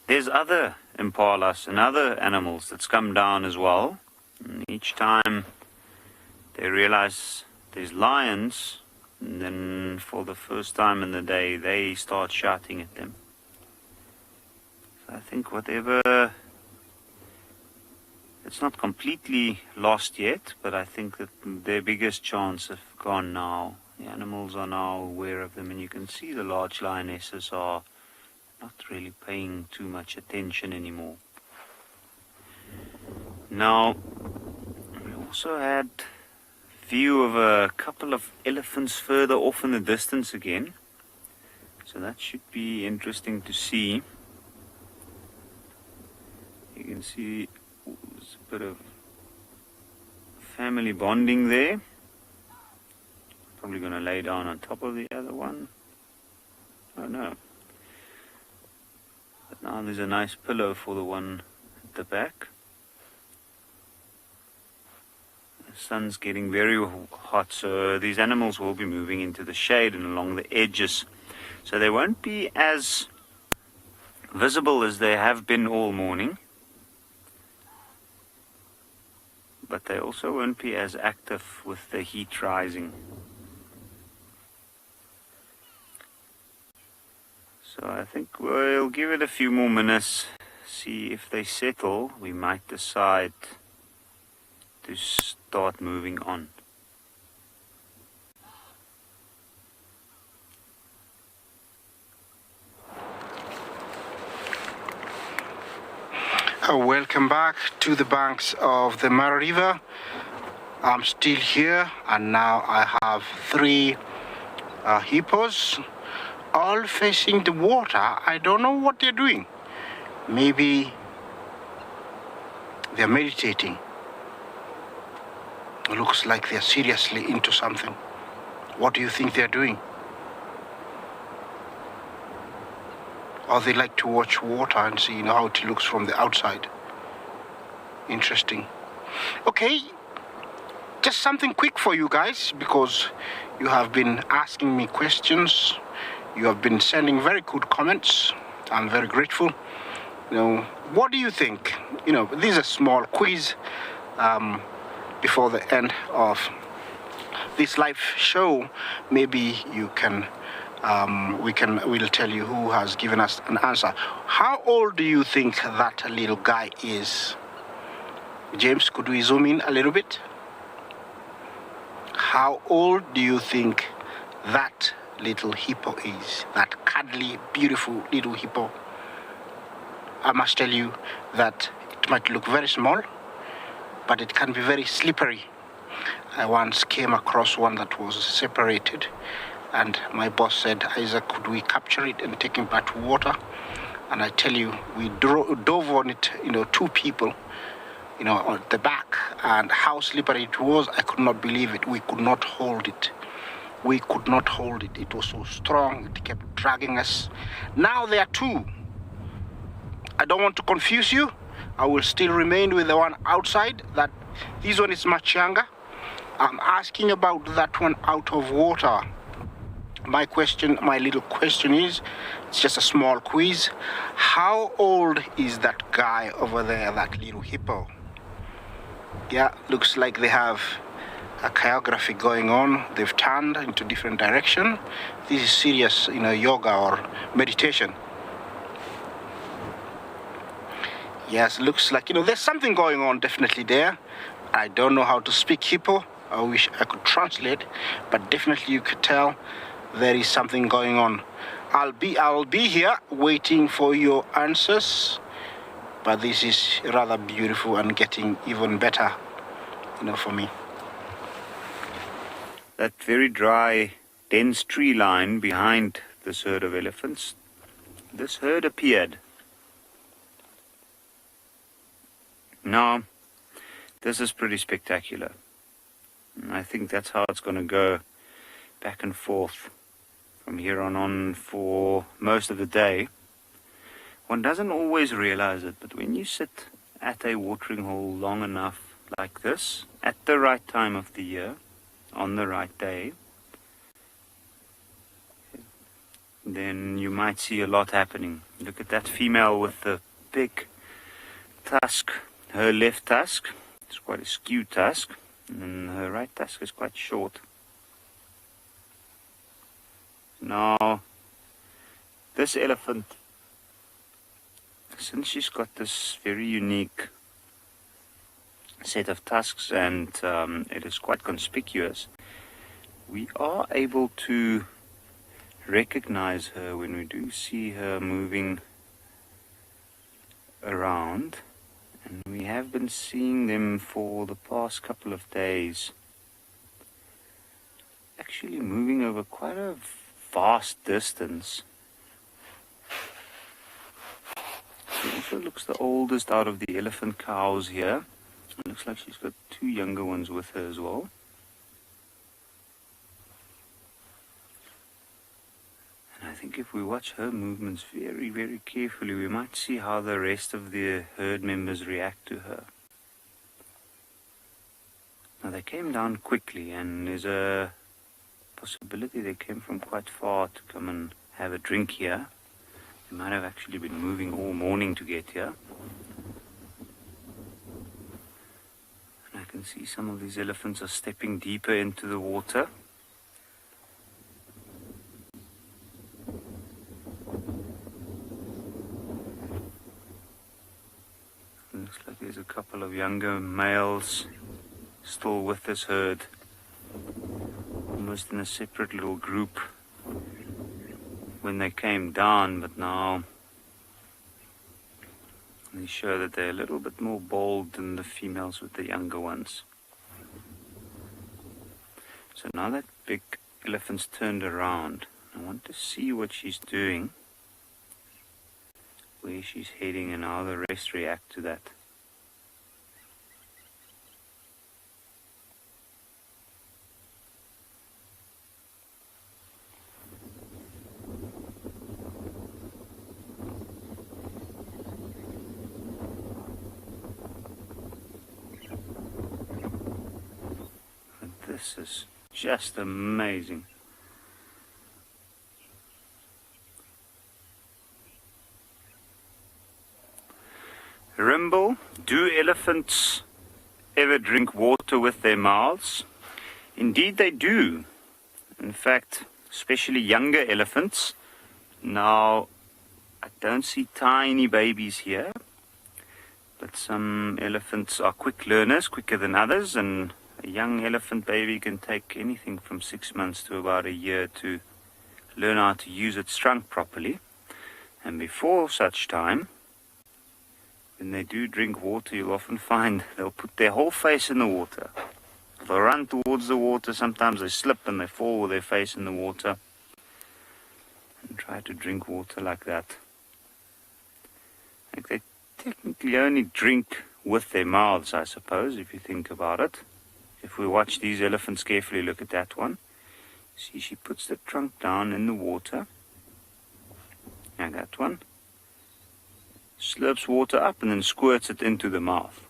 there's other impalas and other animals that's come down as well. And each time they realize there's lions, and then for the first time in the day they start shouting at them. So I think whatever, it's not completely lost yet, but I think that their biggest chance have gone now. The animals are now aware of them, and you can see the large lionesses are not really paying too much attention anymore. Now, we also had view of a couple of elephants further off in the distance again. So that should be interesting to see. You can see there's a bit of family bonding there. Probably going to lay down on top of the other one. Oh no. But now there's a nice pillow for the one at the back. The sun's getting very hot, so these animals will be moving into the shade and along the edges. So they won't be as visible as they have been all morning. But they also won't be as active with the heat rising. So I think we'll give it a few more minutes, see if they settle. We might decide to start moving on. Welcome back to the banks of the Mara River. I'm still here, and now I have three hippos all facing the water. I don't know what they're doing. Maybe they're meditating. It looks like they're seriously into something. What do you think they're doing? Or they like to watch water and see, how it looks from the outside. Interesting. Okay, just something quick for you guys, because you have been asking me questions. You have been sending very good comments. I'm very grateful. What do you think? This is a small quiz before the end of this live show. Maybe you can, we'll tell you who has given us an answer. How old do you think that little guy is? James, could we zoom in a little bit? How old do you think that little hippo is? That cuddly, beautiful little hippo. I must tell you that it might look very small, but it can be very slippery. I once came across one that was separated, and my boss said, Isaac, could we capture it and take him back to water? And I tell you, we dove on it, two people, on the back, and how slippery it was, I could not believe it. We could not hold it. We could not hold it. It was so strong, it kept dragging us. Now there are two. I don't want to confuse you. I will still remain with the one outside. This one is much younger. I'm asking about that one out of water. My little question is, it's just a small quiz. How old is that guy over there, that little hippo? Yeah, looks like they have a choreography going on. They've turned into different direction. This is serious, yoga or meditation. Yes, looks like, there's something going on definitely there. I don't know how to speak hippo. I wish I could translate, but definitely you could tell there is something going on. I'll be here waiting for your answers, but this is rather beautiful and getting even better, for me. that very dry, dense tree line behind this herd of elephants, this herd appeared. Now, this is pretty spectacular. And I think that's how it's going to go back and forth from here on for most of the day. One doesn't always realize it, but when you sit at a watering hole long enough like this, at the right time of the year, on the right day, then you might see a lot happening. Look at that female with the big tusk. Her left tusk is quite a skewed tusk, and her right tusk is quite short. Now, this elephant, since she's got this very unique set of tusks and it is quite conspicuous, we are able to recognize her when we do see her moving around, and we have been seeing them for the past couple of days, actually moving over quite a vast distance. She also looks the oldest out of the elephant cows here. It looks like she's got two younger ones with her as well. And I think if we watch her movements very, very carefully, we might see how the rest of the herd members react to her. Now, they came down quickly, and there's a possibility they came from quite far to come and have a drink here. They might have actually been moving all morning to get here. And I can see some of these elephants are stepping deeper into the water. Looks like there's a couple of younger males still with this herd, almost in a separate little group when they came down, but now they show that they're a little bit more bold than the females with the younger ones. So now that big elephant's turned around, I want to see what she's doing, where she's heading, and how the rest react to that. This is just amazing. Rimble, do elephants ever drink water with their mouths? Indeed they do. In fact, especially younger elephants. Now, I don't see tiny babies here, but some elephants are quick learners, quicker than others, and a young elephant baby can take anything from 6 months to about a year to learn how to use its trunk properly. And before such time, when they do drink water, you'll often find they'll put their whole face in the water. They'll run towards the water. Sometimes they slip and they fall with their face in the water and try to drink water like that. Like they technically only drink with their mouths, I suppose, if you think about it. If we watch these elephants carefully, look at that one. See, she puts the trunk down in the water. And that one slurps water up and then squirts it into the mouth.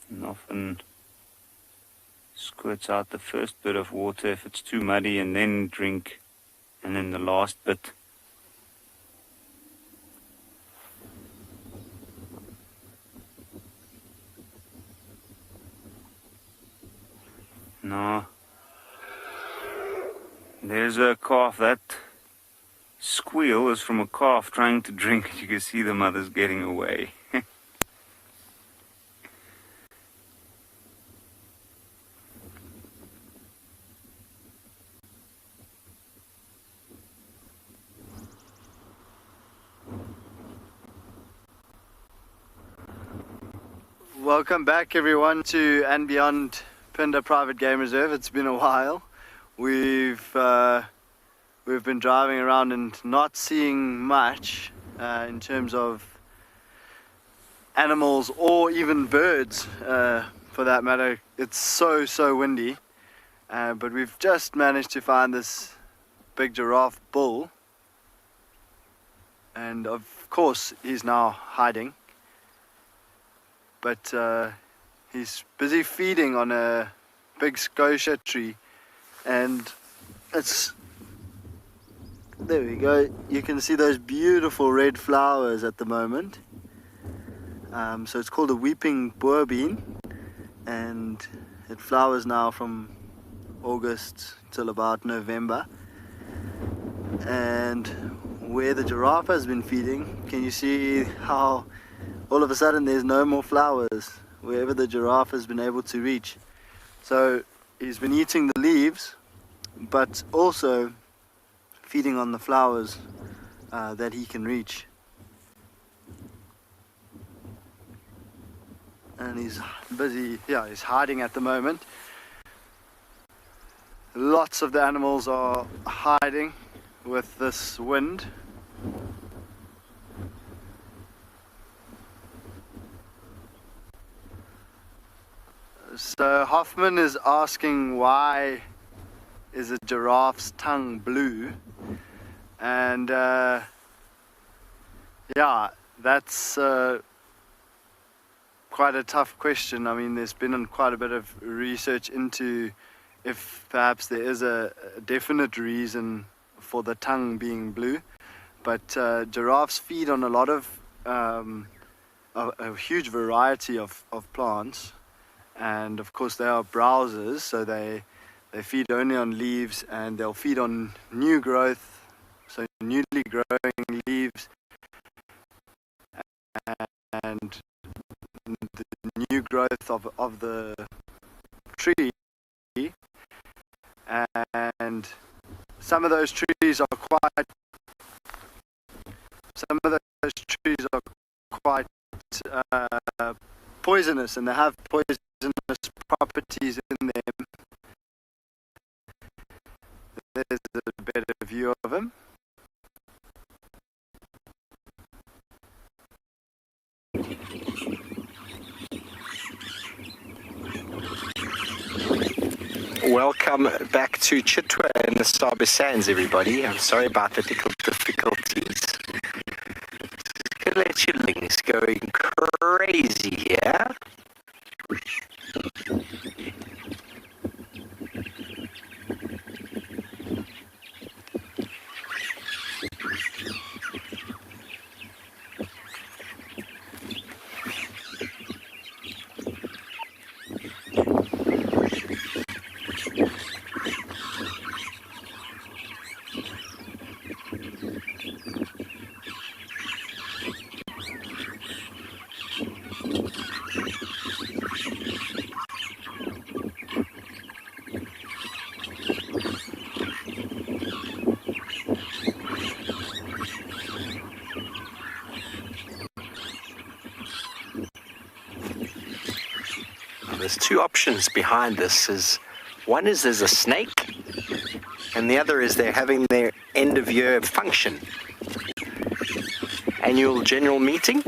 And often squirts out the first bit of water if it's too muddy, and then drink, and then the last bit. Now, there's a calf. That squeal is from a calf trying to drink. You can see the mother's getting away. Welcome back everyone to and beyond Phinda Private Game Reserve. It's been a while. We've been driving around and not seeing much in terms of animals or even birds for that matter. It's so windy, but we've just managed to find this big giraffe bull, and of course he's now hiding, but he's busy feeding on a big scotia tree, and there we go. You can see those beautiful red flowers at the moment. So it's called a weeping boerbean, and it flowers now from August till about November. And where the giraffe has been feeding, can you see how all of a sudden there's no more flowers wherever the giraffe has been able to reach? So he's been eating the leaves, but also feeding on the flowers that he can reach. And he's busy, he's hiding at the moment. Lots of the animals are hiding with this wind. So Hoffman is asking, why is a giraffe's tongue blue? And that's quite a tough question. I mean, there's been quite a bit of research into if perhaps there is a definite reason for the tongue being blue, but giraffes feed on a lot of a huge variety of plants, and of course they are browsers, so they feed only on leaves, and they'll feed on new growth, so newly growing leaves, and the new growth of the tree. And some of those trees are quite poisonous, and they have poisonous properties in them. There's a better view of them. Welcome back to Chitwa and the Sabi Sands, everybody. I'm sorry about the difficulties. Just gonna let your links going crazy here. There's two options behind this. One is there's a snake, and the other is they're having their end of year function, annual general meeting.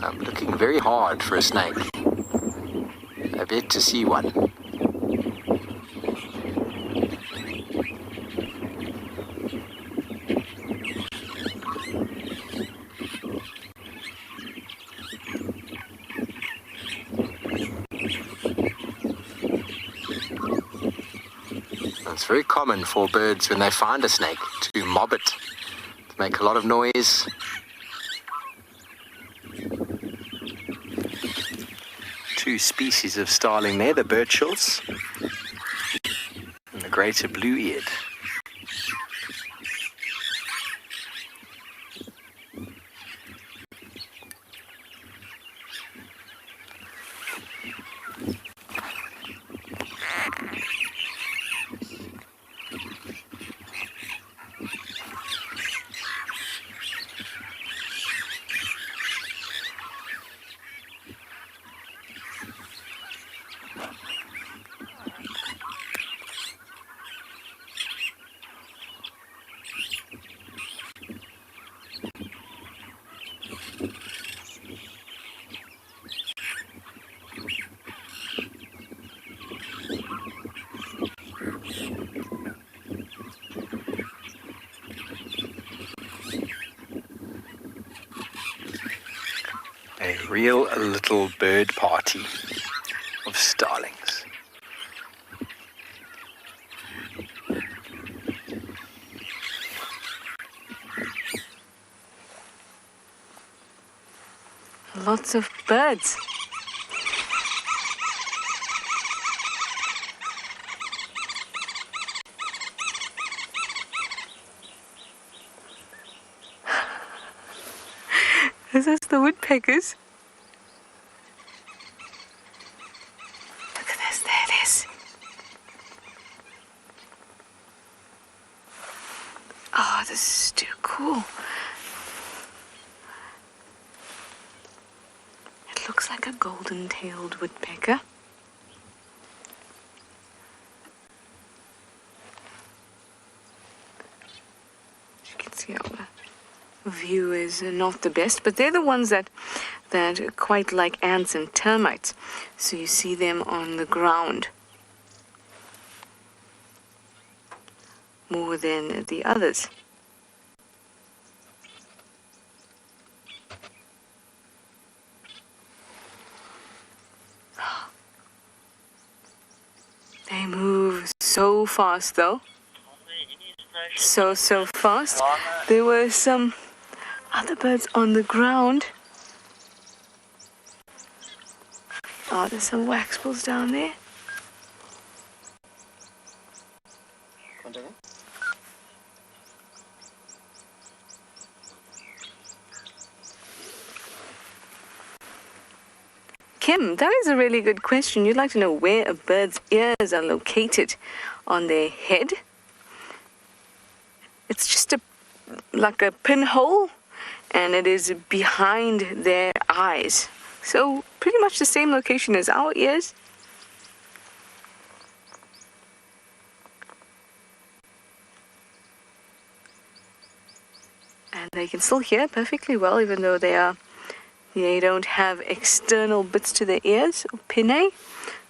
I'm looking very hard for a snake. I've yet to see one. It's very common for birds when they find a snake to mob it, to make a lot of noise. Two species of starling there, the birchills and the greater blue-eared. Real little bird party of starlings. Lots of birds. Is this the woodpeckers? Look at this, there it is. Oh, this is too cool. It looks like a golden-tailed woodpecker. As you can see, our view is not the best, but they're the ones that quite like ants and termites. So you see them on the ground more than the others. They move so fast though. So fast. There were some other birds on the ground. Oh, there's some waxbills down there. Kim, that is a really good question. You'd like to know where a bird's ears are located on their head. It's just like a pinhole, and it is behind their eyes. So pretty much the same location as our ears. And they can still hear perfectly well, even though they don't have external bits to their ears, or pinnae.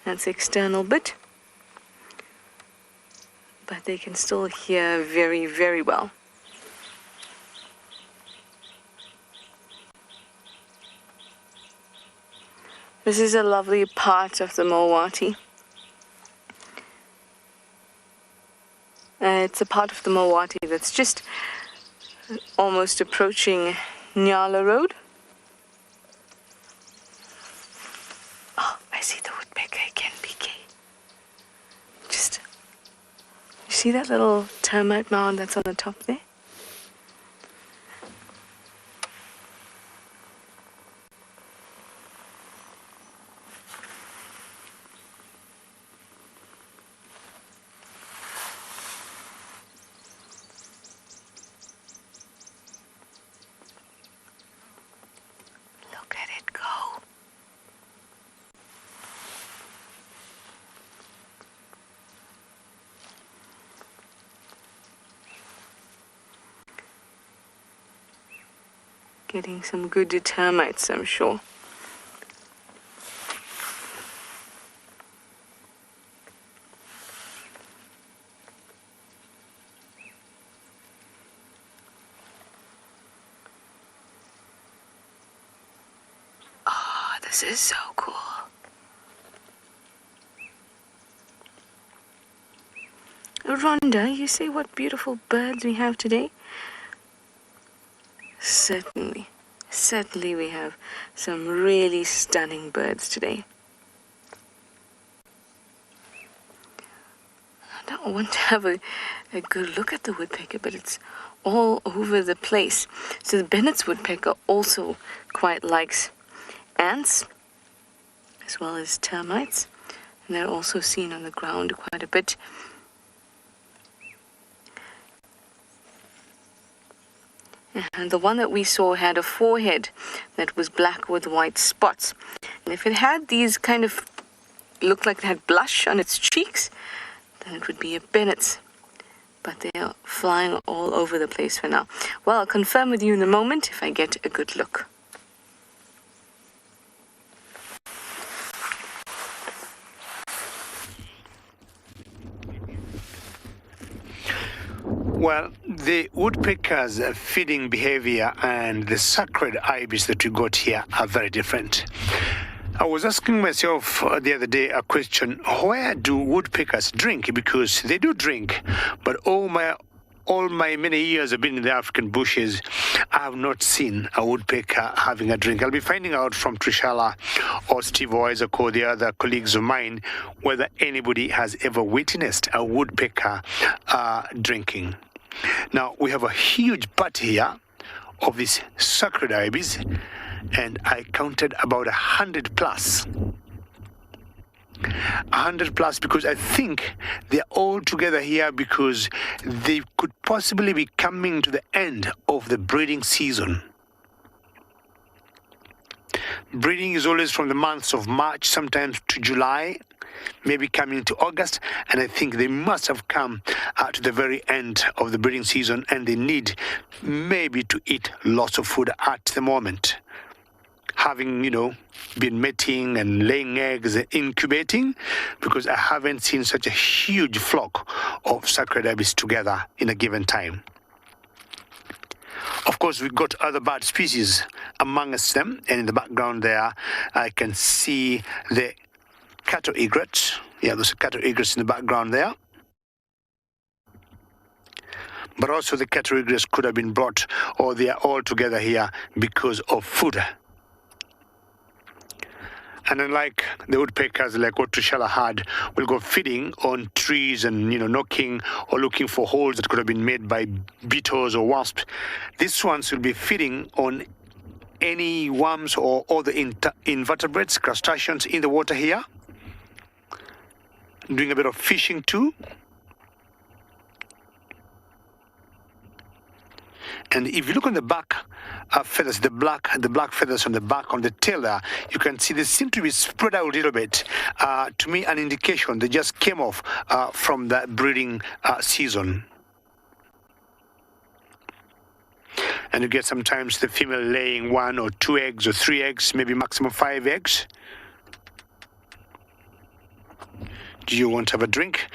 That's the external bit. But they can still hear very, very well. This is a lovely part of the Mowati. It's a part of the Mowati that's just almost approaching Nyala Road. Oh, I see the woodpecker again, PK. You see that little termite mound that's on the top there? Look at it go. Getting some good termites, I'm sure. Oh, this is so cool. Rhonda, you say what beautiful birds we have today? Certainly we have some really stunning birds today. I don't want to have a good look at the woodpecker, but it's all over the place. So the Bennett's woodpecker also quite likes ants, as well as termites, and they're also seen on the ground quite a bit. And the one that we saw had a forehead that was black with white spots. And if it had these kind of, looked like it had blush on its cheeks, then it would be a Bennett's. But they are flying all over the place for now. Well, I'll confirm with you in a moment if I get a good look. Well, the woodpecker's feeding behavior and the sacred ibis that we got here are very different. I was asking myself the other day a question: where do woodpeckers drink? Because they do drink, but all my many years I've been in the African bushes, I have not seen a woodpecker having a drink. I'll be finding out from Trishala or Steve or Isaac or the other colleagues of mine whether anybody has ever witnessed a woodpecker drinking. Now, we have a huge party here of this sacred ibis, and I counted about 100 plus. 100 plus, because I think they're all together here because they could possibly be coming to the end of the breeding season. Breeding is always from the months of March, sometimes to July, maybe coming to August, and I think they must have come to the very end of the breeding season, and they need maybe to eat lots of food at the moment. Having, been mating and laying eggs and incubating, because I haven't seen such a huge flock of sacred ibis together in a given time. Of course, we've got other bird species amongst them, and in the background there, I can see the cattle egrets. Yeah, there's a cattle egrets in the background there. But also the cattle egrets could have been brought, or they are all together here because of food. And unlike the woodpeckers, like what Trishala had, will go feeding on trees and, knocking or looking for holes that could have been made by beetles or wasps. These ones will be feeding on any worms or other invertebrates, crustaceans in the water here. Doing a bit of fishing too. And if you look on the back feathers, the black feathers on the back, on the tail there, you can see they seem to be spread out a little bit. To me, an indication they just came off from the breeding season. And you get sometimes the female laying 1 or 2 eggs or 3 eggs, maybe maximum 5 eggs. Do you want to have a drink?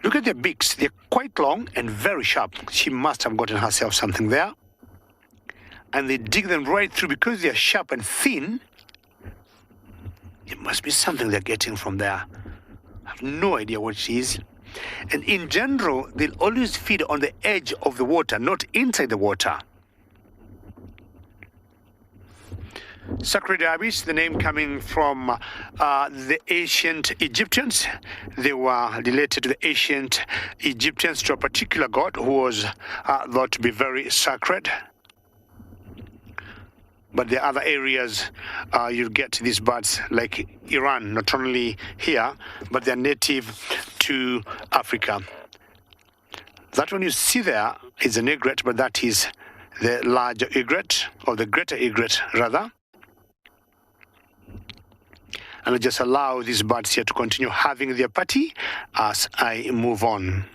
Look at their beaks. They're quite long and very sharp. She must have gotten herself something there. And they dig them right through because they're sharp and thin. It must be something they're getting from there. I have no idea what it is. And in general, they'll always feed on the edge of the water, not inside the water. Sacred ibis, the name coming from the ancient Egyptians. They were related to the ancient Egyptians to a particular god who was thought to be very sacred. But there are other areas you get these birds, like Iran, not only here, but they're native to Africa. That one you see there is an egret, but that is the larger egret, or the greater egret rather. And I just allow these birds here to continue having their party as I move on.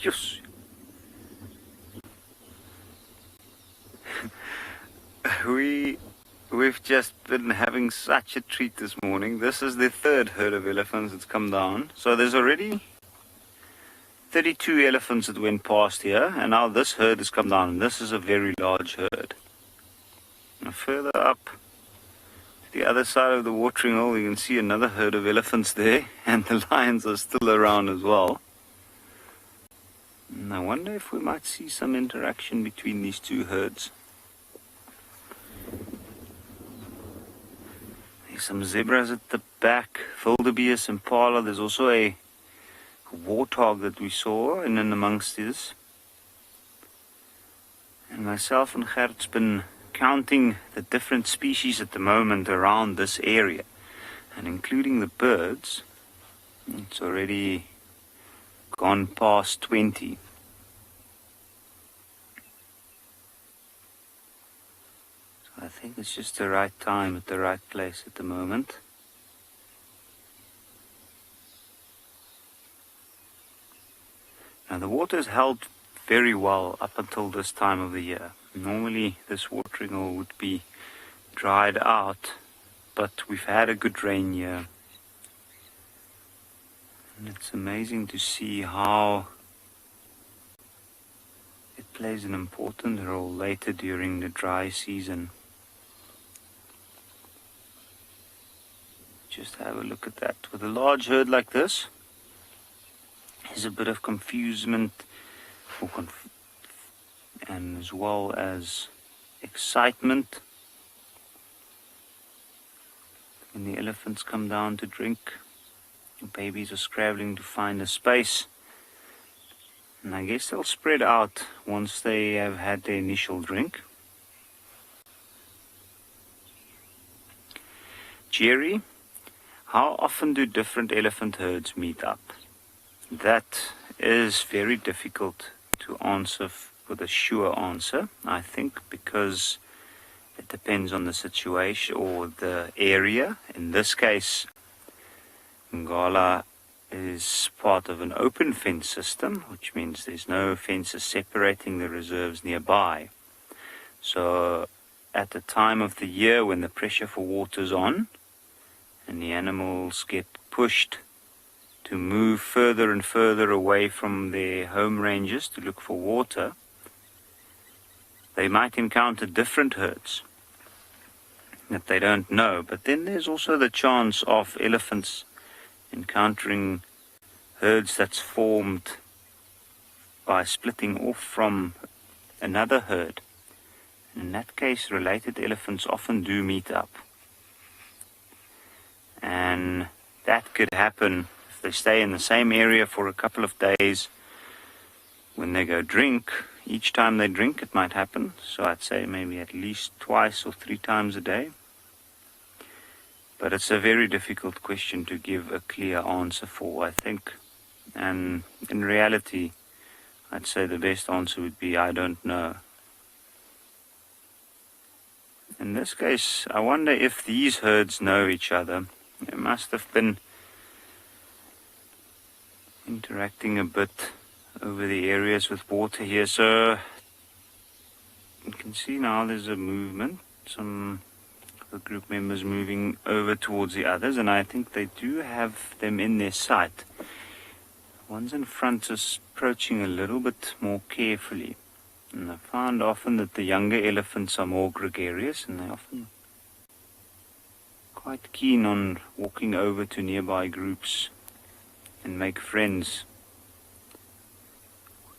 Yes. We've just been having such a treat this morning. This is the third herd of elephants that's come down. So there's already 32 elephants that went past here, and now this herd has come down, and this is a very large herd. Now further up to the other side of the watering hole, you can see another herd of elephants there, and the lions are still around as well. And I wonder if we might see some interaction between these two herds. There's some zebras at the back, wildebeest, impala. There's also a warthog that we saw in and amongst this. And myself and Gert's been counting the different species at the moment around this area, and including the birds, it's already gone past 20. So I think it's just the right time at the right place at the moment. Now the water's held very well up until this time of the year. Normally this watering hole would be dried out, but we've had a good rain year. And it's amazing to see how it plays an important role later during the dry season. Just have a look at that. With a large herd like this, there's a bit of confusement and as well as excitement when the elephants come down to drink. The babies are scrabbling to find a space, and I guess they'll spread out once they have had their initial drink. Jerry, how often do different elephant herds meet up? That is very difficult to answer with a sure answer, I think, because it depends on the situation or the area. In this case, Ngala is part of an open fence system, which means there's no fences separating the reserves nearby. So at the time of the year when the pressure for water's on and the animals get pushed to move further and further away from their home ranges to look for water, they might encounter different herds that they don't know. But then there's also the chance of elephants encountering herds that's formed by splitting off from another herd. In that case, related elephants often do meet up. And that could happen if they stay in the same area for a couple of days. When they go drink, each time they drink it might happen. So I'd say maybe at least twice or 3 times a day. But it's a very difficult question to give a clear answer for, I think. And in reality, I'd say the best answer would be, I don't know. In this case, I wonder if these herds know each other. They must have been interacting a bit over the areas with water here. So you can see now there's a movement. Some the group members moving over towards the others, and I think they do have them in their sight. One's in front is approaching a little bit more carefully, and I found often that the younger elephants are more gregarious, and they're often quite keen on walking over to nearby groups and make friends,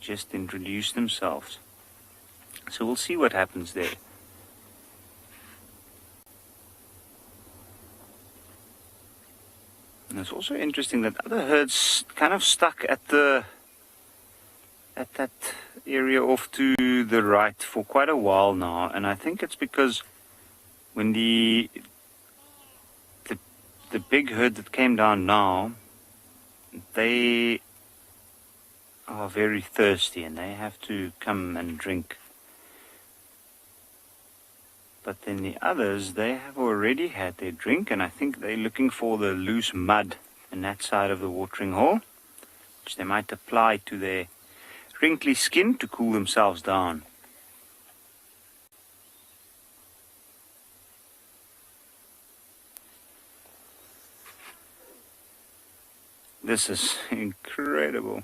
just introduce themselves. So we'll see what happens there. And it's also interesting that other herds kind of stuck at that area off to the right for quite a while now, and I think it's because when the big herd that came down now, they are very thirsty and they have to come and drink. But then the others, they have already had their drink, and I think they're looking for the loose mud in that side of the watering hole, which they might apply to their wrinkly skin to cool themselves down. This is incredible.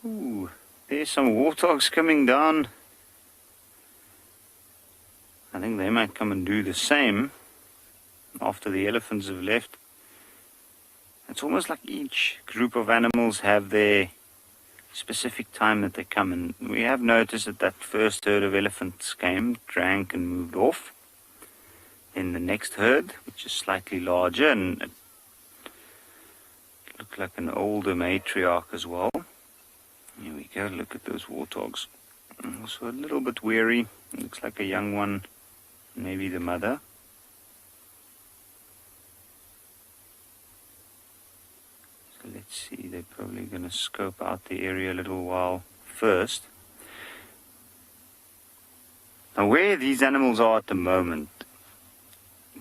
Ooh, there's some warthogs coming down. I think they might come and do the same after the elephants have left. It's almost like each group of animals have their specific time that they come, and we have noticed that first herd of elephants came, drank and moved off. Then the next herd, which is slightly larger and it looked like an older matriarch as well. Here we go, look at those warthogs. Also a little bit weary, it looks like a young one. Maybe the mother. So let's see, they're probably going to scope out the area a little while first. Now where these animals are at the moment,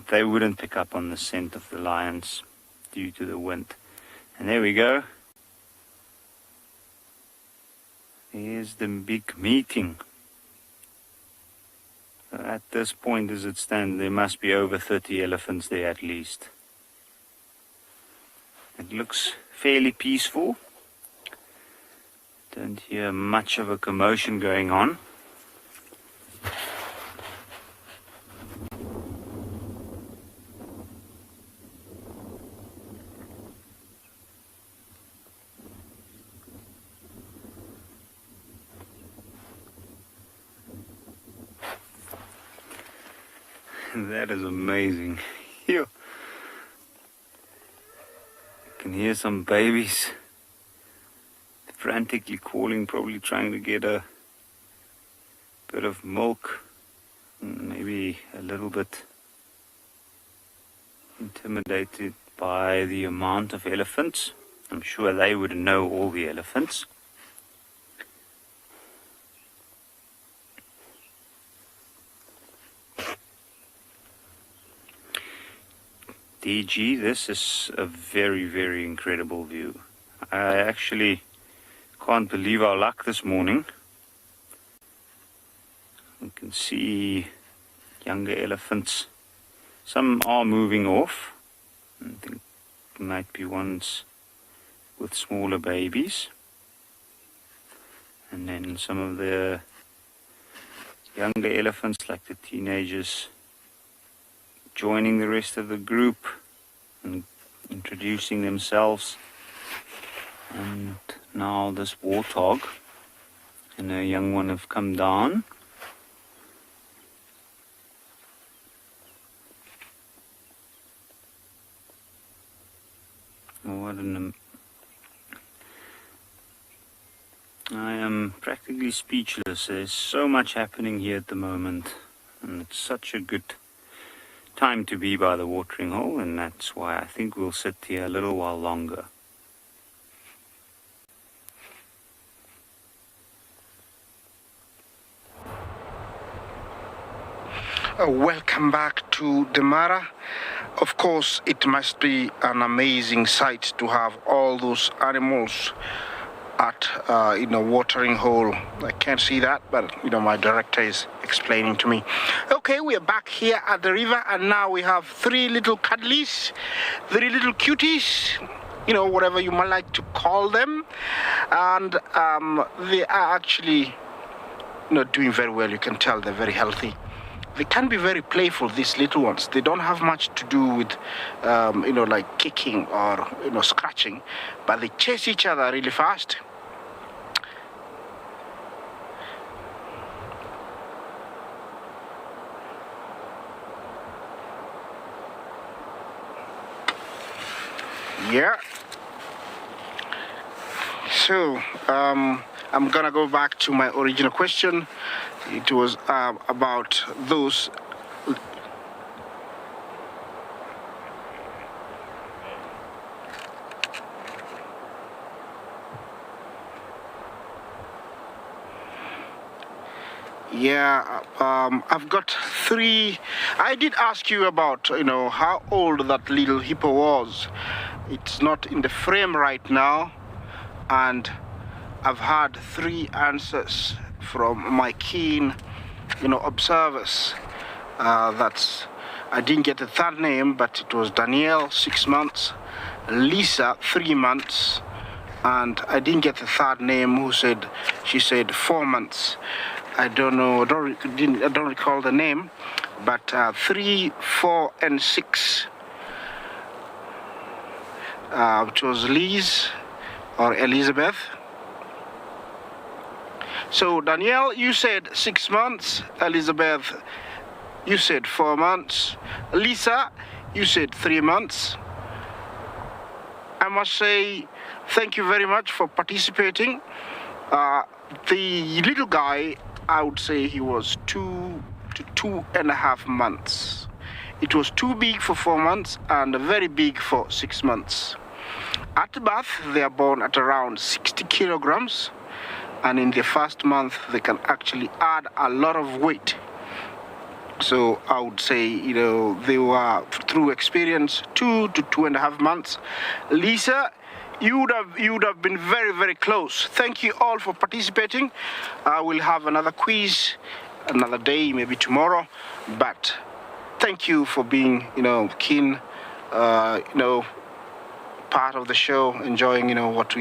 they wouldn't pick up on the scent of the lions due to the wind. And there we go. Here's the big meeting. At this point as it stands, there must be over 30 elephants there at least. It looks fairly peaceful. Don't hear much of a commotion going on. That is amazing. You can hear some babies frantically calling, probably trying to get a bit of milk, maybe a little bit intimidated by the amount of elephants. I'm sure they would know all the elephants. DG, this is a very, very incredible view. I actually can't believe our luck this morning. You can see younger elephants. Some are moving off. I think there might be ones with smaller babies. And then some of the younger elephants, like the teenagers, joining the rest of the group and introducing themselves. And now this warthog and a young one have come down. I am practically speechless. There's so much happening here at the moment, and it's such a good time to be by the watering hole, and that's why I think we'll sit here a little while longer. Welcome back to the Mara. Of course, it must be an amazing sight to have all those animals at watering hole. I can't see that, but my director is explaining to me. Okay, we are back here at the river, and now we have three little cuddlies, three little cuties, whatever you might like to call them, and they are actually doing very well. You can tell they're very healthy. They can be very playful, these little ones. They don't have much to do with, like kicking or, scratching, but they chase each other really fast. Yeah. So, I'm gonna go back to my original question. It was about those. Yeah, I've got three. I did ask you about, how old that little hippo was. It's not in the frame right now, and I've had three answers from my keen, observers. I didn't get the third name, but it was Danielle, 6 months, Lisa, 3 months, and I didn't get the third name. She said 4 months. I don't know. I don't recall the name, but 3, 4, and 6, which was Liz or Elizabeth. So Danielle, you said 6 months. Elizabeth, you said 4 months. Lisa, you said 3 months. I must say thank you very much for participating. The little guy, I would say he was 2 to 2.5 months. It was too big for 4 months and very big for 6 months. At birth, they are born at around 60 kilograms. And in the first month, they can actually add a lot of weight. So I would say, they were, through experience, 2 to 2.5 months. Lisa, you would have been very, very close. Thank you all for participating. I will have another quiz another day, maybe tomorrow. But thank you for being, keen, part of the show, enjoying what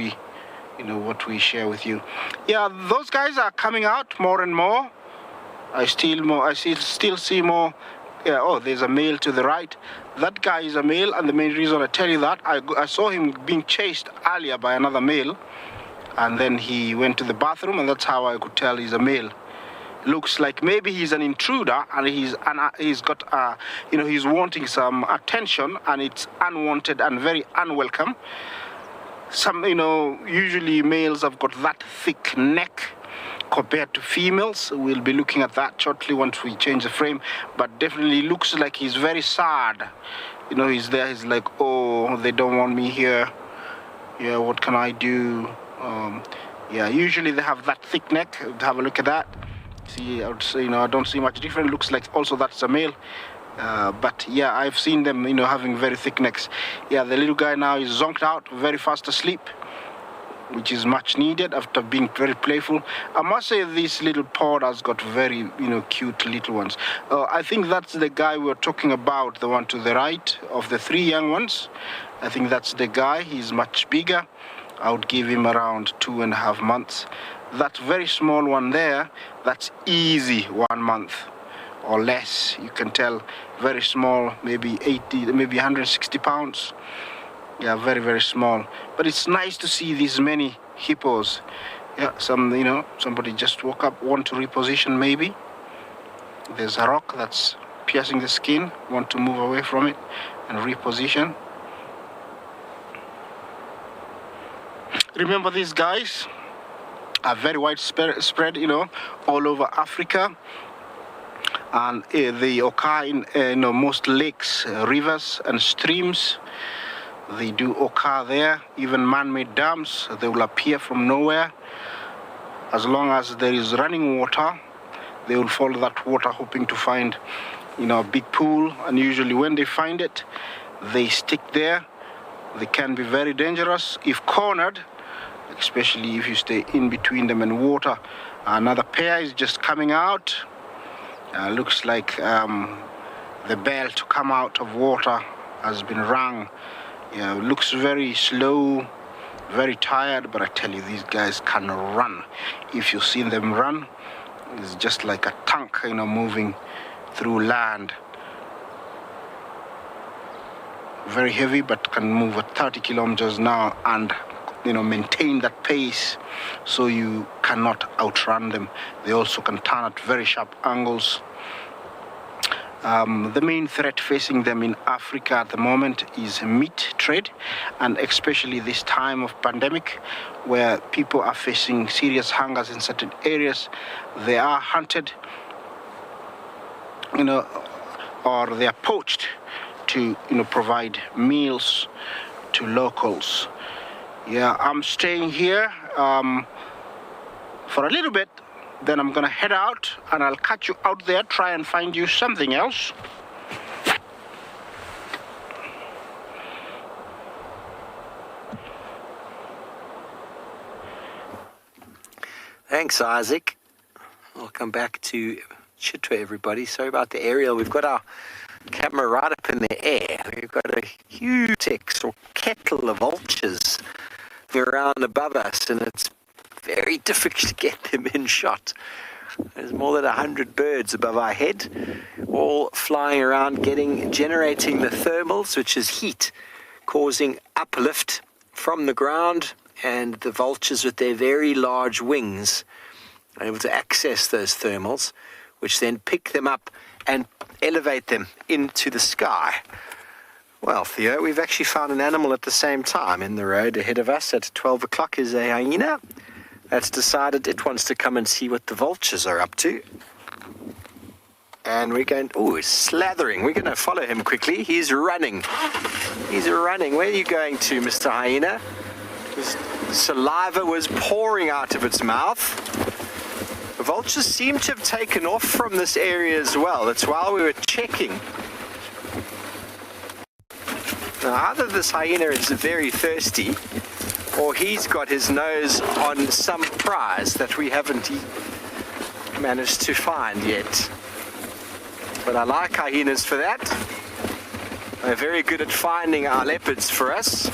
we share with you. Yeah, those guys are coming out more and more. I still see more. Yeah, oh, there's a male to the right. That guy is a male, and the main reason I tell you that, I saw him being chased earlier by another male, and then he went to the bathroom, and that's how I could tell he's a male. Looks like maybe he's an intruder, and he's got he's wanting some attention, and it's unwanted and very unwelcome. Some usually males have got that thick neck compared to females. We'll be looking at that shortly once we change the frame, but definitely looks like he's very sad. He's there, he's like, oh, they don't want me here. Yeah, what can I do? Yeah, usually they have that thick neck. Have a look at that. See, I would say, I don't see much different. Looks like also that's a male. But yeah, I've seen them, having very thick necks. Yeah, the little guy now is zonked out, very fast asleep, which is much needed after being very playful. I must say this little pod has got very, cute little ones. I think that's the guy we're talking about, the one to the right of the three young ones. I think that's the guy. He's much bigger. I would give him around 2.5 months. That very small one there, that's easy 1 month or less. You can tell, very small, maybe 80, maybe 160 pounds. Yeah, very, very small. But it's nice to see these many hippos. Yeah, somebody just woke up, want to reposition maybe. There's a rock that's piercing the skin, want to move away from it and reposition. Remember, these guys are very widespread, all over Africa. And they occur in most lakes, rivers and streams. They do occur there. Even man-made dams, they will appear from nowhere. As long as there is running water, they will follow that water hoping to find, a big pool. And usually when they find it, they stick there. They can be very dangerous if cornered, especially if you stay in between them and water. Another pair is just coming out. Looks like the bell to come out of water has been rung. Looks very slow, very tired, but I tell you, these guys can run. If you've seen them run, it's just like a tank, moving through land. Very heavy, but can move at 30 kilometers now and maintain that pace, so you cannot outrun them. They also can turn at very sharp angles. The main threat facing them in Africa at the moment is meat trade, and especially this time of pandemic, where people are facing serious hungers in certain areas. They are hunted, or they are poached to, provide meals to locals. Yeah, I'm staying here for a little bit, then I'm gonna head out and I'll catch you out there, try and find you something else. Thanks, Isaac. Welcome back to Chitwa, everybody. Sorry about the aerial. We've got our camera right up in the air. We've got a huge text or kettle of vultures around above us, and it's very difficult to get them in shot. There's more than 100 birds above our head, all flying around, generating the thermals, which is heat, causing uplift from the ground, and the vultures with their very large wings are able to access those thermals, which then pick them up and elevate them into the sky. Well, Theo, we've actually found an animal at the same time. In the road ahead of us at 12 o'clock is a hyena that's decided it wants to come and see what the vultures are up to. And we're going, it's slathering. We're going to follow him quickly. He's running. He's running. Where are you going to, Mr. Hyena? His saliva was pouring out of its mouth. The vultures seem to have taken off from this area as well. That's while we were checking. Now, either this hyena is very thirsty, or he's got his nose on some prize that we haven't managed to find yet. But I like hyenas for that. They're very good at finding our leopards for us.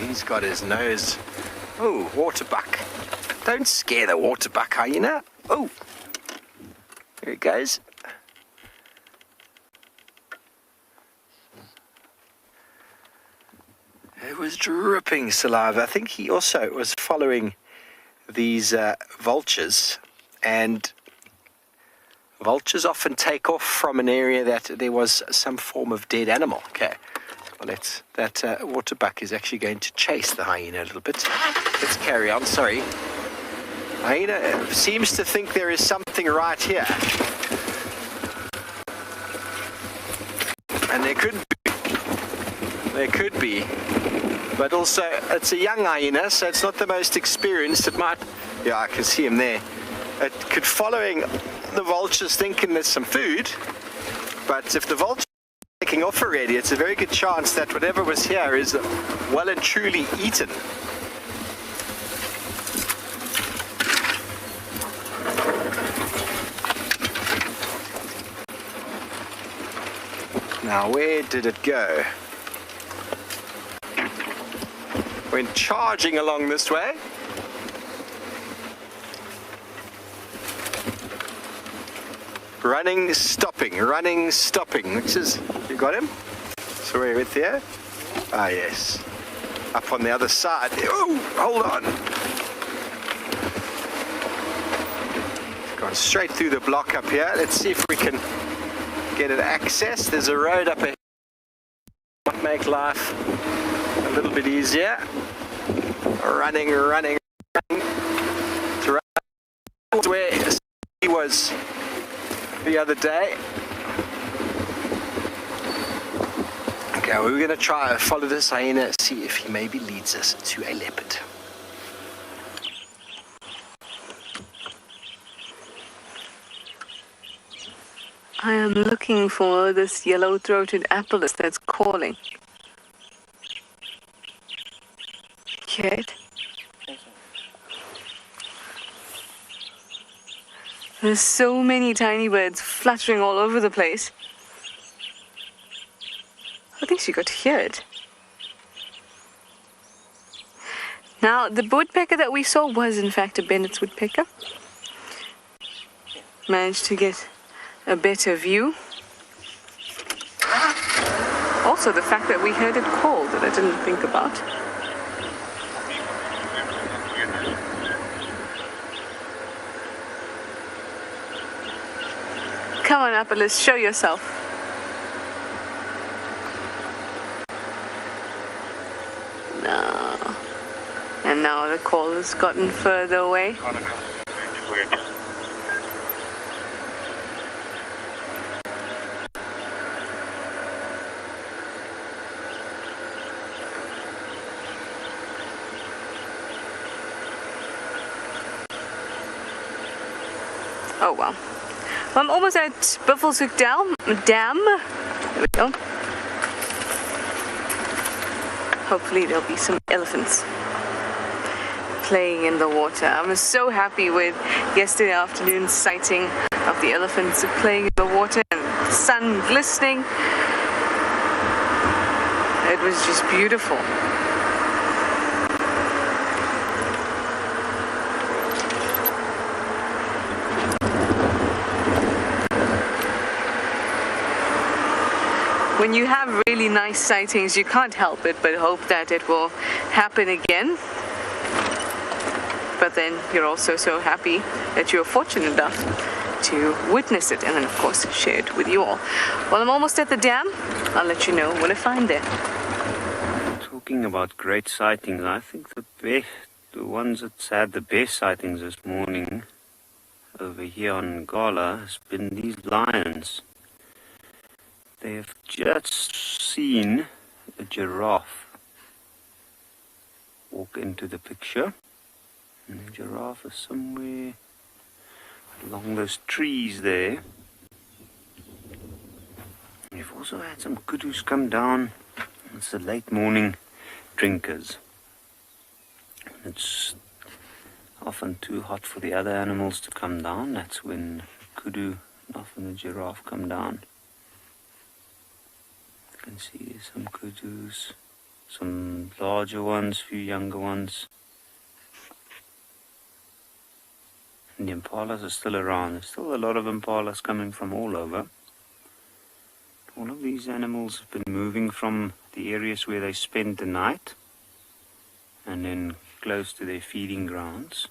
He's got his nose. Oh, waterbuck. Don't scare the waterbuck, hyena. Oh, here it goes. It was dripping saliva. I think he also was following these vultures, and vultures often take off from an area that there was some form of dead animal. Okay, well, that waterbuck is actually going to chase the hyena a little bit. Let's carry on. Sorry. Hyena seems to think there is something right here, and there could be, but also it's a young hyena, so it's not the most experienced. It might, yeah, I can see him there. It could following the vultures, thinking there's some food, but if the vultures are taking off already, it's a very good chance that whatever was here is well and truly eaten. Now, where did it go? Went charging along this way. Running, stopping, which is, you got him? So we're with here? Ah, yes. Up on the other side. Oh, hold on. Gone straight through the block up here. Let's see if we can get an access. There's a road up ahead. Might make life a little bit easier. Running. To run where he was the other day. Okay, we're going to try and follow this hyena, see if he maybe leads us to a leopard. I am looking for this yellow-throated apelus that's calling. Hear it? There's so many tiny birds fluttering all over the place. I think she got to hear it. Now, the woodpecker that we saw was in fact a Bennett's woodpecker. Managed to get a better view. Also, the fact that we heard it call that I didn't think about. Come on, Apelus, show yourself. No. And now the call has gotten further away. Oh well. I'm almost at Buffelshoek Dam. There we go. Hopefully there'll be some elephants playing in the water. I was so happy with yesterday afternoon's sighting of the elephants playing in the water and the sun glistening. It was just beautiful. When you have really nice sightings, you can't help it but hope that it will happen again. But then you're also so happy that you're fortunate enough to witness it and then, of course, share it with you all. Well, I'm almost at the dam. I'll let you know what I find there. Talking about great sightings, I think the ones that's had the best sightings this morning over here on Ngala has been these lions. They have just seen a giraffe walk into the picture, and the giraffe is somewhere along those trees there. We've also had some kudus come down. It's the late morning drinkers. It's often too hot for the other animals to come down. That's when the kudu and often the giraffe come down. You can see some kudus Some larger ones, few younger ones. And the impalas are still around. There's still a lot of impalas coming from all over. All of these animals have been moving from the areas where they spend the night and then close to their feeding grounds.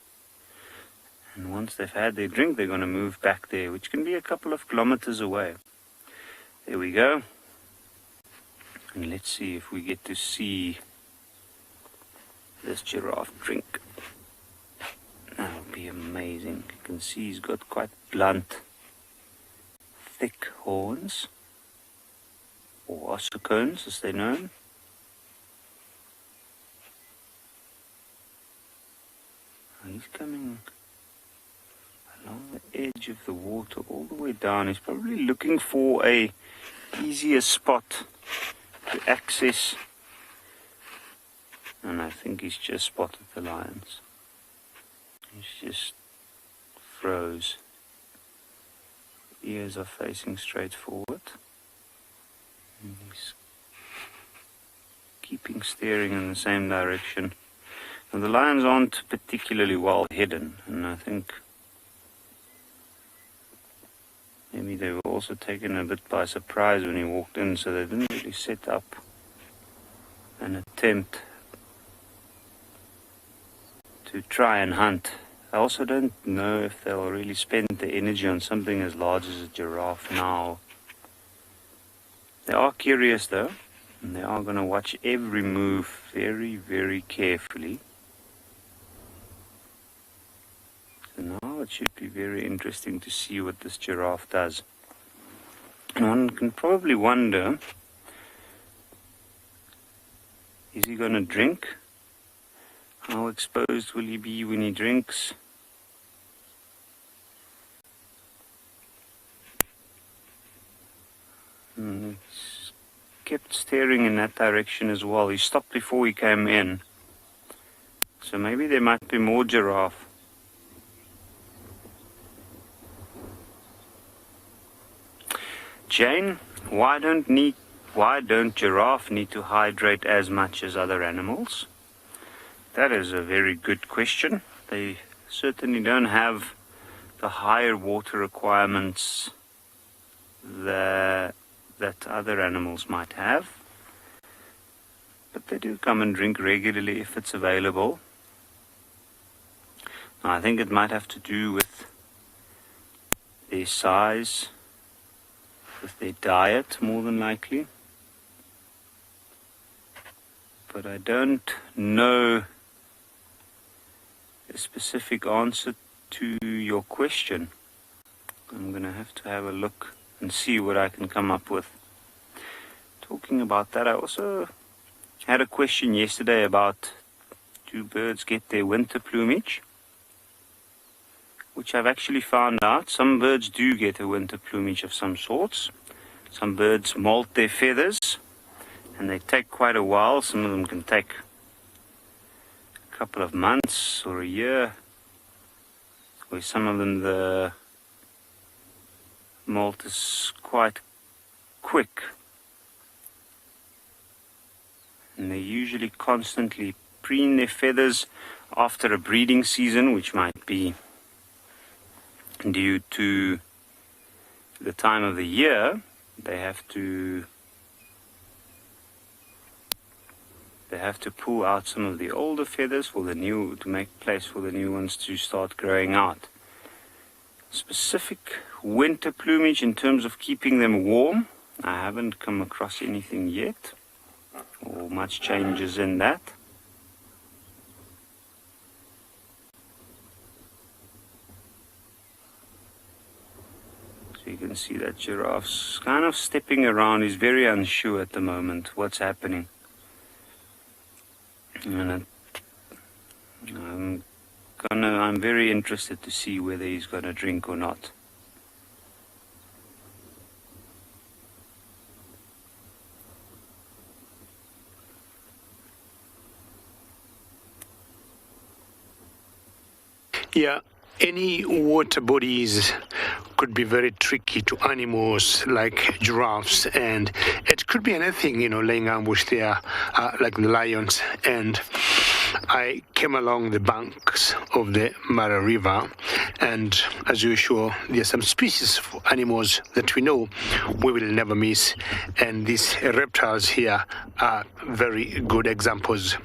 And once they've had their drink, they're going to move back there, which can be a couple of kilometers away. There we go. And let's see if we get to see this giraffe drink. That'll be amazing. You can see he's got quite blunt, thick horns, or ossicones as they're known. He's coming along the edge of the water all the way down. He's probably looking for a easier spot to access. And I think he's just spotted the lions. He's just froze. Ears are facing straight forward. And he's keeping staring in the same direction. And the lions aren't particularly well hidden, and I think maybe they were also taken a bit by surprise when he walked in, so they didn't really set up an attempt to try and hunt. I also don't know if they'll really spend the energy on something as large as a giraffe now. They are curious though, and they are going to watch every move very, very carefully. So now it should be very interesting to see what this giraffe does. And one can probably wonder, is he going to drink? How exposed will he be when he drinks? He's kept staring in that direction as well. He stopped before he came in. So maybe there might be more giraffe. Jane, why don't giraffe need to hydrate as much as other animals? That is a very good question. They certainly don't have the higher water requirements that other animals might have. But they do come and drink regularly if it's available. Now, I think it might have to do with their size, with their diet more than likely. But I don't know a specific answer to your question. I'm going to have a look and see what I can come up with. Talking about that, I also had a question yesterday about, do birds get their winter plumage? Which I've actually found out. Some birds do get a winter plumage of some sorts. Some birds molt their feathers, and they take quite a while. Some of them can take a couple of months or a year, where some of them the molt is quite quick. And they usually constantly preen their feathers after a breeding season, which might be due to the time of the year. They have to pull out some of the older feathers to make place for the new ones to start growing out. Specific winter plumage in terms of keeping them warm, I haven't come across anything yet, or much changes in that. So you can see that giraffe's kind of stepping around. He's very unsure at the moment what's happening. And I'm very interested to see whether he's gonna drink or not. Yeah, any water bodies could be very tricky to animals like giraffes, and it could be anything, laying ambush there, like the lions. And I came along the banks of the Mara River, and as usual, there are some species of animals that we know we will never miss, and these reptiles here are very good examples.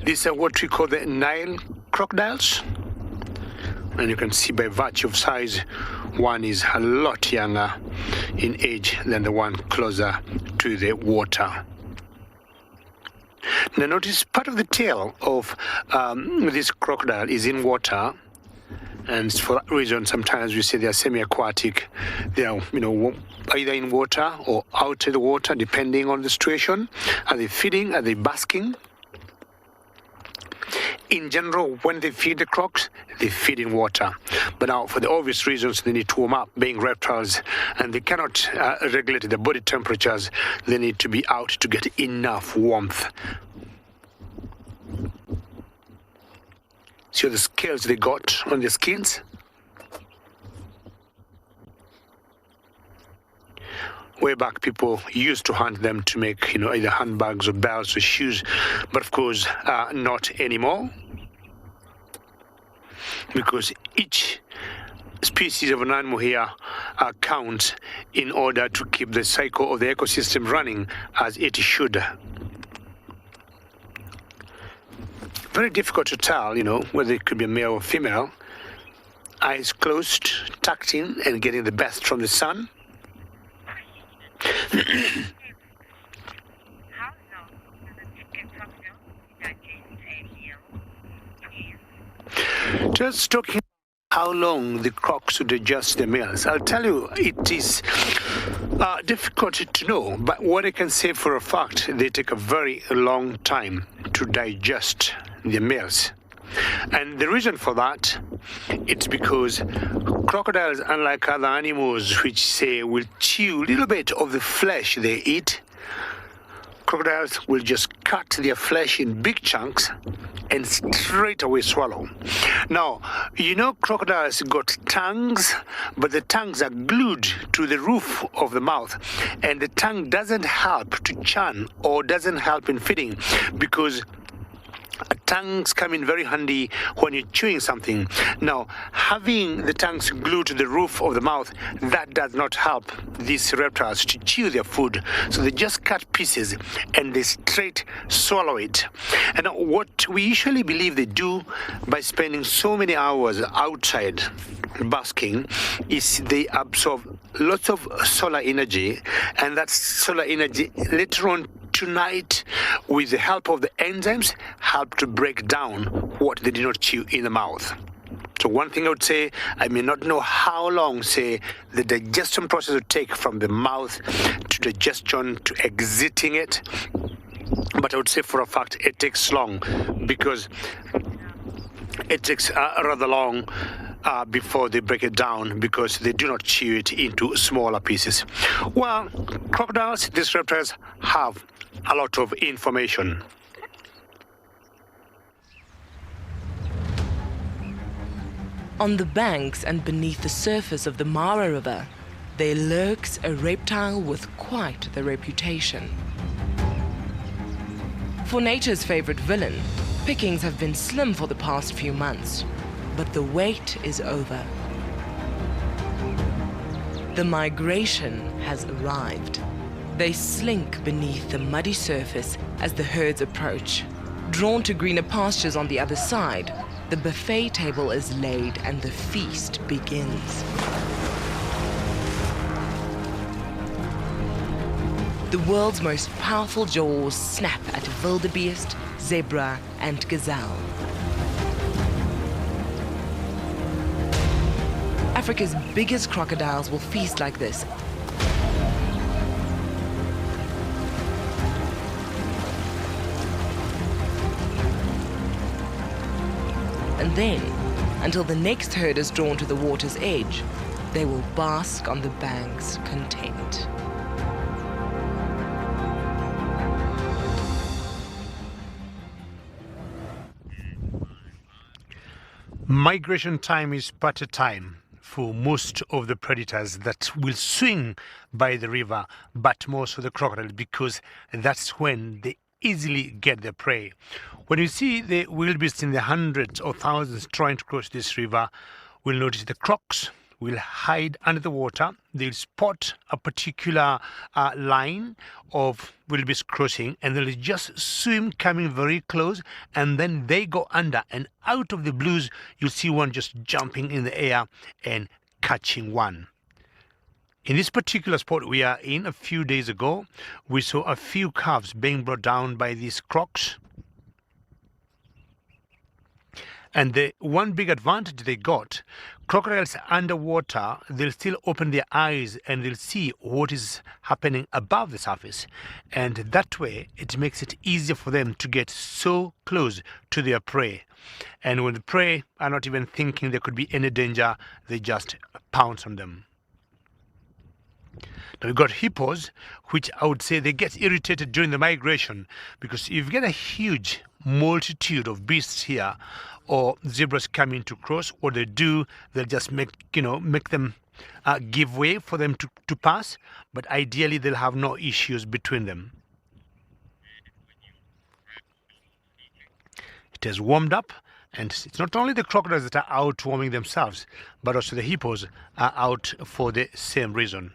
These are what we call the Nile crocodiles, and you can see by virtue of size, one is a lot younger in age than the one closer to the water. Now notice part of the tail of this crocodile is in water, and for that reason sometimes we say they are semi-aquatic. They are, either in water or out of the water, depending on the situation. Are they feeding? Are they basking? In general, when they feed the crocs, they feed in water. But now, for the obvious reasons, they need to warm up, being reptiles, and they cannot regulate their body temperatures. They need to be out to get enough warmth. See the scales they got on their skins? Way back, people used to hunt them to make, either handbags or belts or shoes, but of course, not anymore, because each species of an animal here counts in order to keep the cycle of the ecosystem running as it should. Very difficult to tell, whether it could be a male or female. Eyes closed, tucked in, and getting the best from the sun. Just talking how long the crocs would adjust their meals. I'll tell you, it is difficult to know, but what I can say for a fact, they take a very long time to digest their meals. And the reason for that, it's because crocodiles, unlike other animals which say will chew a little bit of the flesh they eat, crocodiles will just cut their flesh in big chunks and straight away swallow. Now, crocodiles got tongues, but the tongues are glued to the roof of the mouth, and the tongue doesn't help to churn or doesn't help in feeding, because tongues come in very handy when you're chewing something. Now, having the tongues glued to the roof of the mouth, that does not help these reptiles to chew their food. So they just cut pieces and they straight swallow it. And what we usually believe they do by spending so many hours outside basking is they absorb lots of solar energy, and that solar energy later on tonight, with the help of the enzymes, help to break down what they did not chew in the mouth. So one thing I would say, I may not know how long, say, the digestion process would take from the mouth to digestion to exiting it, but I would say for a fact it takes long, because it takes rather long before they break it down, because they do not chew it into smaller pieces. Well, crocodiles, these reptiles, have a lot of information. On the banks and beneath the surface of the Mara River, there lurks a reptile with quite the reputation. For nature's favorite villain, pickings have been slim for the past few months, but the wait is over. The migration has arrived. They slink beneath the muddy surface as the herds approach. Drawn to greener pastures on the other side, the buffet table is laid and the feast begins. The world's most powerful jaws snap at wildebeest, zebra, and gazelle. Africa's biggest crocodiles will feast like this. And then, until the next herd is drawn to the water's edge, they will bask on the banks content. Migration time is party time for most of the predators that will swing by the river, but more so the crocodile, because that's when they easily get their prey. When you see the wildebeest in the hundreds or thousands trying to cross this river, we'll notice the crocs will hide under the water. They'll spot a particular line of wildebeest crossing, and they'll just swim coming very close, and then they go under, and out of the blues you'll see one just jumping in the air and catching one. In this particular spot we are in, a few days ago, we saw a few calves being brought down by these crocs. And the one big advantage they got, crocodiles underwater, they'll still open their eyes and they'll see what is happening above the surface. And that way, it makes it easier for them to get so close to their prey. And when the prey are not even thinking there could be any danger, they just pounce on them. Now we've got hippos, which I would say they get irritated during the migration, because if you get a huge multitude of beasts here, or zebras coming to cross, what they do, they'll just make them give way for them to pass, but ideally they'll have no issues between them. It has warmed up, and it's not only the crocodiles that are out warming themselves, but also the hippos are out for the same reason.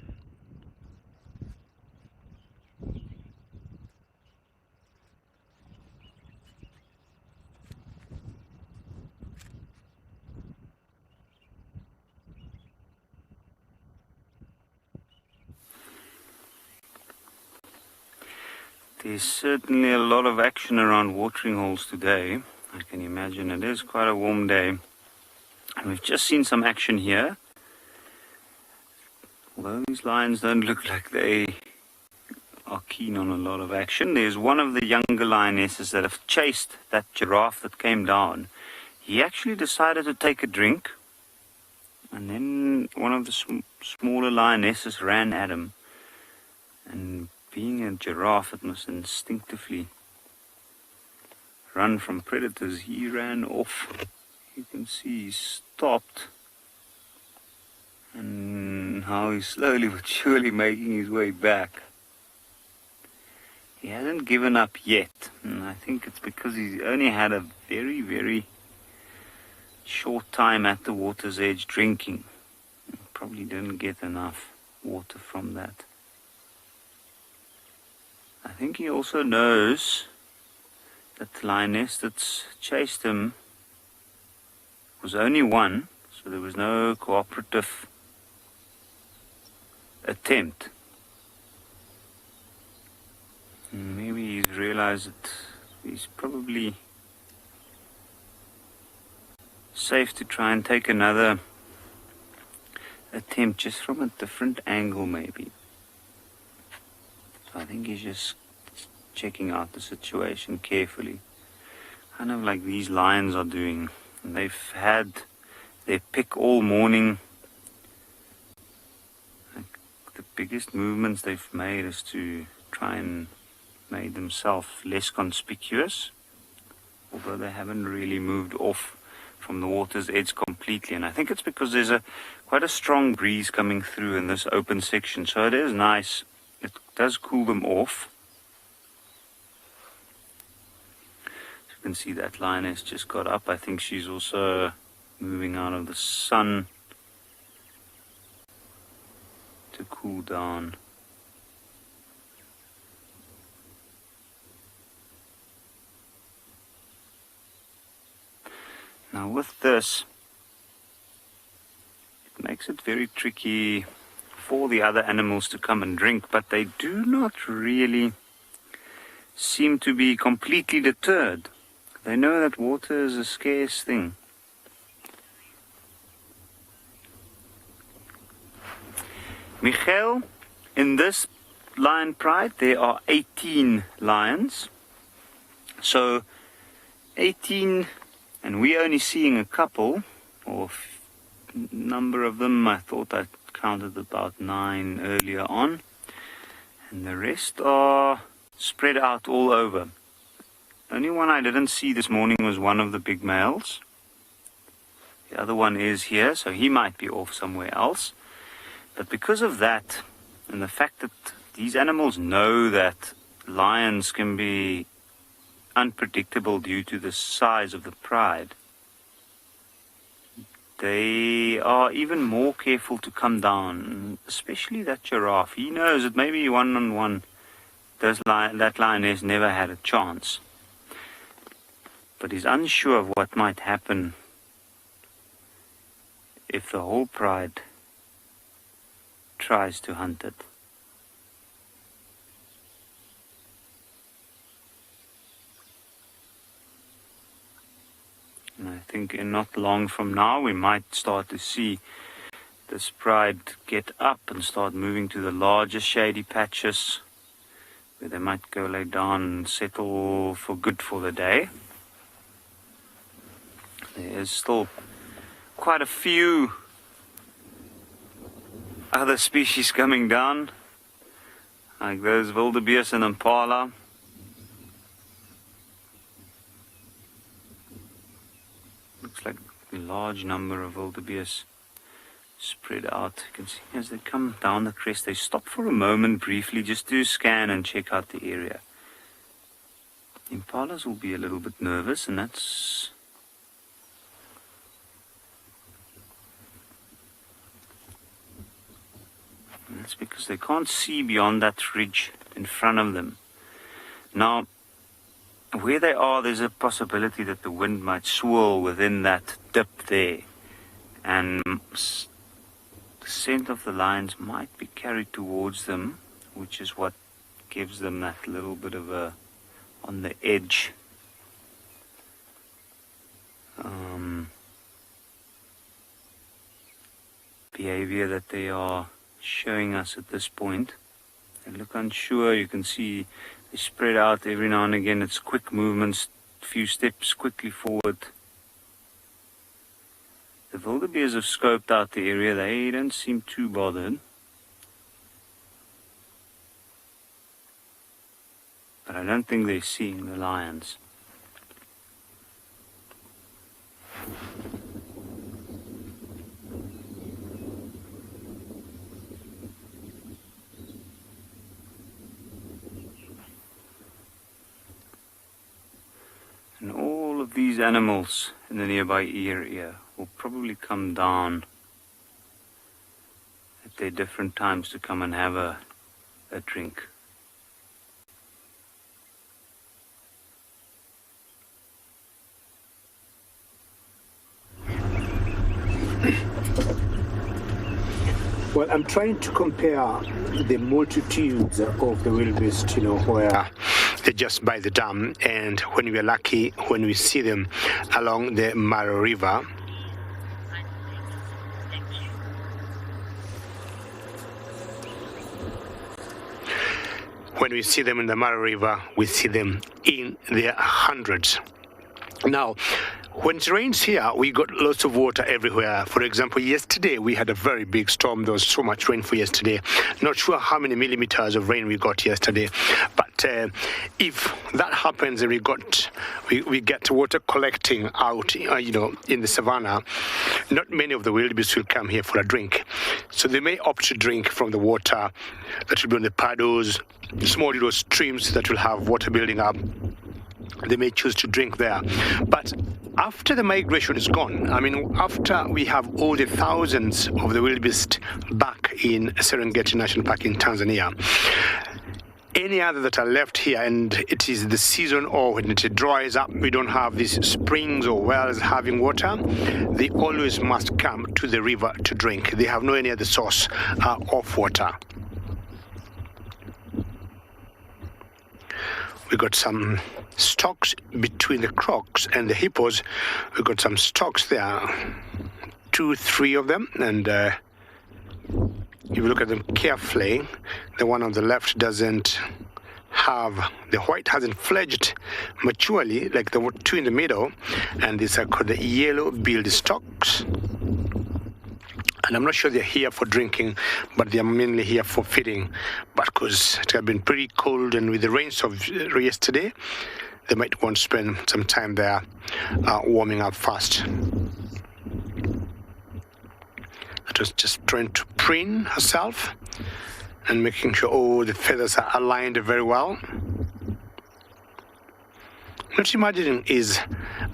There's certainly a lot of action around watering holes today. I can imagine it is quite a warm day. And we've just seen some action here. Although these lions don't look like they are keen on a lot of action. There's one of the younger lionesses that have chased that giraffe that came down. He actually decided to take a drink. And then one of the smaller lionesses ran at him. And being a giraffe, it must instinctively run from predators. He ran off. You can see he stopped. And how he's slowly but surely making his way back. He hasn't given up yet. And I think it's because he's only had a very, very short time at the water's edge drinking. He probably didn't get enough water from that. I think he also knows that the lioness that's chased him was only one, so there was no cooperative attempt. And maybe he's realized that he's probably safe to try and take another attempt just from a different angle maybe. I think he's just checking out the situation carefully. Kind of like these lions are doing. And they've had their pick all morning. Like the biggest movements they've made is to try and make themselves less conspicuous. Although they haven't really moved off from the water's edge completely. And I think it's because there's quite a strong breeze coming through in this open section. So it is nice. It does cool them off. So you can see that lioness just got up. I think she's also moving out of the sun to cool down. Now with this, it makes it very tricky for the other animals to come and drink, but they do not really seem to be completely deterred. They know that water is a scarce thing. Michael, in this lion pride there are 18 lions. So 18, and we're only seeing a couple, or number of them. I thought I counted about 9 earlier on, and the rest are spread out all over. The only one I didn't see this morning was one of the big males. The other one is here, so he might be off somewhere else. But because of that, and the fact that these animals know that lions can be unpredictable due to the size of the pride, they are even more careful to come down, especially that giraffe. He knows that maybe one-on-one, that lioness never had a chance. But he's unsure of what might happen if the whole pride tries to hunt it. And I think in not long from now we might start to see this pride get up and start moving to the larger shady patches where they might go lay down and settle for good for the day. There is still quite a few other species coming down, like those wildebeest and impala. Looks like a large number of wildebeest spread out. You can see as they come down the crest, they stop for a moment briefly just to scan and check out the area. Impalas will be a little bit nervous, and that's because they can't see beyond that ridge in front of them. Now, where they are, there's a possibility that the wind might swirl within that dip there, and the scent of the lions might be carried towards them, which is what gives them that little bit of a on the edge behavior that they are showing us at this point. They look unsure. You can see they spread out every now and again. It's quick movements, few steps quickly forward. The wildebeest have scoped out the area. They don't seem too bothered. But I don't think they're seeing the lions. And all of these animals in the nearby area will probably come down at their different times to come and have a drink. Well, I'm trying to compare the multitudes of the wildebeest, where they're just by the dam, and when we are lucky, when we see them along the Mara River. When we see them in the Mara River, we see them in their hundreds. Now, when it rains here, we got lots of water everywhere. For example, yesterday we had a very big storm. There was so much rain for yesterday. Not sure how many millimeters of rain we got yesterday. But if that happens and we get water collecting out, in the savannah, not many of the wildebeest will come here for a drink. So they may opt to drink from the water that will be on the paddles, small little streams that will have water building up. They may choose to drink there. But after the migration is gone, after we have all the thousands of the wildebeest back in Serengeti National Park in Tanzania, any other that are left here, and it is the season, or when it dries up, we don't have these springs or wells having water, they always must come to the river to drink. They have no any other source of water. We got some stalks between the crocs and the hippos. We got some stalks there, 2, 3 of them, and if you look at them carefully, the one on the left doesn't have, the white hasn't fledged maturely like the 2 in the middle, and these are called the yellow-billed stalks. And I'm not sure they're here for drinking, but they're mainly here for feeding. But because it has been pretty cold, and with the rains of yesterday, they might want to spend some time there warming up fast. just trying to preen herself and making sure all the feathers are aligned very well. What you're imagining is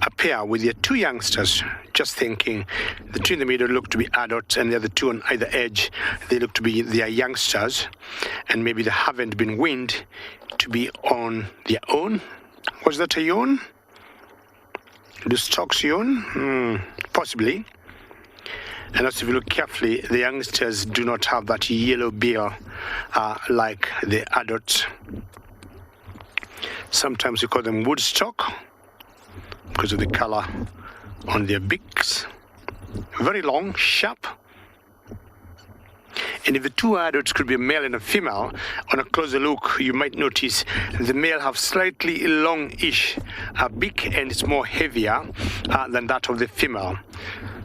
a pair with their two youngsters, just thinking the two in the middle look to be adults and the other two on either edge, they look to be their youngsters, and maybe they haven't been weaned to be on their own. Was that a yawn? The stalks yawn? Possibly. And also if you look carefully, the youngsters do not have that yellow bill like the adults. Sometimes we call them woodstock because of the color on their beaks. Very long, sharp. And if the two adults could be a male and a female, on a closer look, you might notice the male have slightly longish beak and it's more heavier than that of the female.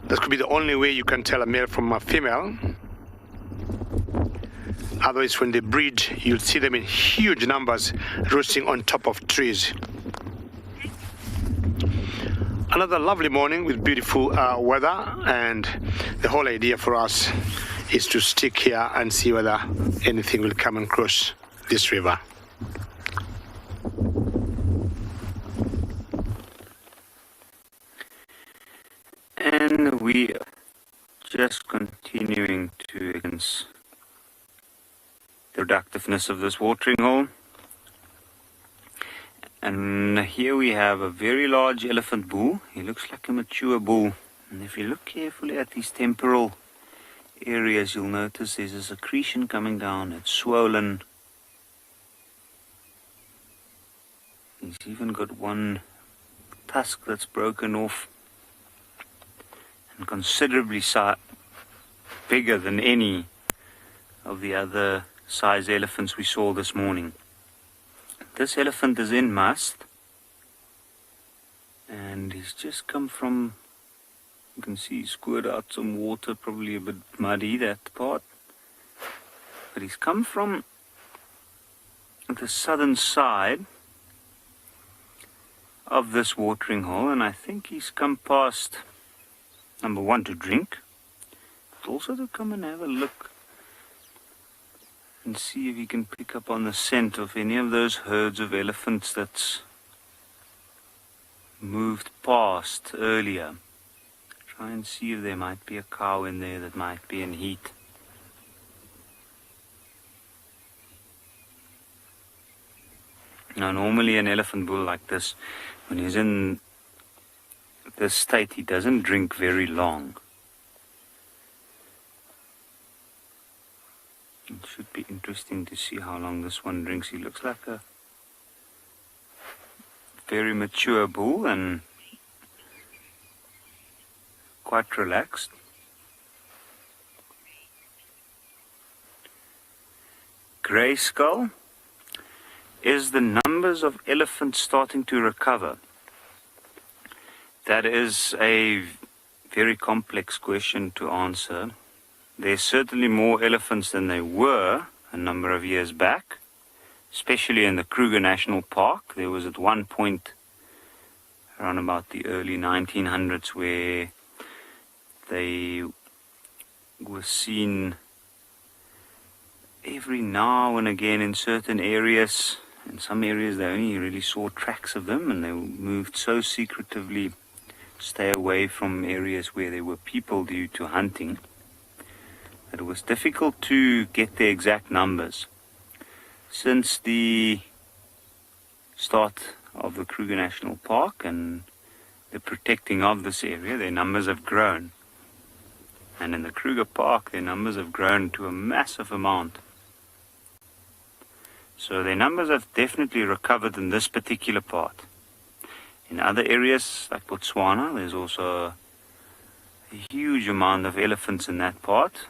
That could be the only way you can tell a male from a female. Otherwise, when they breed, you'll see them in huge numbers roosting on top of trees. Another lovely morning with beautiful weather, and the whole idea for us is to stick here and see whether anything will come across this river. And we are just continuing to enhance the productiveness of this watering hole. And here we have a very large elephant bull. He looks like a mature bull. And if you look carefully at these temporal areas, you'll notice there's a secretion coming down. It's swollen. He's even got one tusk that's broken off, and considerably bigger than any of the other size elephants we saw this morning. This elephant is in must, and he's just come from, you can see he squirt out some water, probably a bit muddy that part, but he's come from the southern side of this watering hole, and I think he's come past, number one, to drink, but also to come and have a look and see if he can pick up on the scent of any of those herds of elephants that's moved past earlier. Try and see if there might be a cow in there that might be in heat. Now normally an elephant bull like this, when he's in this state, he doesn't drink very long. It should be interesting to see how long this one drinks. He looks like a very mature bull and quite relaxed. Grey skull. Is the numbers of elephants starting to recover? That is a very complex question to answer. There's certainly more elephants than there were a number of years back, especially in the Kruger National Park. There was at one point around about the early 1900s where they were seen every now and again in certain areas. In some areas they only really saw tracks of them, and they moved so secretively to stay away from areas where there were people due to hunting. It was difficult to get the exact numbers. Since the start of the Kruger National Park and the protecting of this area, their numbers have grown. And in the Kruger Park, their numbers have grown to a massive amount. So their numbers have definitely recovered in this particular part. In other areas, like Botswana, there's also a huge amount of elephants in that part.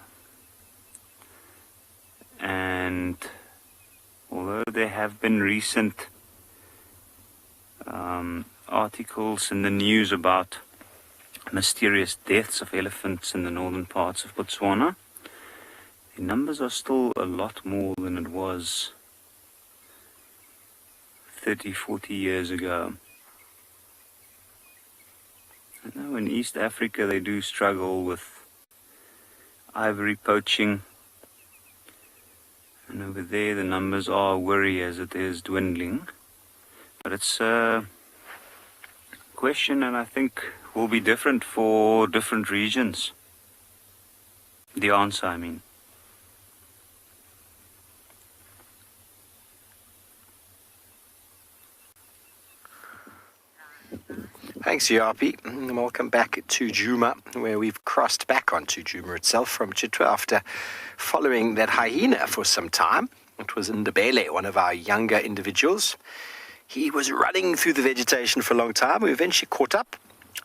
And although there have been recent articles in the news about mysterious deaths of elephants in the northern parts of Botswana, the numbers are still a lot more than it was 30, 40 years ago. I know in East Africa they do struggle with ivory poaching. And over there the numbers are worry as it is dwindling. But it's a question, and I think will be different for different regions. The answer, I mean. Thanks, Yapi, and welcome back to Djuma, where we've crossed back onto Djuma itself from Chitwa after following that hyena for some time. It was Ndebele, one of our younger individuals. He was running through the vegetation for a long time. We eventually caught up,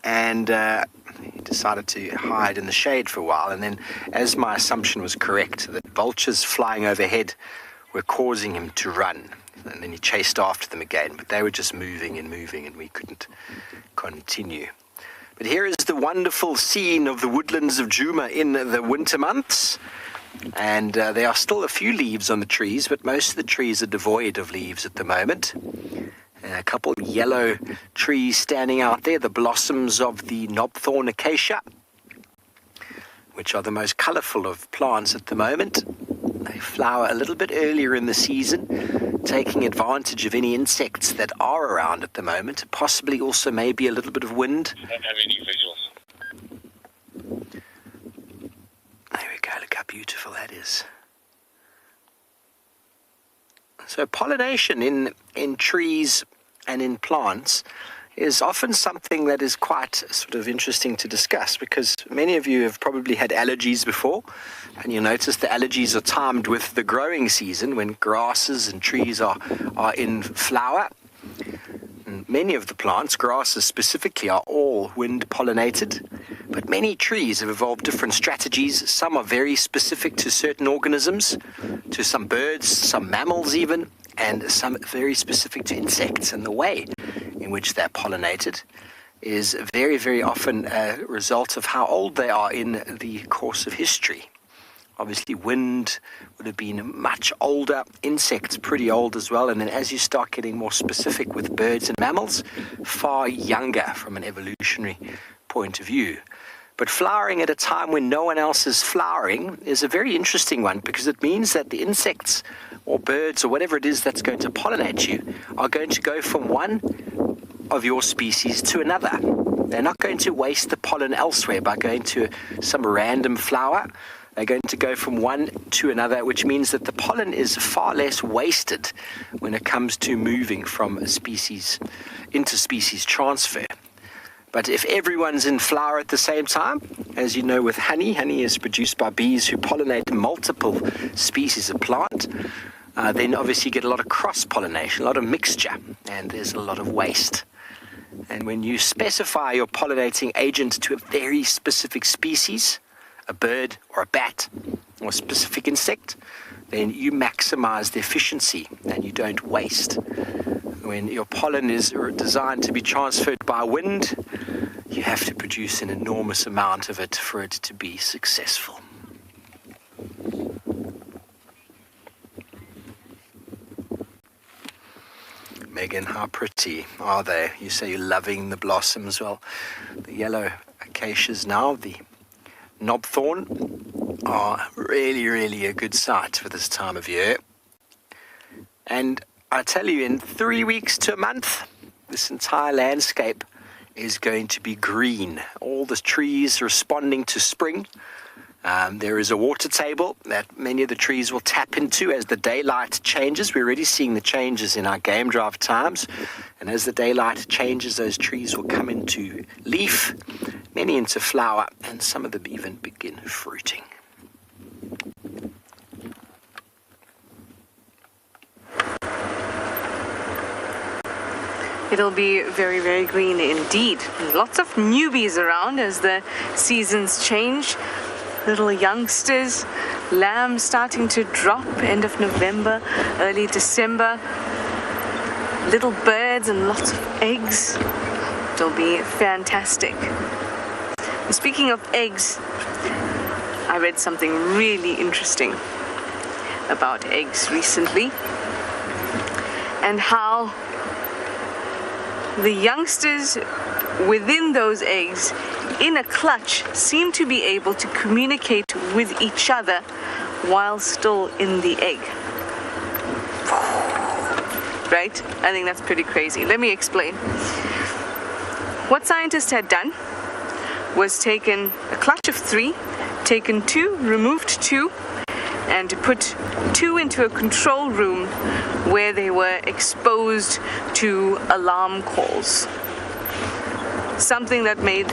and he decided to hide in the shade for a while. And then, as my assumption was correct, that vultures flying overhead were causing him to run. And then he chased after them again, but they were just moving, and we couldn't continue. But here is the wonderful scene of the woodlands of Djuma in the winter months. And there are still a few leaves on the trees, but most of the trees are devoid of leaves at the moment. A couple of yellow trees standing out there, the blossoms of the knobthorn acacia, which are the most colourful of plants at the moment. They flower a little bit earlier in the season, taking advantage of any insects that are around at the moment, possibly also maybe a little bit of wind. I don't have any visuals. There we go, look how beautiful that is. So pollination in trees and in plants is often something that is quite sort of interesting to discuss, because many of you have probably had allergies before, and you'll notice the allergies are timed with the growing season when grasses and trees are in flower. And many of the plants, grasses specifically, are all wind pollinated, but many trees have evolved different strategies. Some are very specific to certain organisms, to some birds, some mammals even, and some very specific to insects. And the way in which they're pollinated is very, very often a result of how old they are in the course of history. Obviously, wind would have been much older, insects pretty old as well, and then as you start getting more specific with birds and mammals, far younger from an evolutionary point of view. But flowering at a time when no one else is flowering is a very interesting one, because it means that the insects or birds or whatever it is that's going to pollinate you are going to go from one of your species to another. They're not going to waste the pollen elsewhere by going to some random flower. They're going to go from one to another, which means that the pollen is far less wasted when it comes to moving from species into species transfer. But if everyone's in flower at the same time, as you know with honey is produced by bees who pollinate multiple species of plant, then obviously you get a lot of cross-pollination, a lot of mixture, and there's a lot of waste. And when you specify your pollinating agent to a very specific species, a bird or a bat or a specific insect, then you maximize the efficiency and you don't waste. When your pollen is designed to be transferred by wind, you have to produce an enormous amount of it for it to be successful. Megan, how pretty are they? You say you're loving the blossoms. Well, the yellow acacias now, the knobthorn, are really, really a good sight for this time of year. And I tell you, in 3 weeks to a month, this entire landscape is going to be green. All the trees responding to spring. There is a water table that many of the trees will tap into as the daylight changes. We're already seeing the changes in our game drive times. And as the daylight changes, those trees will come into leaf, many into flower, and some of them even begin fruiting. It'll be very, very green indeed. Lots of newbies around as the seasons change. Little youngsters, lambs starting to drop end of November, early December. Little birds and lots of eggs. It'll be fantastic. And speaking of eggs, I read something really interesting about eggs recently, and how the youngsters within those eggs in a clutch seem to be able to communicate with each other while still in the egg. Right? I think that's pretty crazy. Let me explain. What scientists had done was taken a clutch of 3, taken 2, removed 2, and put 2 into a control room where they were exposed to alarm calls. Something that made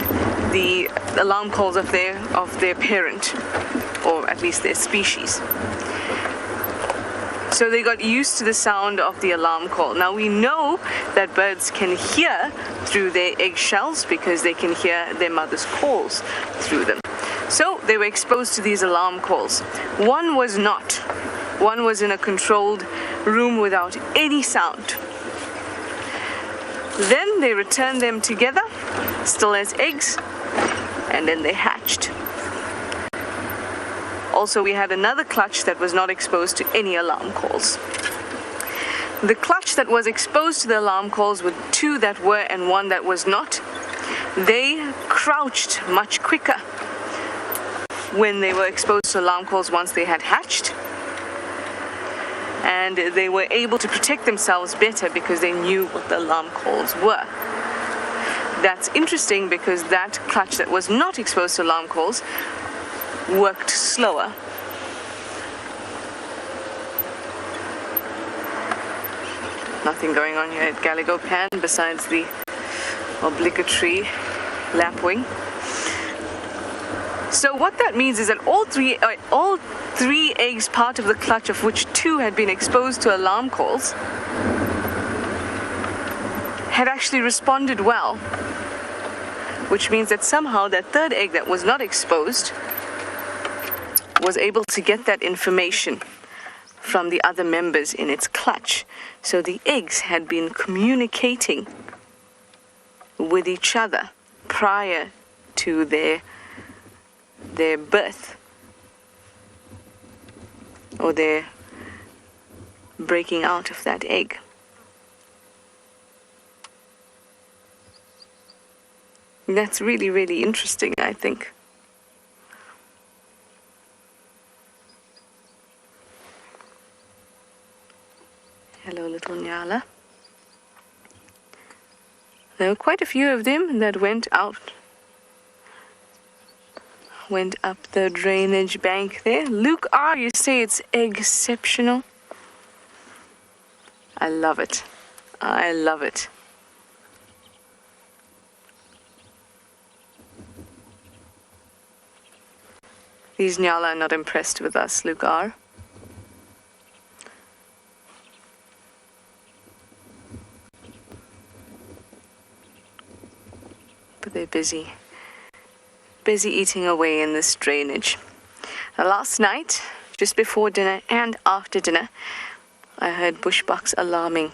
the alarm calls of their parent, or at least their species. So they got used to the sound of the alarm call. Now we know that birds can hear through their eggshells because they can hear their mother's calls through them. So they were exposed to these alarm calls. One was not. One was in a controlled room without any sound. Then they returned them together, still as eggs, and then they hatched. Also, we had another clutch that was not exposed to any alarm calls. The clutch that was exposed to the alarm calls with 2 that were and 1 that was not, they crouched much quicker when they were exposed to alarm calls once they had hatched. And they were able to protect themselves better because they knew what the alarm calls were. That's interesting because that clutch that was not exposed to alarm calls worked slower. Nothing going on here at Gallego-Pan besides the obligatory lapwing. So what that means is that all three eggs, part of the clutch of which 2 had been exposed to alarm calls, had actually responded well, which means that somehow that 3rd egg that was not exposed was able to get that information from the other members in its clutch. So the eggs had been communicating with each other prior to their birth, or their breaking out of that egg. That's really, really interesting, I think. Hello, little Nyala. There were quite a few of them that went up the drainage bank there. Luke R., you say it's exceptional? I love it. I love it. These Nyala are not impressed with us, Luke R. But they're busy eating away in this drainage. Now, last night, just before dinner and after dinner, I heard bushbucks alarming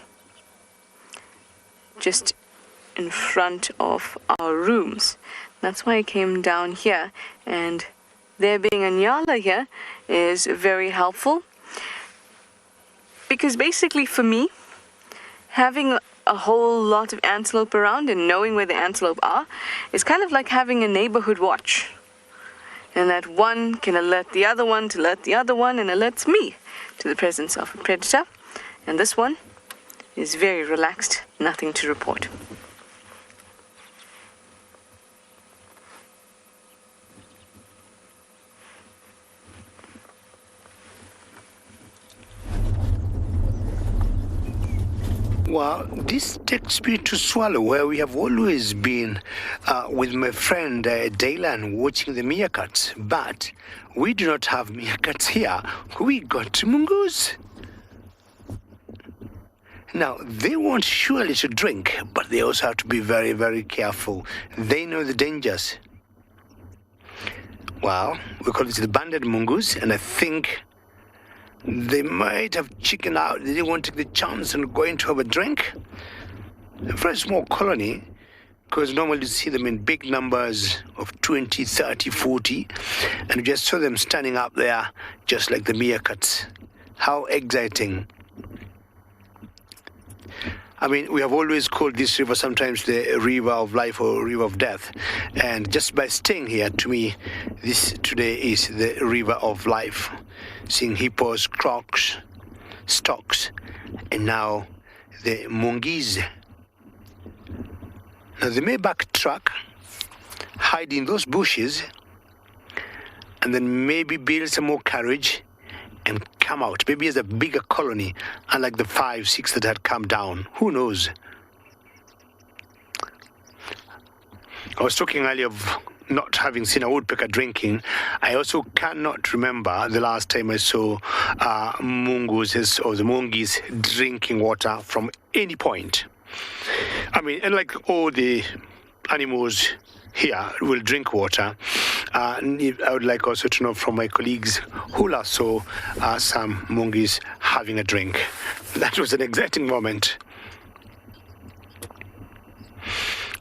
just in front of our rooms. That's why I came down here, and there being a Nyala here is very helpful, because basically for me, having a whole lot of antelope around and knowing where the antelope are is kind of like having a neighborhood watch. And that one can alert the other one to alert the other one, and alerts me to the presence of a predator. And this one is very relaxed, nothing to report. Well, this takes me to Swallow, where we have always been with my friend Daylan watching the meerkats. But we do not have meerkats here. We got mongoose. Now, they want surely to drink, but they also have to be very, very careful. They know the dangers. Well, we call it the banded mongoose, and I think they might have chickened out. They didn't want to take the chance and going to have a drink. A very small colony, because normally you see them in big numbers of 20, 30, 40, and you just saw them standing up there just like the meerkats. How exciting. I mean, we have always called this river sometimes the river of life or river of death. And just by staying here, to me, this today is the river of life. Seeing hippos, crocs, storks, and now the monkeys. Now they may backtrack, hide in those bushes, and then maybe build some more courage and come out, maybe as a bigger colony, unlike the 5, 6 that had come down. Who knows? I was talking earlier of not having seen a woodpecker drinking. I also cannot remember the last time I saw mongooses or the monkeys drinking water from any point. I mean, and like all the animals here will drink water. I would like also to know from my colleagues who last saw some monkeys having a drink. That was an exciting moment.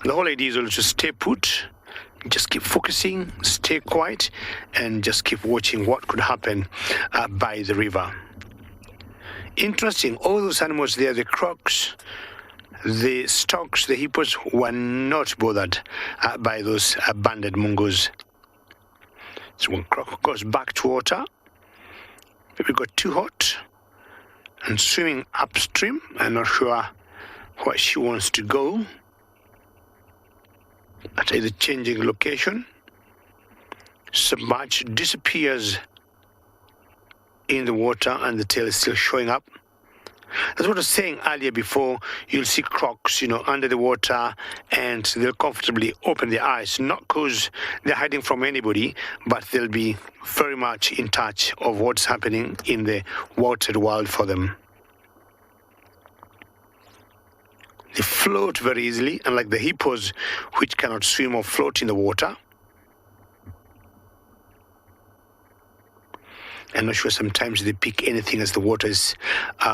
The whole idea is also to stay put, just keep focusing, stay quiet, and just keep watching what could happen by the river. Interesting, all those animals there, the crocs, the storks, the hippos, were not bothered by those banded mongoose. So when croc goes back to water, maybe got too hot and swimming upstream. I'm not sure where she wants to go. At either changing location, submerged, disappears in the water, and the tail is still showing up. That's what I was saying earlier before. You'll see crocs, under the water, and they'll comfortably open their eyes, not because they're hiding from anybody, but they'll be very much in touch of what's happening in the watered world for them. They float very easily, unlike the hippos, which cannot swim or float in the water. I'm not sure, sometimes they pick anything as the water is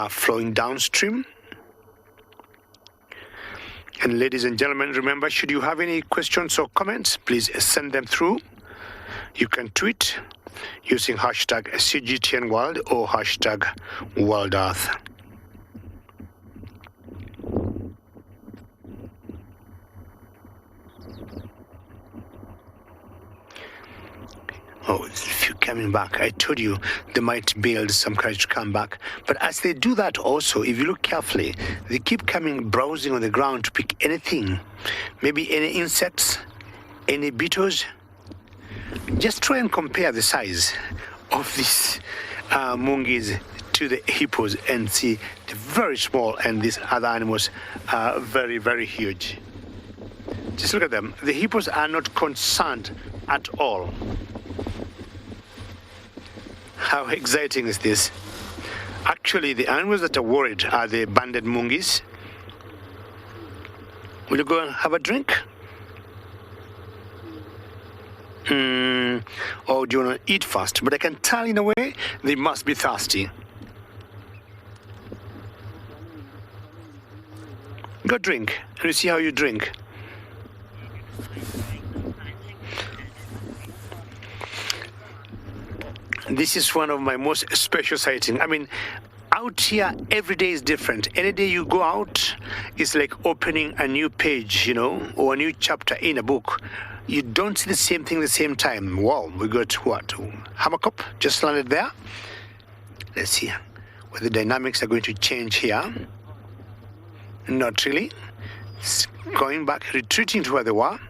flowing downstream. And ladies and gentlemen, remember, should you have any questions or comments, please send them through. You can tweet using hashtag CGTN World or hashtag World Earth. Oh, if you're coming back, I told you they might build some courage to come back. But as they do that also, if you look carefully, they keep coming browsing on the ground to pick anything. Maybe any insects, any beetles. Just try and compare the size of these monkeys to the hippos and see they're very small, and these other animals are very, very huge. Just look at them. The hippos are not concerned at all. How exciting is this? Actually, the animals that are worried are the banded monkeys. Will you go and have a drink? Or do you want to eat first? But I can tell in a way they must be thirsty. Go drink, and you see how you drink. This is one of my most special sightings. I mean, out here, every day is different. Any day you go out, it's like opening a new page, or a new chapter in a book. You don't see the same thing at the same time. Wow, we got what? Hammerkop just landed there. Let's see whether the dynamics are going to change here. Not really. It's going back, retreating to where they were.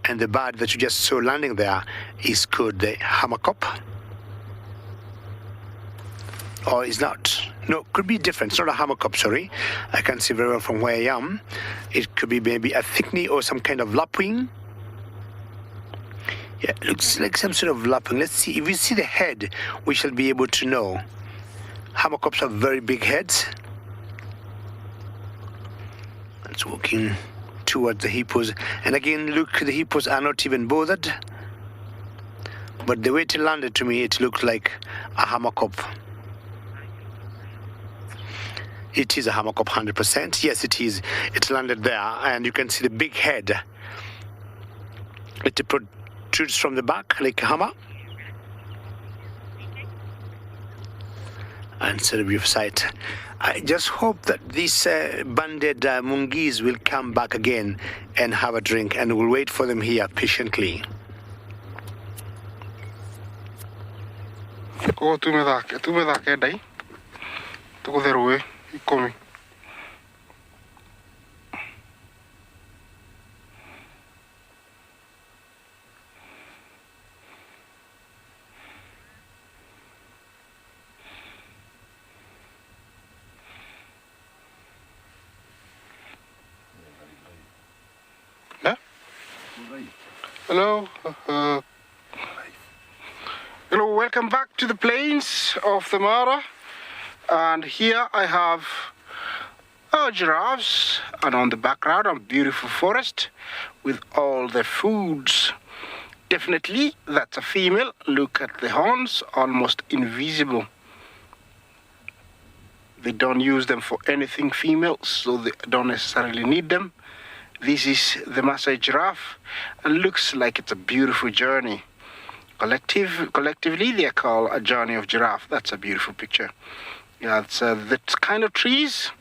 And the bird that you just saw landing there is called the Hammerkop. Or is not. No, could be different. It's not a hammerkop, sorry. I can't see very well from where I am. It could be maybe a thickney or some kind of lapwing. Yeah, it looks like some sort of lapwing. Let's see. If we see the head, we shall be able to know. Hammerkops have very big heads. It's walking towards the hippos. And again, look, the hippos are not even bothered. But the way it landed, to me, it looked like a hammerkop. It is a hammerkop 100%. Yes, it is. It landed there, and you can see the big head. It protrudes from the back like a hammer. and celebration site. I just hope that these banded mungis will come back again and have a drink, and we'll wait for them here patiently. Ko tu me da ke dai. Tu ko deru e komi. Hello. Hello, welcome back to the plains of the Mara. And here I have giraffes, and on the background a beautiful forest with all the foods. Definitely that's a female. Look at the horns, almost invisible. They don't use them for anything, females, so they don't necessarily need them. This is the Maasai giraffe, and looks like it's a beautiful journey. Collectively, they are called a journey of giraffe. That's a beautiful picture. Yeah, it's that kind of trees.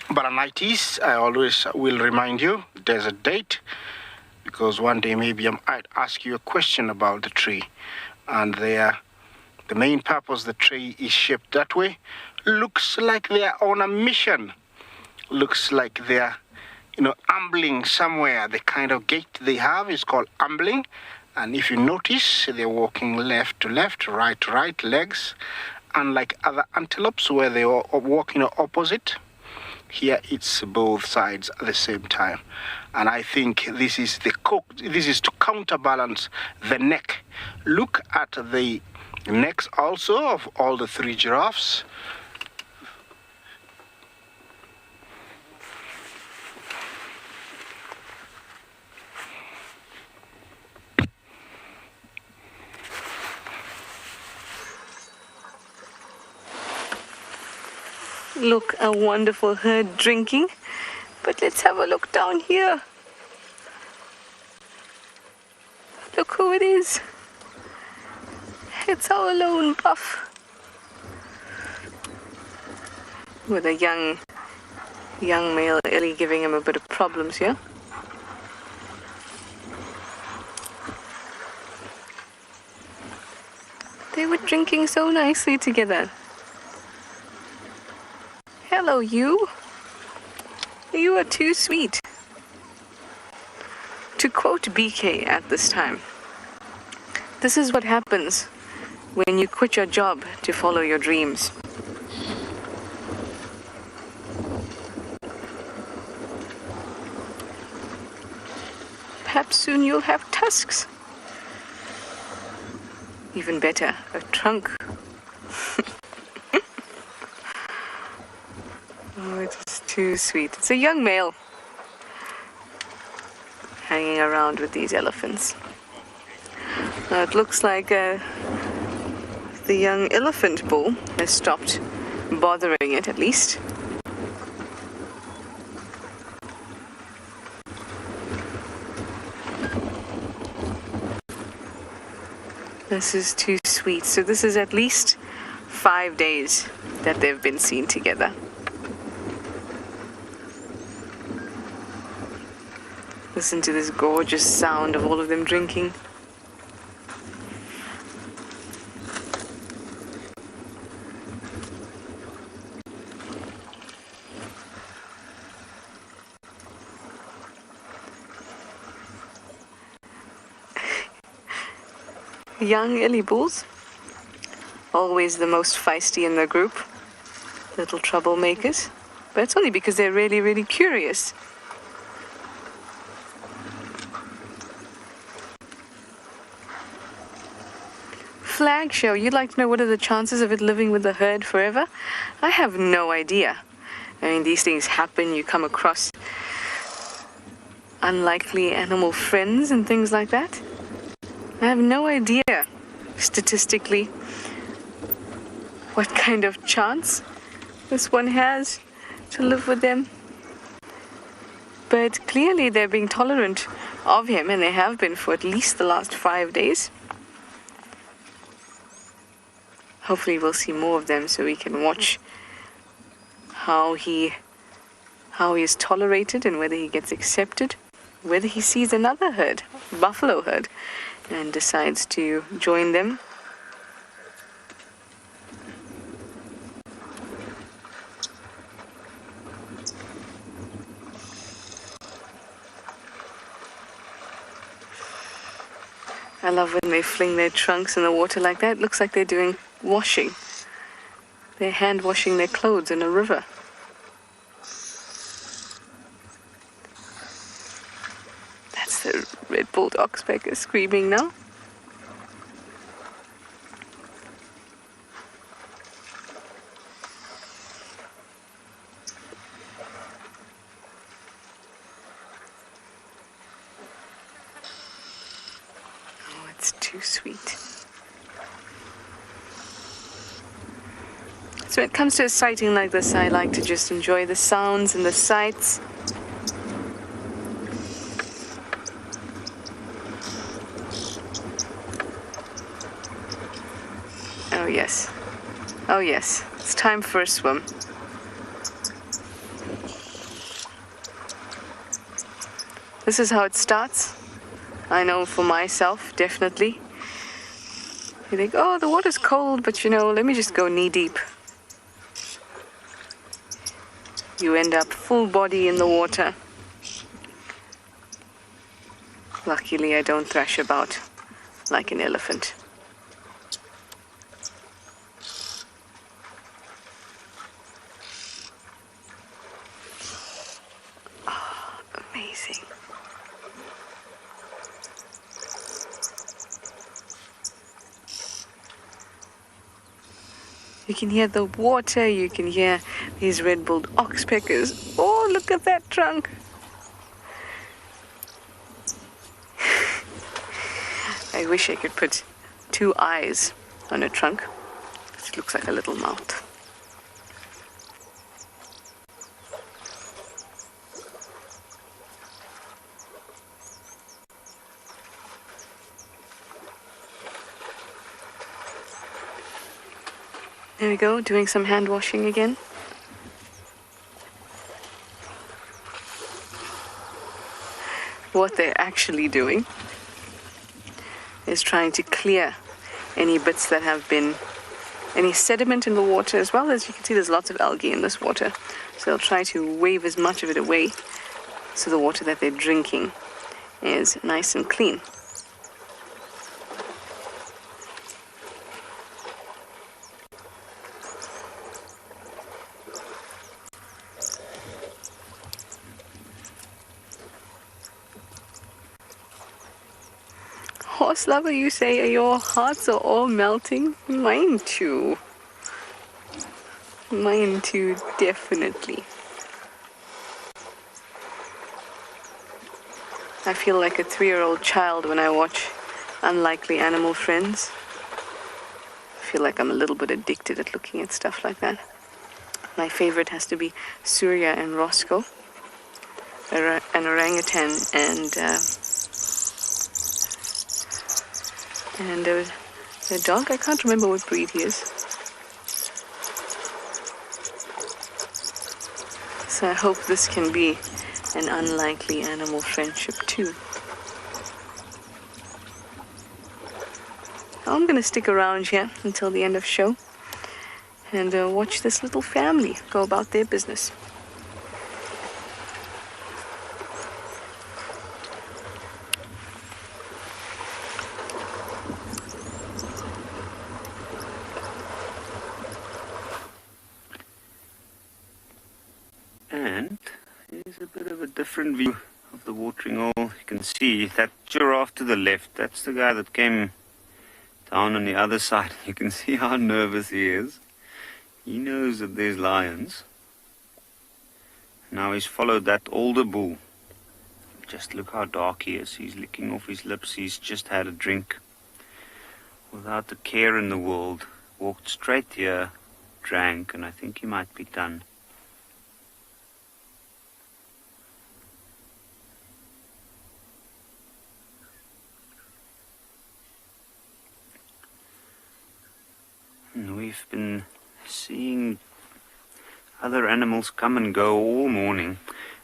Baranites, I always will remind you, there's a date, because one day maybe I might ask you a question about the tree. And the main purpose the tree is shaped that way. Looks like they are on a mission. Looks like they're ambling somewhere. The kind of gait they have is called ambling. And if you notice, they're walking left to left, right to right, legs. Unlike other antelopes where they are walking opposite, here it's both sides at the same time. And I think this is to counterbalance the neck. Look at the necks also of all the three giraffes. Look, a wonderful herd drinking. But let's have a look down here. Look who it is. It's our lone buff. With a young male Ellie giving him a bit of problems here. They were drinking so nicely together. Hello, you. You are too sweet. To quote BK at this time, this is what happens when you quit your job to follow your dreams. Perhaps soon you'll have tusks. Even better, a trunk. Oh, it's too sweet. It's a young male hanging around with these elephants. Now it looks like the young elephant bull has stopped bothering it, at least. This is too sweet. So this is at least 5 days that they've been seen together. Listen to this gorgeous sound of all of them drinking. Young Ellie bulls, always the most feisty in the group, little troublemakers, but it's only because they're really, really curious. Flag show, you'd like to know what are the chances of it living with the herd forever? I have no idea. I mean, these things happen, you come across unlikely animal friends and things like that. I have no idea, statistically, what kind of chance this one has to live with them. But clearly they're being tolerant of him, and they have been for at least the last 5 days. Hopefully we'll see more of them so we can watch how he is tolerated and whether he gets accepted, whether he sees another herd, buffalo herd, and decides to join them. I love when they fling their trunks in the water like that. It looks like they're doing washing. They're hand washing their clothes in a river. That's the red-billed oxpecker screaming now. Oh, it's too sweet. So when it comes to a sighting like this, I like to just enjoy the sounds and the sights. Oh yes. Oh yes. It's time for a swim. This is how it starts. I know for myself, definitely. You think, oh, the water's cold, but you know, let me just go knee deep. You end up full body in the water. Luckily, I don't thrash about like an elephant. Oh, amazing. You can hear the water, you can hear these red-billed oxpeckers. Oh, look at that trunk. I wish I could put 2 eyes on a trunk. It looks like a little mouth. There we go, doing some hand washing again. What they're actually doing is trying to clear any bits that have been, any sediment in the water, as well as you can see there's lots of algae in this water. So they'll try to wave as much of it away so the water that they're drinking is nice and clean. Horse lover, you say your hearts are all melting? Mine too. Mine too, definitely. I feel like a 3-year-old child when I watch Unlikely Animal Friends. I feel like I'm a little bit addicted at looking at stuff like that. My favorite has to be Surya and Roscoe, an orangutan and a dog. I can't remember what breed he is. So I hope this can be an unlikely animal friendship too. I'm going to stick around here until the end of the show and watch this little family go about their business. And here's a bit of a different view of the watering hole. You can see that giraffe to the left, that's the guy that came down on the other side. You can see how nervous he is. He knows that there's lions. Now he's followed that older bull. Just look how dark he is. He's licking off his lips. He's just had a drink. Without a care in the world. Walked straight here, drank, and I think he might be done. And we we've been seeing other animals come and go all morning.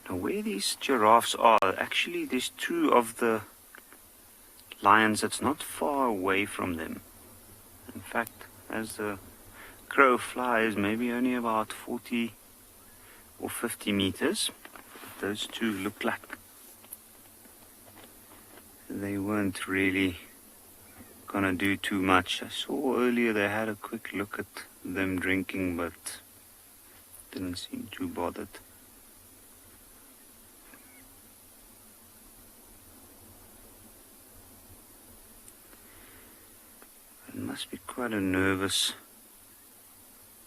Now where these giraffes are, actually there's two of the lions that's not far away from them. In fact, as the crow flies, maybe only about 40 or 50 meters. Those two look like they weren't really gonna do too much. I saw earlier they had a quick look at them drinking, but didn't seem too bothered. It must be quite a nervous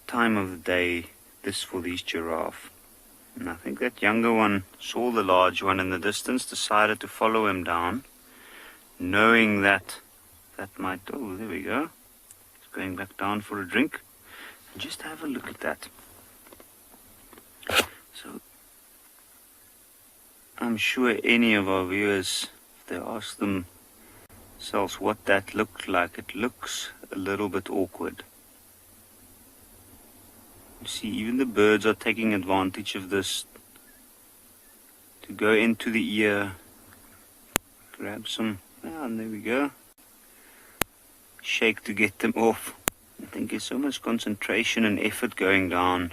time of the day, this for these giraffe. And I think that younger one saw the large one in the distance, decided to follow him down, knowing that that might... Oh, there we go. He's going back down for a drink. And just have a look at that. So, I'm sure any of our viewers, if they ask themselves what that looked like, it looks a little bit awkward. You see, even the birds are taking advantage of this to go into the ear, grab some, and there we go, shake to get them off. I think there's so much concentration and effort going down,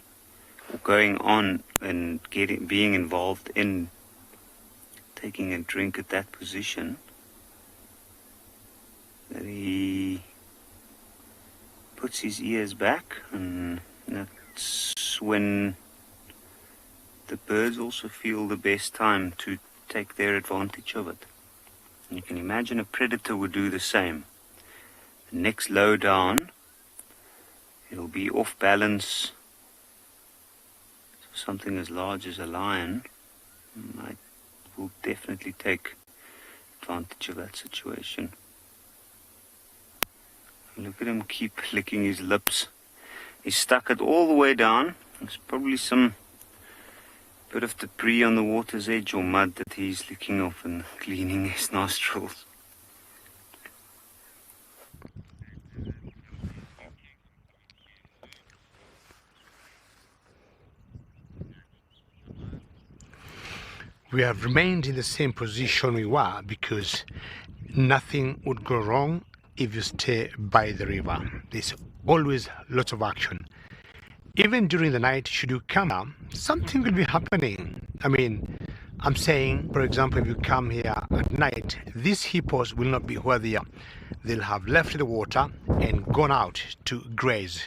or going on, and being involved in taking a drink at that position, that he puts his ears back, and that's when the birds also feel the best time to take their advantage of it. And you can imagine a predator would do the same. The next low down, it'll be off balance. So something as large as a lion will definitely take advantage of that situation. Look at him keep licking his lips. He's stuck it all the way down. There's probably some bit of debris on the water's edge or mud that he's licking off and cleaning his nostrils. We have remained in the same position we were because nothing would go wrong if you stay by the river. There's always lots of action. Even during the night, should you come out, something will be happening. I mean, I'm saying, for example, if you come here at night, these hippos will not be where they are. They'll have left the water and gone out to graze.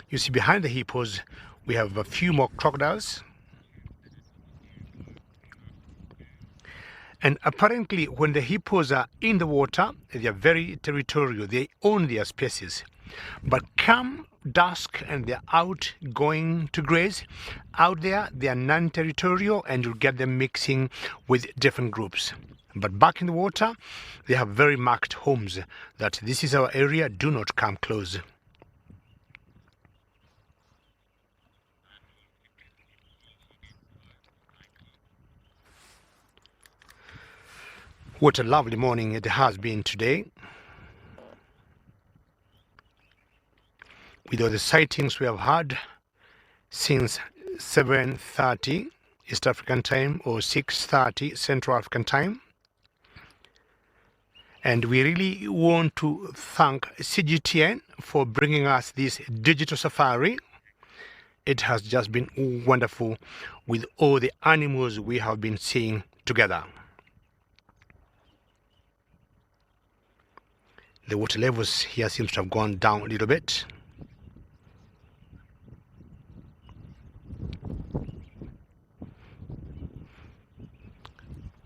You see, behind the hippos, we have a few more crocodiles. And apparently, when the hippos are in the water, they are very territorial. They own their species. But come dusk and they're out going to graze, out there they are non-territorial and you'll get them mixing with different groups. But back in the water, they have very marked homes that this is our area, do not come close. What a lovely morning it has been today. With all the sightings we have had since 7:30 East African time or 6:30 Central African time. And we really want to thank CGTN for bringing us this digital safari. It has just been wonderful with all the animals we have been seeing together. The water levels here seems to have gone down a little bit.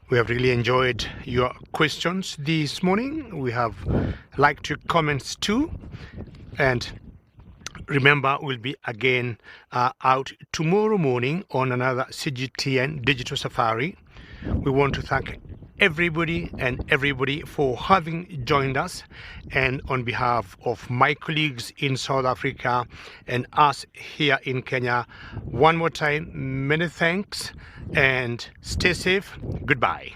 We have really enjoyed your questions this morning. We have liked your comments too. And remember, we'll be again out tomorrow morning on another CGTN Digital Safari. We want to thank everybody for having joined us, and on behalf of my colleagues in South Africa and us here in Kenya, one more time, many thanks and stay safe. Goodbye.